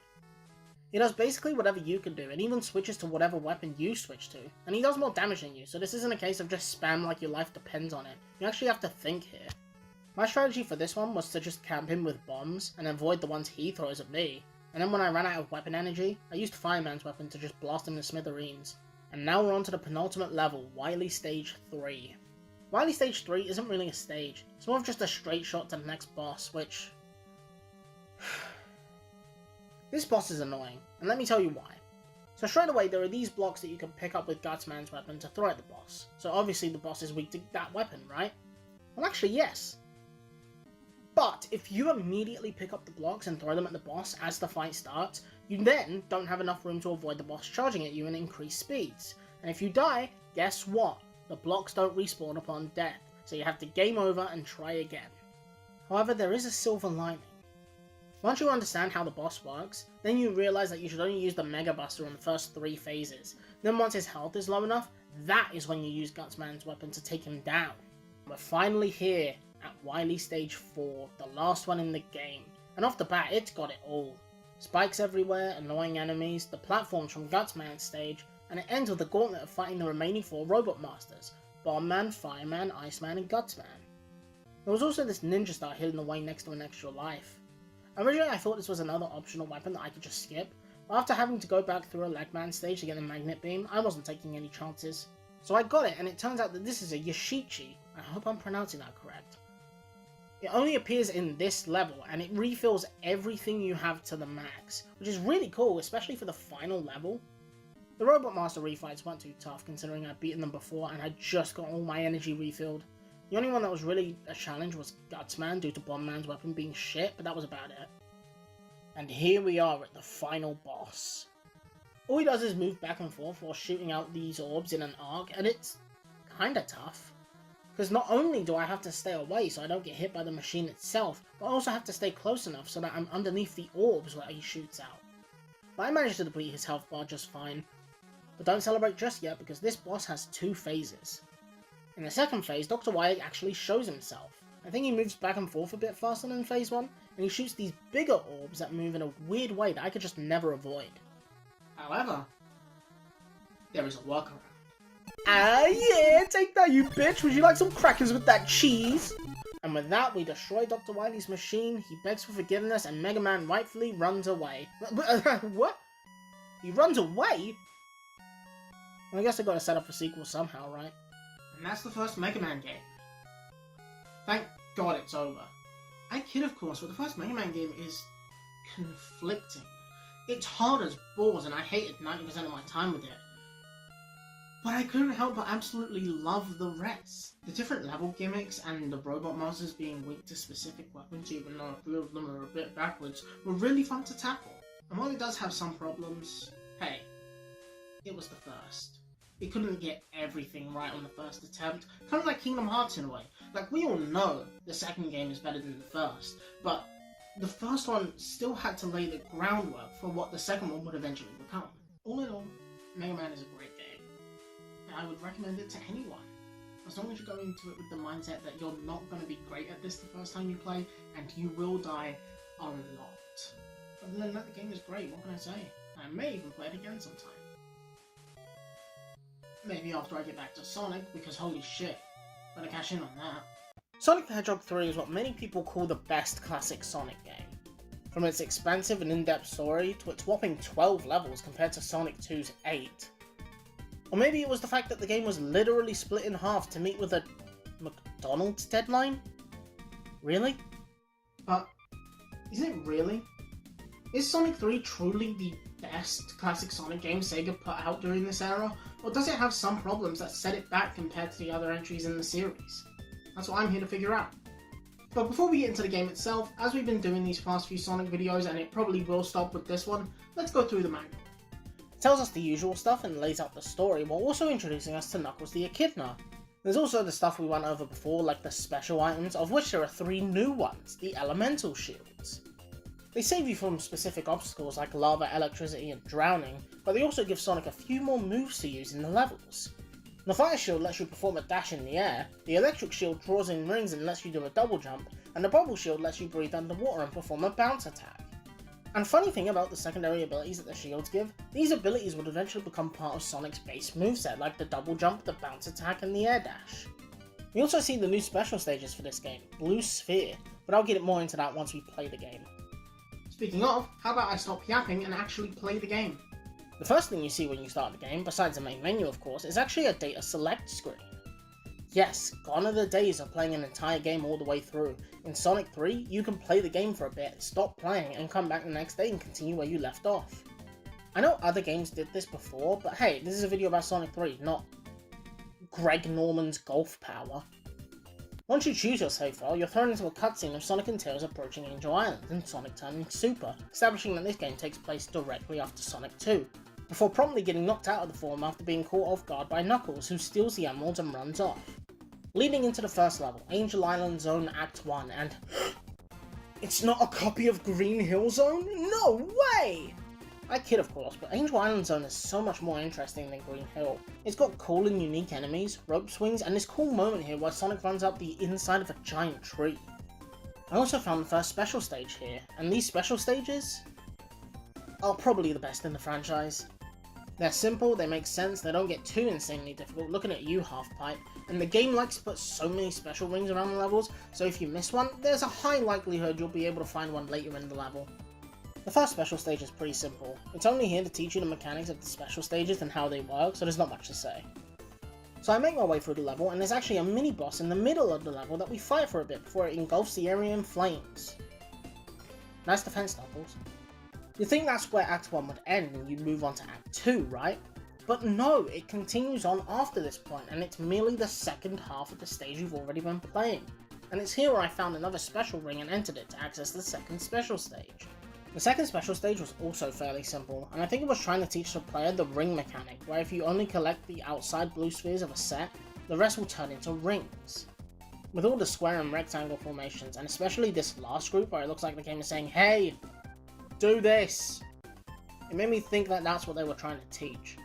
He does basically whatever you can do, and even switches to whatever weapon you switch to, and he does more damage than you, so this isn't a case of just spam like your life depends on it. You actually have to think here. My strategy for this one was to just camp him with bombs, and avoid the ones he throws at me, and then when I ran out of weapon energy, I used Fireman's weapon to just blast him to smithereens. And now we're on to the penultimate level, Wily Stage 3. Wily Stage 3 isn't really a stage, it's more of just a straight shot to the next boss, which... This boss is annoying, and let me tell you why. So straight away, there are these blocks that you can pick up with Gutsman's weapon to throw at the boss. So obviously the boss is weak to that weapon, right? Well actually yes. But if you immediately pick up the blocks and throw them at the boss as the fight starts, you then don't have enough room to avoid the boss charging at you and increase speeds. And if you die, guess what? The blocks don't respawn upon death, so you have to game over and try again. However, there is a silver lining. Once you understand how the boss works, then you realise that you should only use the Mega Buster on the first 3 phases. Then once his health is low enough, that is when you use Gutsman's weapon to take him down. We're finally here at Wily Stage 4, the last one in the game, and off the bat it's got it all. Spikes everywhere, annoying enemies, the platforms from Gutsman's stage, and it ends with the gauntlet of fighting the remaining 4 Robot Masters, Bombman, Fireman, Iceman, and Gutsman. There was also this ninja star hidden away next to an extra life. Originally I thought this was another optional weapon that I could just skip, but after having to go back through a Legman stage to get a magnet beam, I wasn't taking any chances. So I got it, and it turns out that this is a Yashichi. I hope I'm pronouncing that correct. It only appears in this level, and it refills everything you have to the max, which is really cool, especially for the final level. The Robot Master refights weren't too tough, considering I'd beaten them before and I just got all my energy refilled. The only one that was really a challenge was Gutsman, due to Bombman's weapon being shit, but that was about it. And here we are at the final boss. All he does is move back and forth while shooting out these orbs in an arc, and it's kinda tough. Because not only do I have to stay away so I don't get hit by the machine itself, but I also have to stay close enough so that I'm underneath the orbs where he shoots out. But I managed to deplete his health bar just fine. But don't celebrate just yet, because this boss has 2 phases. In the second phase, Dr. Wily actually shows himself. I think he moves back and forth a bit faster than phase 1, and he shoots these bigger orbs that move in a weird way that I could just never avoid. However, there is a workaround. Ah yeah, take that you bitch, would you like some crackers with that cheese? And with that, we destroy Dr. Wily's machine, he begs for forgiveness, and Mega Man rightfully runs away. What? He runs away? Well, I guess I gotta set up a sequel somehow, right? And that's the first Mega Man game. Thank God it's over. I kid, of course, but the first Mega Man game is conflicting. It's hard as balls, and I hated 90% of my time with it. But I couldn't help but absolutely love the rest. The different level gimmicks and the Robot Masters being weak to specific weapons, even though a few of them are a bit backwards, were really fun to tackle. And while it does have some problems, hey, it was the first. It couldn't get everything right on the first attempt, kind of like Kingdom Hearts in a way. Like, we all know the second game is better than the first, but the first one still had to lay the groundwork for what the second one would eventually become. All in all, Mega Man is a great game, and I would recommend it to anyone. As long as you go into it with the mindset that you're not going to be great at this the first time you play, and you will die a lot. Other than that, the game is great, what can I say? I may even play it again sometime. Maybe after I get back to Sonic, because holy shit, better cash in on that. Sonic the Hedgehog 3 is what many people call the best classic Sonic game. From its expansive and in-depth story to its whopping 12 levels compared to Sonic 2's 8. Or maybe it was the fact that the game was literally split in half to meet with a McDonald's deadline? Really? But, is it really? Is Sonic 3 truly the best classic Sonic game Sega put out during this era? Or does it have some problems that set it back compared to the other entries in the series? That's what I'm here to figure out. But before we get into the game itself, as we've been doing these past few Sonic videos, and it probably will stop with this one, let's go through the manual. It tells us the usual stuff and lays out the story, while also introducing us to Knuckles the Echidna. There's also the stuff we went over before, like the special items, of which there are 3 new ones, the Elemental Shields. They save you from specific obstacles like lava, electricity, and drowning, but they also give Sonic a few more moves to use in the levels. The Fire Shield lets you perform a dash in the air, the Electric Shield draws in rings and lets you do a double jump, and the Bubble Shield lets you breathe underwater and perform a bounce attack. And funny thing about the secondary abilities that the shields give, these abilities would eventually become part of Sonic's base moveset, like the double jump, the bounce attack, and the air dash. We also see the new special stages for this game, Blue Sphere, but I'll get more into that once we play the game. Speaking of, how about I stop yapping and actually play the game? The first thing you see when you start the game, besides the main menu of course, is actually a data select screen. Yes, gone are the days of playing an entire game all the way through. In Sonic 3, you can play the game for a bit, stop playing, and come back the next day and continue where you left off. I know other games did this before, but hey, this is a video about Sonic 3, not Greg Norman's golf power. Once you choose your save file, you're thrown into a cutscene of Sonic and Tails approaching Angel Island, and Sonic turning Super, establishing that this game takes place directly after Sonic 2, before promptly getting knocked out of the form after being caught off guard by Knuckles, who steals the emeralds and runs off. Leading into the first level, Angel Island Zone Act 1, and it's not a copy of Green Hill Zone? No way! I kid of course, but Angel Island Zone is so much more interesting than Green Hill. It's got cool and unique enemies, rope swings, and this cool moment here where Sonic runs up the inside of a giant tree. I also found the first special stage here, and these special stages are probably the best in the franchise. They're simple, they make sense, they don't get too insanely difficult, looking at you Half-Pipe, and the game likes to put so many special rings around the levels, so if you miss one, there's a high likelihood you'll be able to find one later in the level. The first special stage is pretty simple. It's only here to teach you the mechanics of the special stages and how they work, so there's not much to say. So I make my way through the level, and there's actually a mini-boss in the middle of the level that we fight for a bit before it engulfs the area in flames. Nice defense, Knuckles. You'd think that's where Act 1 would end and you'd move on to Act 2, right? But no, it continues on after this point, and it's merely the second half of the stage you've already been playing. And it's here where I found another special ring and entered it to access the second special stage. The second special stage was also fairly simple, and I think it was trying to teach the player the ring mechanic, where if you only collect the outside blue spheres of a set, the rest will turn into rings. With all the square and rectangle formations, and especially this last group where it looks like the game is saying, hey, do this! It made me think that that's what they were trying to teach.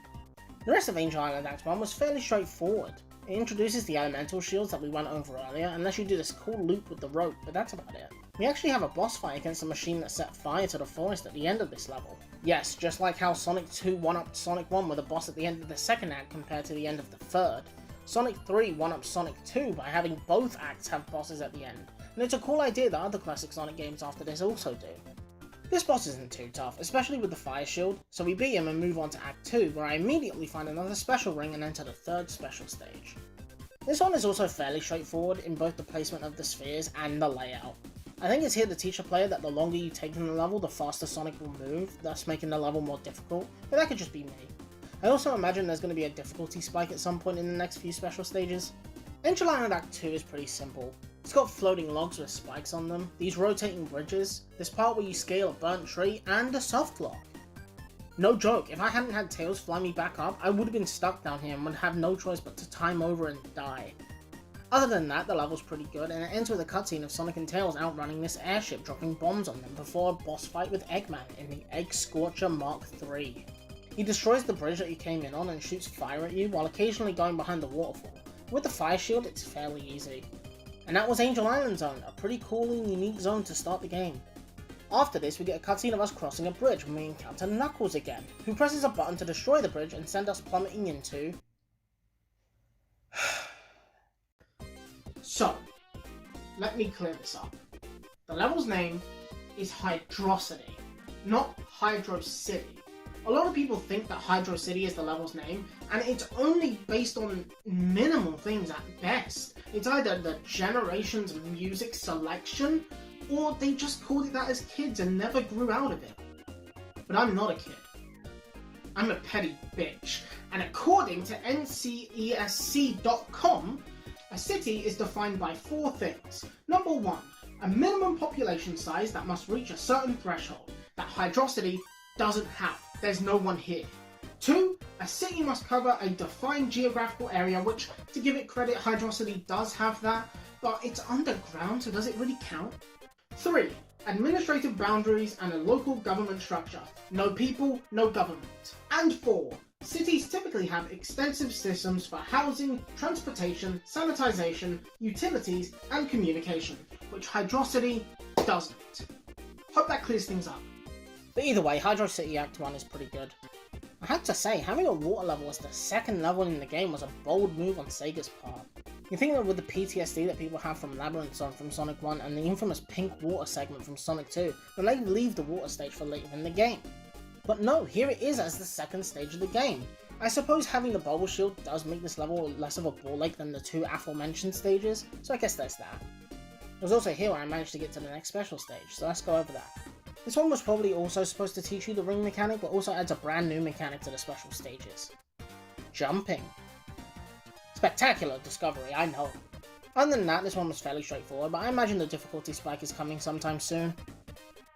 The rest of Angel Island Act 1 was fairly straightforward. It introduces the elemental shields that we went over earlier, unless you do this cool loop with the rope, but that's about it. We actually have a boss fight against a machine that set fire to the forest at the end of this level. Yes, just like how Sonic 2 one-upped Sonic 1 with a boss at the end of the second act compared to the end of the third, Sonic 3 one-upped Sonic 2 by having both acts have bosses at the end, and it's a cool idea that other classic Sonic games after this also do. This boss isn't too tough, especially with the fire shield, so we beat him and move on to Act 2, where I immediately find another special ring and enter the third special stage. This one is also fairly straightforward in both the placement of the spheres and the layout. I think it's here to teach a player that the longer you take in the level, the faster Sonic will move, thus making the level more difficult, but that could just be me. I also imagine there's going to be a difficulty spike at some point in the next few special stages. Angel Island Act 2 is pretty simple. It's got floating logs with spikes on them, these rotating bridges, this part where you scale a burnt tree, and a soft lock. No joke, if I hadn't had Tails fly me back up, I would have been stuck down here and would have no choice but to time over and die. Other than that, the level's pretty good, and it ends with a cutscene of Sonic and Tails outrunning this airship, dropping bombs on them before a boss fight with Eggman in the Egg Scorcher Mark III. He destroys the bridge that you came in on and shoots fire at you, while occasionally going behind the waterfall. With the fire shield, it's fairly easy. And that was Angel Island Zone, a pretty cool and unique zone to start the game. After this, we get a cutscene of us crossing a bridge when we encounter Knuckles again, who presses a button to destroy the bridge and send us plummeting into... So, let me clear this up. The level's name is Hydrocity, not Hydro City. A lot of people think that Hydro City is the level's name, and it's only based on minimal things at best. It's either the generation's music selection, or they just called it that as kids and never grew out of it. But I'm not a kid. I'm a petty bitch, and according to NCESC.com, a city is defined by 4 things. Number 1, a minimum population size that must reach a certain threshold that Hydrocity doesn't have. There's no one here. 2, a city must cover a defined geographical area, which, to give it credit, Hydrocity does have that, but it's underground, so does it really count? 3, administrative boundaries and a local government structure. No people, no government. And 4, cities typically have extensive systems for housing, transportation, sanitization, utilities, and communication, which Hydrocity doesn't. Hope that clears things up. But either way, Hydro City Act 1 is pretty good. I have to say, having a water level as the second level in the game was a bold move on Sega's part. You think that with the PTSD that people have from Labyrinth Zone from Sonic 1 and the infamous pink water segment from Sonic 2, then they'd leave the water stage for later in the game. But no, here it is as the second stage of the game. I suppose having the bubble shield does make this level less of a ball ache than the two aforementioned stages, so I guess there's that. It was also here where I managed to get to the next special stage, so let's go over that. This one was probably also supposed to teach you the ring mechanic, but also adds a brand new mechanic to the special stages. Jumping. Spectacular discovery, I know. Other than that, this one was fairly straightforward, but I imagine the difficulty spike is coming sometime soon.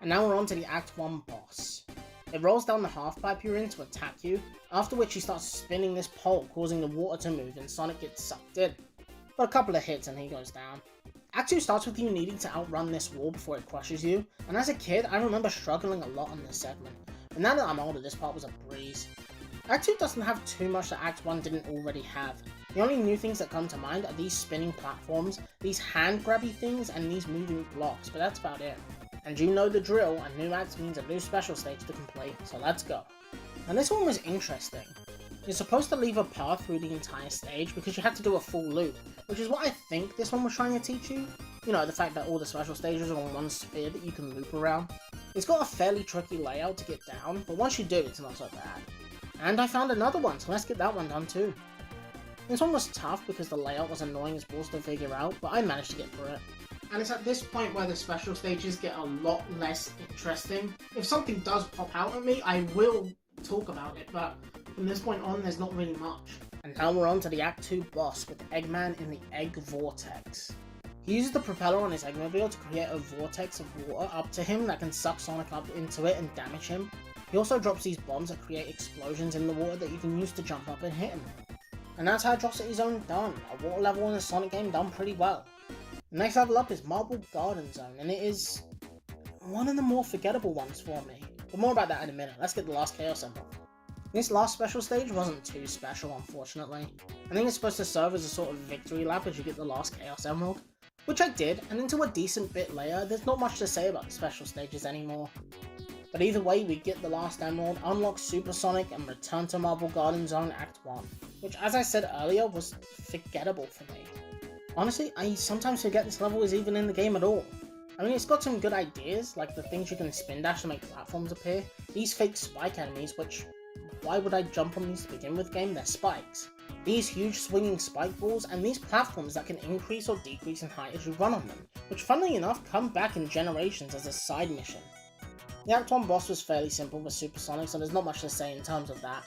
And now we're on to the Act 1 boss. It rolls down the half-pipe you're in to attack you, after which he starts spinning this pole, causing the water to move and Sonic gets sucked in. But a couple of hits and he goes down. Act 2 starts with you needing to outrun this wall before it crushes you, and as a kid I remember struggling a lot on this segment, but now that I'm older this part was a breeze. Act 2 doesn't have too much that Act 1 didn't already have. The only new things that come to mind are these spinning platforms, these hand grabby things, and these moving blocks, but that's about it. And you know the drill, a new act means a new special stage to complete, so let's go. And this one was interesting. You're supposed to leave a path through the entire stage because you have to do a full loop, which is what I think this one was trying to teach you. You know, the fact that all the special stages are on one sphere that you can loop around. It's got a fairly tricky layout to get down, but once you do, it's not so bad. And I found another one, so let's get that one done too. This one was tough because the layout was annoying as balls to figure out, but I managed to get through it. And it's at this point where the special stages get a lot less interesting. If something does pop out at me, I will talk about it, but from this point on, there's not really much. And now we're on to the Act 2 boss with Eggman in the Egg Vortex. He uses the propeller on his Eggmobile to create a vortex of water up to him that can suck Sonic up into it and damage him. He also drops these bombs that create explosions in the water that you can use to jump up and hit him. And that's Hydrocity Zone done, a water level in a Sonic game done pretty well. The next level up is Marble Garden Zone, and it is one of the more forgettable ones for me. But more about that in a minute, let's get the last Chaos Emerald. This last special stage wasn't too special, unfortunately. I think it's supposed to serve as a sort of victory lap as you get the last Chaos Emerald, which I did, and until a decent bit later, there's not much to say about the special stages anymore. But either way, we get the last Emerald, unlock Super Sonic, and return to Marble Garden Zone Act 1, which as I said earlier was forgettable for me. Honestly, I sometimes forget this level is even in the game at all. I mean, it's got some good ideas, like the things you can spin dash to make platforms appear, these fake spike enemies, which, why would I jump on these to begin with game? They're spikes. These huge swinging spike balls, and these platforms that can increase or decrease in height as you run on them, which funnily enough come back in Generations as a side mission. The Act 1 boss was fairly simple with Super Sonic, so there's not much to say in terms of that.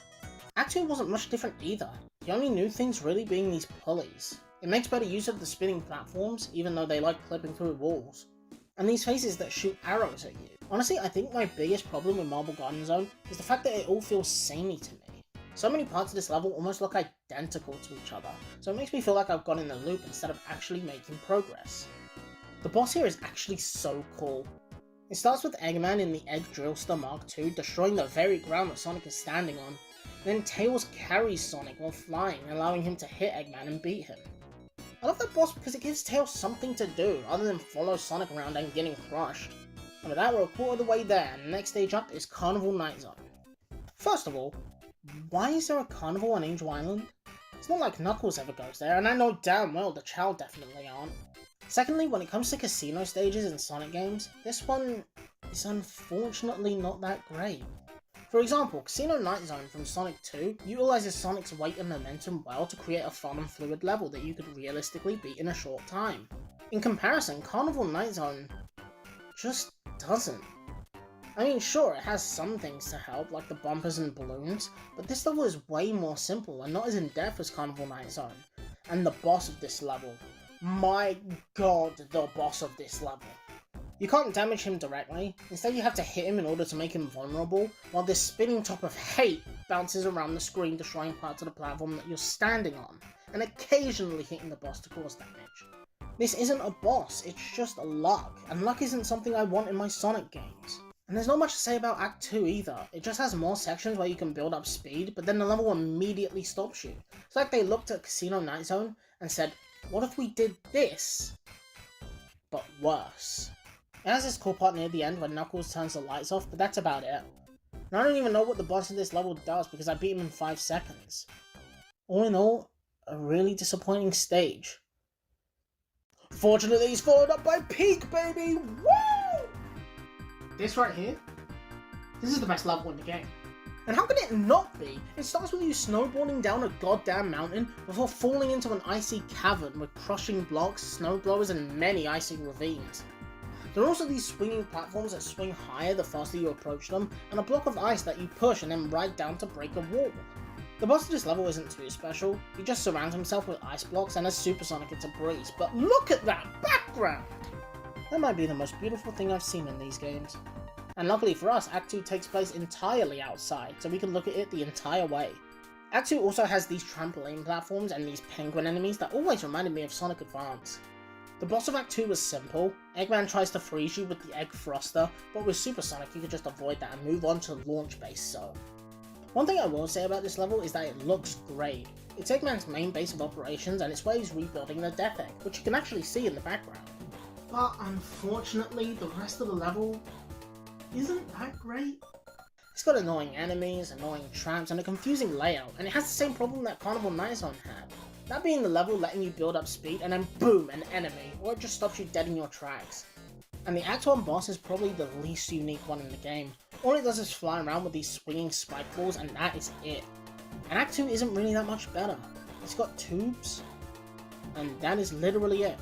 Act 2 wasn't much different either, the only new things really being these pulleys. It makes better use of the spinning platforms, even though they like clipping through walls. And these faces that shoot arrows at you. Honestly, I think my biggest problem with Marble Garden Zone is the fact that it all feels samey to me. So many parts of this level almost look identical to each other, so it makes me feel like I've gone in a loop instead of actually making progress. The boss here is actually so cool. It starts with Eggman in the Egg Drillster Mark II destroying the very ground that Sonic is standing on. Then Tails carries Sonic while flying, allowing him to hit Eggman and beat him. I love that boss because it gives Tails something to do, other than follow Sonic around and getting crushed. And with that, we're a quarter of the way there, and the next stage up is Carnival Night Zone. First of all, why is there a carnival on Angel Island? It's not like Knuckles ever goes there, and I know damn well the Chow definitely aren't. Secondly, when it comes to casino stages in Sonic games, this one is unfortunately not that great. For example, Casino Night Zone from Sonic 2 utilises Sonic's weight and momentum well to create a fun and fluid level that you could realistically beat in a short time. In comparison, Carnival Night Zone just doesn't. I mean, sure, it has some things to help, like the bumpers and balloons, but this level is way more simple and not as in-depth as Carnival Night Zone. And the boss of this level. My god, the boss of this level. You can't damage him directly, instead you have to hit him in order to make him vulnerable, while this spinning top of hate bounces around the screen destroying parts of the platform that you're standing on, and occasionally hitting the boss to cause damage. This isn't a boss, it's just luck, and luck isn't something I want in my Sonic games. And there's not much to say about Act 2 either, it just has more sections where you can build up speed, but then the level immediately stops you. It's like they looked at Casino Night Zone and said, what if we did this, but worse? It has this cool part near the end where Knuckles turns the lights off, but that's about it. And I don't even know what the boss of this level does because I beat him in 5 seconds. All in all, a really disappointing stage. Fortunately, he's followed up by Peak, baby! Woo! This right here, this is the best level in the game. And how can it not be? It starts with you snowboarding down a goddamn mountain before falling into an icy cavern with crushing blocks, snowblowers, and many icy ravines. There are also these swinging platforms that swing higher the faster you approach them, and a block of ice that you push and then ride down to break a wall. The boss of this level isn't too special, he just surrounds himself with ice blocks and as Supersonic it's a breeze, but look at that background! That might be the most beautiful thing I've seen in these games. And luckily for us, Act 2 takes place entirely outside, so we can look at it the entire way. Act 2 also has these trampoline platforms and these penguin enemies that always reminded me of Sonic Advance. The boss of Act 2 was simple. Eggman tries to freeze you with the Egg Thruster, but with Supersonic you could just avoid that and move on to the launch base zone. One thing I will say about this level is that it looks great. It's Eggman's main base of operations and it's where he's rebuilding the Death Egg, which you can actually see in the background. But unfortunately, the rest of the level isn't that great. It's got annoying enemies, annoying traps, and a confusing layout, and it has the same problem that Carnival Night Zone had. That being the level letting you build up speed and then boom, an enemy, or it just stops you dead in your tracks. And the Act 1 boss is probably the least unique one in the game. All it does is fly around with these swinging spike balls and that is it. And Act 2 isn't really that much better. It's got tubes, and that is literally it.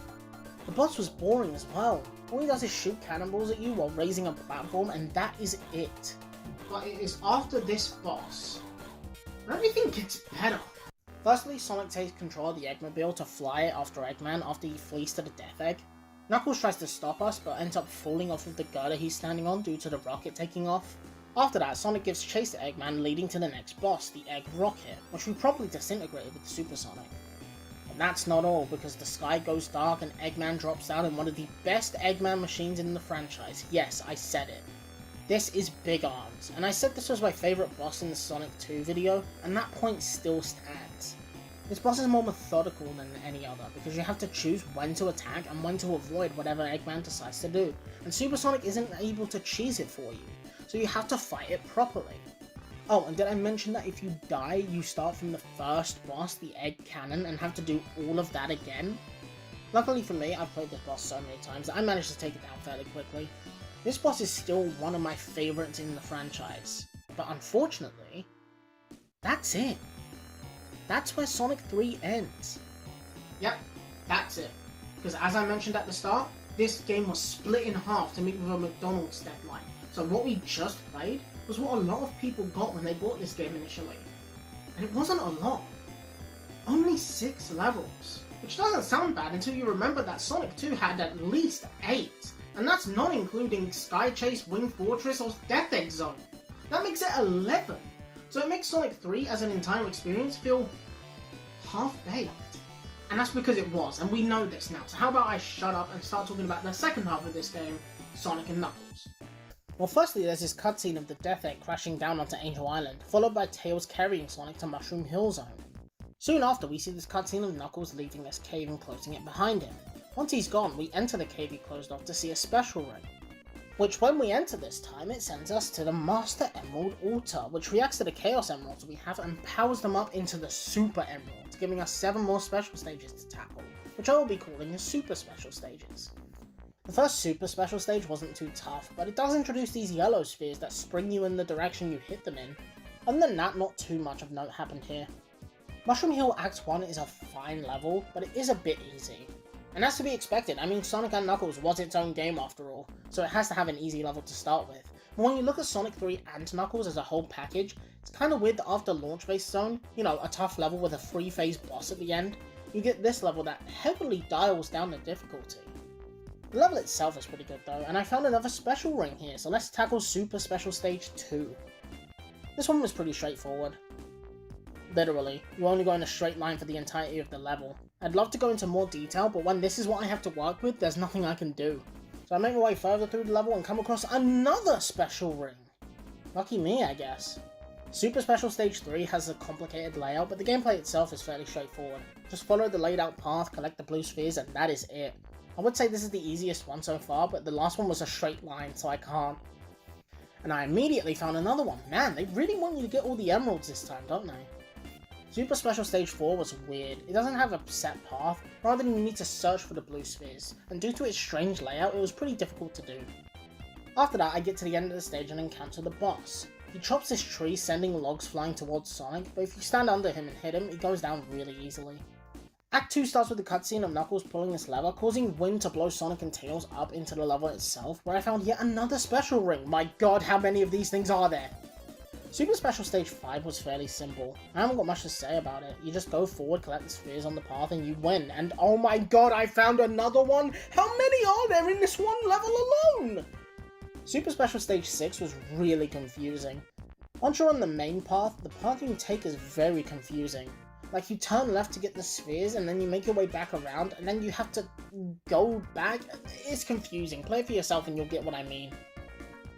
The boss was boring as well. All he does is shoot cannonballs at you while raising a platform and that is it. But it is after this boss that everything gets better. Firstly, Sonic takes control of the Eggmobile to fly it after Eggman after he flees to the Death Egg. Knuckles tries to stop us but ends up falling off of the girder he's standing on due to the rocket taking off. After that, Sonic gives chase to Eggman, leading to the next boss, the Egg Rocket, which we promptly disintegrated with the Supersonic. But that's not all, because the sky goes dark and Eggman drops down in one of the best Eggman machines in the franchise. Yes, I said it. This is Big Arms, and I said this was my favourite boss in the Sonic 2 video, and that point still stands. This boss is more methodical than any other, because you have to choose when to attack and when to avoid whatever Eggman decides to do, and Supersonic isn't able to cheese it for you, so you have to fight it properly. Oh, and did I mention that if you die, you start from the first boss, the Egg Cannon, and have to do all of that again? Luckily for me, I've played this boss so many times that I managed to take it down fairly quickly. This boss is still one of my favourites in the franchise, but unfortunately, that's it. That's where Sonic 3 ends. Yep, that's it. Because as I mentioned at the start, this game was split in half to meet with a McDonald's deadline. So what we just played was what a lot of people got when they bought this game initially. And it wasn't a lot. Only 6 levels. Which doesn't sound bad until you remember that Sonic 2 had at least 8. And that's not including Sky Chase, Wing Fortress, or Death Egg Zone. That makes it 11. So it makes Sonic 3 as an entire experience feel half-baked. And that's because it was, and we know this now. So how about I shut up and start talking about the second half of this game, Sonic and Knuckles. Well, firstly there's this cutscene of the Death Egg crashing down onto Angel Island, followed by Tails carrying Sonic to Mushroom Hill Zone. Soon after, we see this cutscene of Knuckles leaving this cave and closing it behind him. Once he's gone, we enter the cave he closed off to see a special ring. Which when we enter this time, it sends us to the Master Emerald Altar, which reacts to the Chaos Emeralds we have and powers them up into the Super Emeralds, giving us 7 more special stages to tackle, which I will be calling the Super Special Stages. The first Super Special Stage wasn't too tough, but it does introduce these yellow spheres that spring you in the direction you hit them in. Other than that, not too much of note happened here. Mushroom Hill Act 1 is a fine level, but it is a bit easy. And that's to be expected. I mean, Sonic and Knuckles was its own game after all, so it has to have an easy level to start with. But when you look at Sonic 3 and Knuckles as a whole package, it's kinda weird that after Launch Base Zone, you know, a tough level with a 3-phase boss at the end, you get this level that heavily dials down the difficulty. The level itself is pretty good though, and I found another special ring here, so let's tackle Super Special Stage 2. This one was pretty straightforward. Literally, you only go in a straight line for the entirety of the level. I'd love to go into more detail, but when this is what I have to work with, there's nothing I can do. So I make my way further through the level and come across another special ring. Lucky me, I guess. Super Special Stage 3 has a complicated layout, but the gameplay itself is fairly straightforward. Just follow the laid out path, collect the blue spheres, and that is it. I would say this is the easiest one so far, but the last one was a straight line, so I can't. And I immediately found another one. Man, they really want you to get all the emeralds this time, don't they? Super Special Stage 4 was weird. It doesn't have a set path, rather than you need to search for the blue spheres, and due to its strange layout, it was pretty difficult to do. After that, I get to the end of the stage and encounter the boss. He chops this tree, sending logs flying towards Sonic, but if you stand under him and hit him, he goes down really easily. Act 2 starts with the cutscene of Knuckles pulling this lever, causing wind to blow Sonic and Tails up into the level itself, where I found yet another special ring. My god, how many of these things are there? Super Special Stage 5 was fairly simple. I haven't got much to say about it. You just go forward, collect the spheres on the path, and you win. And oh my god, I found another one! How many are there in this one level alone? Super Special Stage 6 was really confusing. Once you're on the main path, the path you take is very confusing. Like, you turn left to get the spheres, and then you make your way back around, and then you have to go back. It's confusing. Play it for yourself and you'll get what I mean.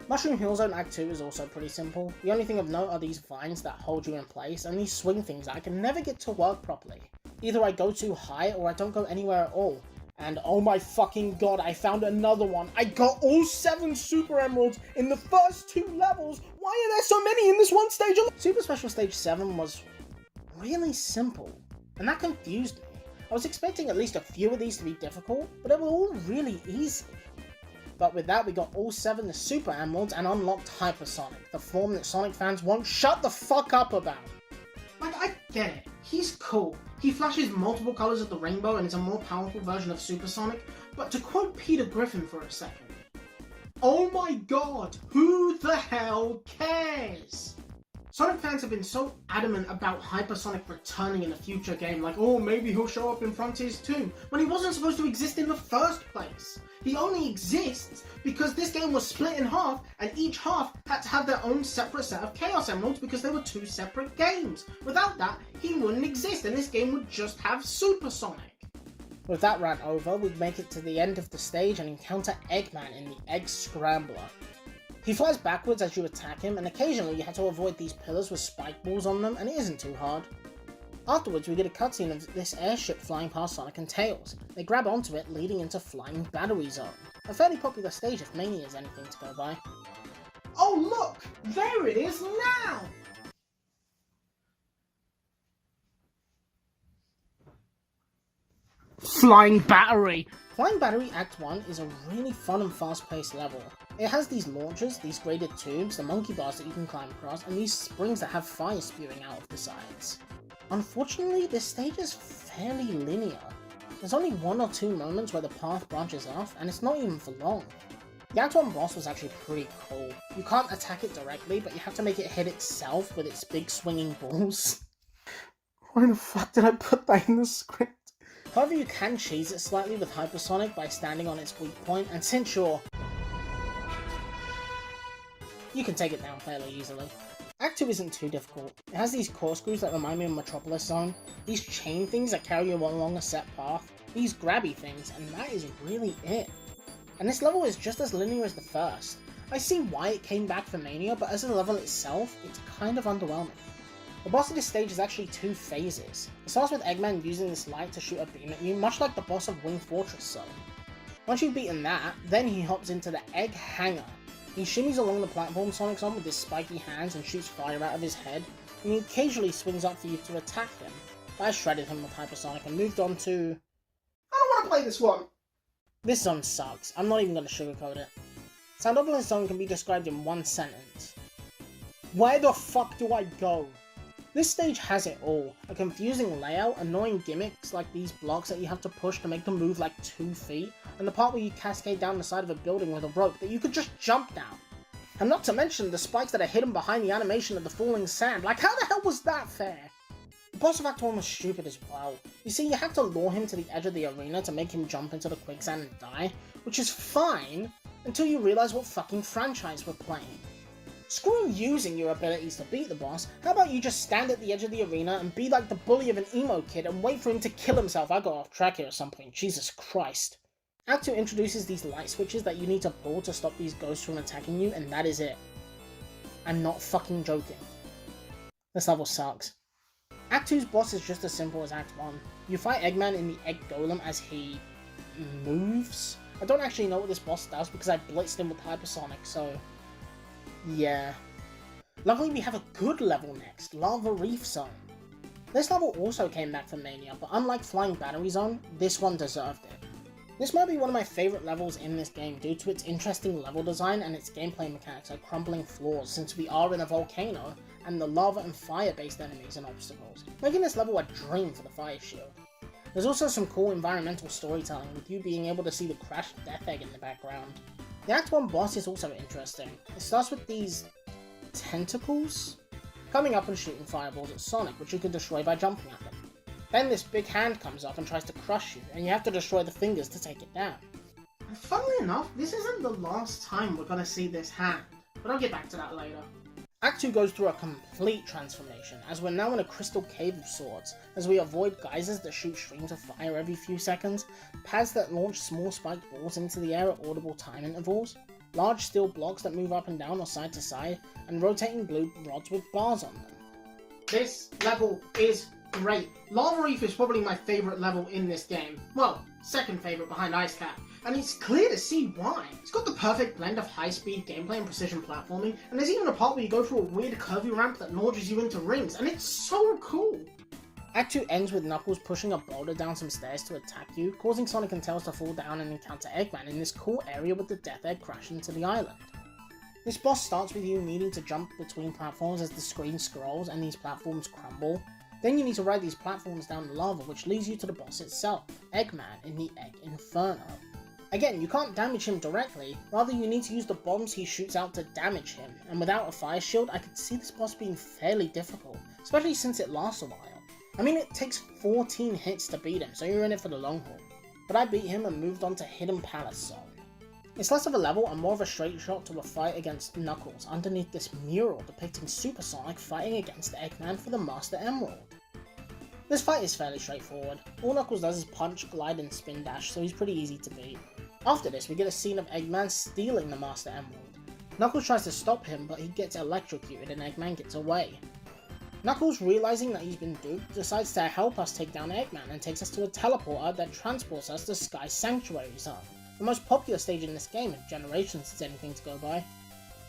Mushroom Hill Zone Act 2 is also pretty simple. The only thing of note are these vines that hold you in place, and these swing things that I can never get to work properly. Either I go too high, or I don't go anywhere at all. And oh my fucking god, I found another one! I got all 7 Super Emeralds in the first 2 levels! Why are there so many in this one stage? Super Special Stage 7 was really simple, and that confused me. I was expecting at least a few of these to be difficult, but they were all really easy. But with that, we got all 7 the Super Emeralds and unlocked Hypersonic, the form that Sonic fans won't shut the fuck up about. Like, I get it. He's cool. He flashes multiple colors of the rainbow and is a more powerful version of Supersonic, but to quote Peter Griffin for a second, oh my god, who the hell cares? Sonic fans have been so adamant about Hypersonic returning in a future game, like, oh, maybe he'll show up in Frontiers 2, when he wasn't supposed to exist in the first place. He only exists because this game was split in half, and each half had to have their own separate set of Chaos Emeralds because they were 2 separate games. Without that, he wouldn't exist, and this game would just have Supersonic. With that rant over, we make it to the end of the stage and encounter Eggman in the Egg Scrambler. He flies backwards as you attack him, and occasionally you have to avoid these pillars with spike balls on them, and it isn't too hard. Afterwards, we get a cutscene of this airship flying past Sonic and Tails. They grab onto it, leading into Flying Battery Zone, a fairly popular stage if Mania is anything to go by. Oh look! There it is now! Flying Battery! Flying Battery Act 1 is a really fun and fast-paced level. It has these launchers, these graded tubes, the monkey bars that you can climb across, and these springs that have fire spewing out of the sides. Unfortunately, this stage is fairly linear. There's only 1 or 2 moments where the path branches off, and it's not even for long. The Act 1 boss was actually pretty cool. You can't attack it directly, but you have to make it hit itself with its big swinging balls. Why the fuck did I put that in the script? However, you can cheese it slightly with Hypersonic by standing on its weak point, and since you can take it down fairly easily. Act 2 isn't too difficult. It has these corkscrews that remind me of Metropolis Zone, these chain things that carry you along a set path, these grabby things, and that is really it. And this level is just as linear as the first. I see why it came back for Mania, but as a level itself, it's kind of underwhelming. The boss of this stage is actually 2 phases. It starts with Eggman using this light to shoot a beam at you, much like the boss of Wing Fortress Zone. Once you've beaten that, then he hops into the Egg Hangar. He shimmies along the platform Sonic's on with his spiky hands and shoots fire out of his head, and he occasionally swings up for you to attack him. But I shredded him with Hypersonic and moved on to... I don't want to play this one! This zone sucks. I'm not even going to sugarcoat it. Sandopolis Zone can be described in 1 sentence. Where the fuck do I go? This stage has it all. A confusing layout, annoying gimmicks like these blocks that you have to push to make them move like 2 feet, and the part where you cascade down the side of a building with a rope that you could just jump down. And not to mention the spikes that are hidden behind the animation of the falling sand. Like, how the hell was that fair? The boss of Act 1 was stupid as well. You see, you have to lure him to the edge of the arena to make him jump into the quicksand and die, which is fine, until you realise what fucking franchise we're playing. Screw using your abilities to beat the boss, how about you just stand at the edge of the arena and be like the bully of an emo kid and wait for him to kill himself? I got off track here at some point, Jesus Christ. Act 2 introduces these light switches that you need to pull to stop these ghosts from attacking you, and that is it. I'm not fucking joking. This level sucks. Act 2's boss is just as simple as Act 1. You fight Eggman in the Egg Golem as he... moves? I don't actually know what this boss does because I blitzed him with Hypersonic, so... yeah. Luckily we have a good level next, Lava Reef Zone. This level also came back from Mania, but unlike Flying Battery Zone, this one deserved it. This might be one of my favourite levels in this game due to its interesting level design and its gameplay mechanics like crumbling floors, since we are in a volcano, and the lava and fire based enemies and obstacles, making this level a dream for the fire shield. There's also some cool environmental storytelling, with you being able to see the crashed death egg in the background. The Act 1 boss is also interesting. It starts with these tentacles coming up and shooting fireballs at Sonic, which you can destroy by jumping at them. Then this big hand comes up and tries to crush you, and you have to destroy the fingers to take it down. And funnily enough, this isn't the last time we're gonna see this hand, but I'll get back to that later. Act 2 goes through a complete transformation, as we're now in a crystal cave of sorts, as we avoid geysers that shoot streams of fire every few seconds, pads that launch small spiked balls into the air at audible time intervals, large steel blocks that move up and down or side to side, and rotating blue rods with bars on them. This level is great. Lava Reef is probably my favourite level in this game. Well, second favourite behind Ice Cap. And it's clear to see why. It's got the perfect blend of high-speed gameplay and precision platforming, and there's even a part where you go through a weird curvy ramp that launches you into rings, and it's so cool! Act 2 ends with Knuckles pushing a boulder down some stairs to attack you, causing Sonic and Tails to fall down and encounter Eggman in this cool area with the Death Egg crashing to the island. This boss starts with you needing to jump between platforms as the screen scrolls and these platforms crumble. Then you need to ride these platforms down the lava, which leads you to the boss itself, Eggman in the Egg Inferno. Again, you can't damage him directly, rather you need to use the bombs he shoots out to damage him, and without a fire shield, I could see this boss being fairly difficult, especially since it lasts a while. I mean, it takes 14 hits to beat him, so you're in it for the long haul. But I beat him and moved on to Hidden Palace Zone. It's less of a level and more of a straight shot to a fight against Knuckles underneath this mural depicting Super Sonic fighting against Eggman for the Master Emerald. This fight is fairly straightforward. All Knuckles does is punch, glide and spin dash, so he's pretty easy to beat. After this, we get a scene of Eggman stealing the Master Emerald. Knuckles tries to stop him, but he gets electrocuted and Eggman gets away. Knuckles, realizing that he's been duped, decides to help us take down Eggman and takes us to a teleporter that transports us to Sky Sanctuary Zone, the most popular stage in this game if Generations is anything to go by.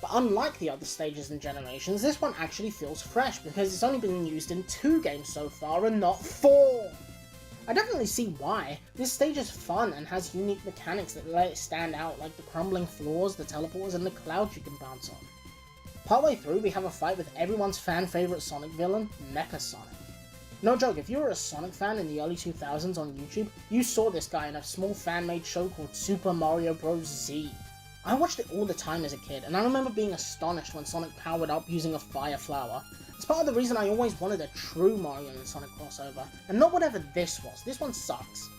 But unlike the other stages in Generations, this one actually feels fresh because it's only been used in 2 games so far and not 4! I definitely see why. This stage is fun and has unique mechanics that let it stand out, like the crumbling floors, the teleporters, and the clouds you can bounce on. Partway through, we have a fight with everyone's fan favourite Sonic villain, Mecha Sonic. No joke, if you were a Sonic fan in the early 2000s on YouTube, you saw this guy in a small fan-made show called Super Mario Bros. Z. I watched it all the time as a kid, and I remember being astonished when Sonic powered up using a fire flower. It's part of the reason I always wanted a true Mario and Sonic crossover, and not whatever this was. This one sucks.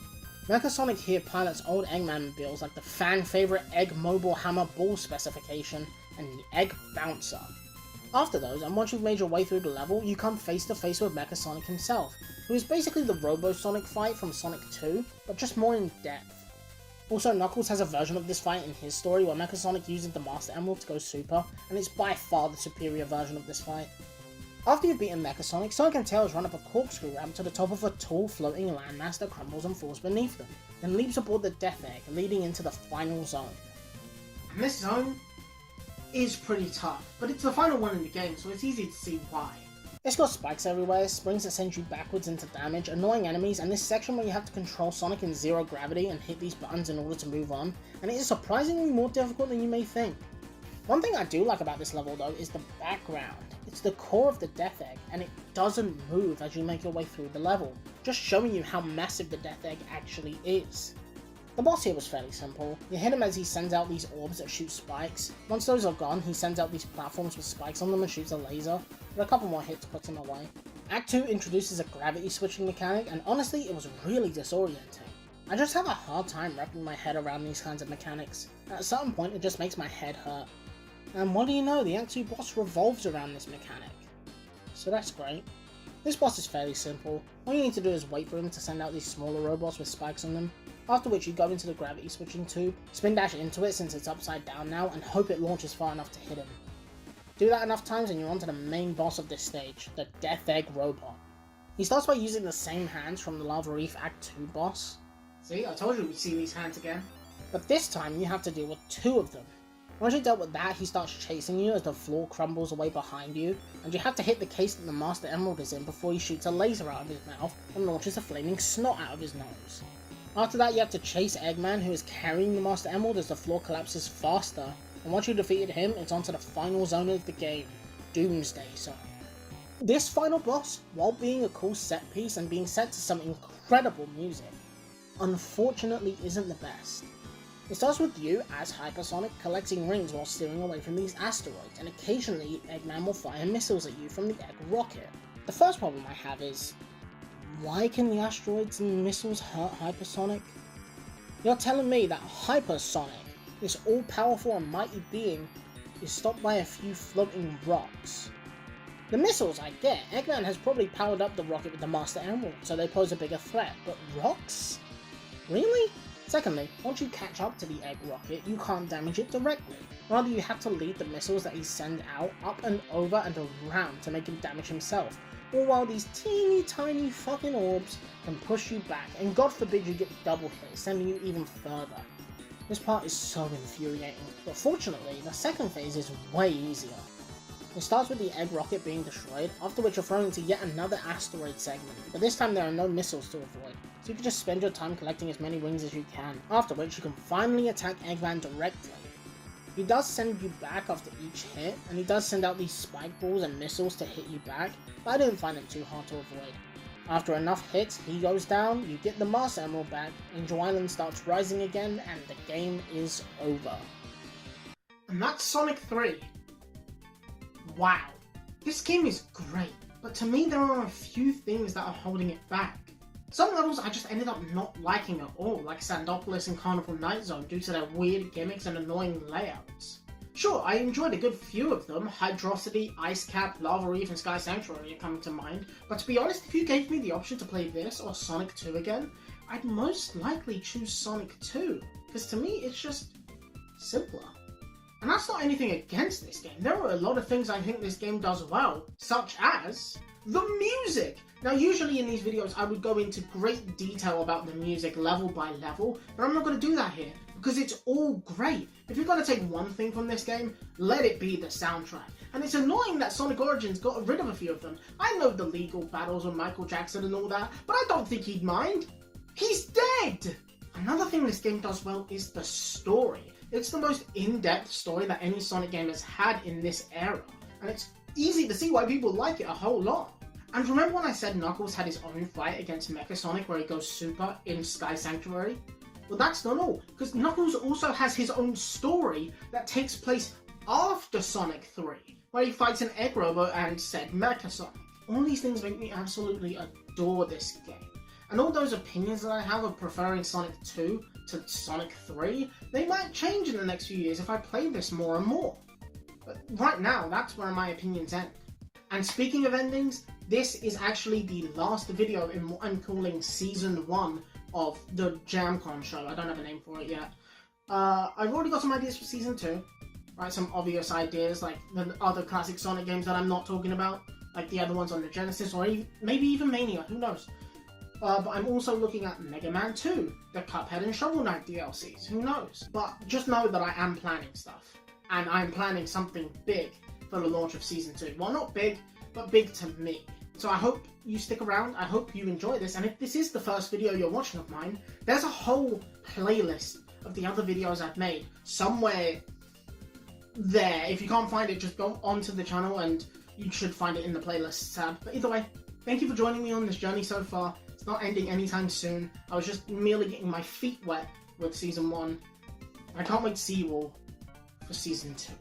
Mecha Sonic here pilots old Eggman builds like the fan favourite Egg Mobile Hammer Ball specification and the Egg Bouncer. After those, and once you've made your way through the level, you come face to face with Mecha Sonic himself, who is basically the Robo Sonic fight from Sonic 2, but just more in depth. Also, Knuckles has a version of this fight in his story where Mecha Sonic uses the Master Emerald to go super, and it's by far the superior version of this fight. After you've beaten Mecha Sonic, Sonic and Tails run up a corkscrew ramp to the top of a tall floating landmass that crumbles and falls beneath them, then leaps aboard the Death Egg, leading into the final zone. And this zone is pretty tough, but it's the final one in the game, so it's easy to see why. It's got spikes everywhere, springs that send you backwards into damage, annoying enemies, and this section where you have to control Sonic in zero gravity and hit these buttons in order to move on, and it is surprisingly more difficult than you may think. One thing I do like about this level though is the background. It's the core of the Death Egg, and it doesn't move as you make your way through the level, just showing you how massive the Death Egg actually is. The boss here was fairly simple. You hit him as he sends out these orbs that shoot spikes. Once those are gone, he sends out these platforms with spikes on them and shoots a laser, but a couple more hits puts him away. Act 2 introduces a gravity switching mechanic, and honestly it was really disorienting. I just have a hard time wrapping my head around these kinds of mechanics. At a certain point it just makes my head hurt. And what do you know, the Act 2 boss revolves around this mechanic. So that's great. This boss is fairly simple. All you need to do is wait for him to send out these smaller robots with spikes on them, after which you go into the gravity switching tube, spin dash into it since it's upside down now, and hope it launches far enough to hit him. Do that enough times and you're onto the main boss of this stage, the Death Egg Robot. He starts by using the same hands from the Lava Reef Act 2 boss. See, I told you we'd see these hands again. But this time you have to deal with 2 of them. Once you dealt with that, he starts chasing you as the floor crumbles away behind you, and you have to hit the case that the Master Emerald is in before he shoots a laser out of his mouth and launches a flaming snot out of his nose. After that, you have to chase Eggman, who is carrying the Master Emerald as the floor collapses faster. And once you defeated him, it's on to the final zone of the game, Doomsday Zone. This final boss, while being a cool set piece and being set to some incredible music, unfortunately isn't the best. It starts with you, as Hypersonic, collecting rings while steering away from these asteroids, and occasionally Eggman will fire missiles at you from the Egg Rocket. The first problem I have is, why can the asteroids and missiles hurt Hypersonic? You're telling me that Hypersonic, this all-powerful and mighty being, is stopped by a few floating rocks? The missiles I get, Eggman has probably powered up the rocket with the Master Emerald, so they pose a bigger threat, but rocks? Really? Secondly, once you catch up to the Egg Rocket, you can't damage it directly. Rather, you have to lead the missiles that he sends out up and over and around to make him damage himself, all while these teeny tiny fucking orbs can push you back, and God forbid you get double hit, sending you even further. This part is so infuriating, but fortunately, the second phase is way easier. It starts with the Egg Rocket being destroyed, after which you're thrown into yet another asteroid segment, but this time there are no missiles to avoid, so you can just spend your time collecting as many rings as you can, after which you can finally attack Eggman directly. He does send you back after each hit, and he does send out these spike balls and missiles to hit you back, but I didn't find it too hard to avoid. After enough hits, he goes down, you get the Master Emerald back, Angel Island starts rising again, and the game is over. And that's Sonic 3. Wow. This game is great, but to me there are a few things that are holding it back. Some levels I just ended up not liking at all, like Sandopolis and Carnival Night Zone, due to their weird gimmicks and annoying layouts. Sure, I enjoyed a good few of them, Hydrocity, Ice Cap, Lava Reef and Sky Sanctuary are coming to mind, but to be honest, if you gave me the option to play this or Sonic 2 again, I'd most likely choose Sonic 2, because to me it's just simpler. And that's not anything against this game. There are a lot of things I think this game does well, such as the music! Now usually in these videos I would go into great detail about the music level by level, but I'm not going to do that here, because it's all great. If you're going to take one thing from this game, let it be the soundtrack. And it's annoying that Sonic Origins got rid of a few of them. I know the legal battles with Michael Jackson and all that, but I don't think he'd mind. He's dead! Another thing this game does well is the story. It's the most in-depth story that any Sonic game has had in this era, and it's easy to see why people like it a whole lot. And remember when I said Knuckles had his own fight against Mecha Sonic where he goes super in Sky Sanctuary? Well, that's not all, because Knuckles also has his own story that takes place after Sonic 3, where he fights an Egg Robot and said Mecha Sonic. All these things make me absolutely adore this game. And all those opinions that I have of preferring Sonic 2 to Sonic 3, they might change in the next few years if I play this more and more. But right now, that's where my opinions end. And speaking of endings, this is actually the last video in what I'm calling Season 1 of the Jamcon show. I don't have a name for it yet. I've already got some ideas for Season 2. Right, some obvious ideas, like the other classic Sonic games that I'm not talking about, like the other ones on the Genesis, or maybe even Mania, who knows. But I'm also looking at Mega Man 2, the Cuphead and Shovel Knight DLCs, who knows. But just know that I am planning stuff. And I'm planning something big for the launch of Season 2. Well, not big, but big to me. So I hope you stick around, I hope you enjoy this, and if this is the first video you're watching of mine, there's a whole playlist of the other videos I've made somewhere there. If you can't find it, just go onto the channel and you should find it in the playlist tab. But either way, thank you for joining me on this journey so far. It's not ending anytime soon. I was just merely getting my feet wet with Season 1. I can't wait to see you all for Season 2.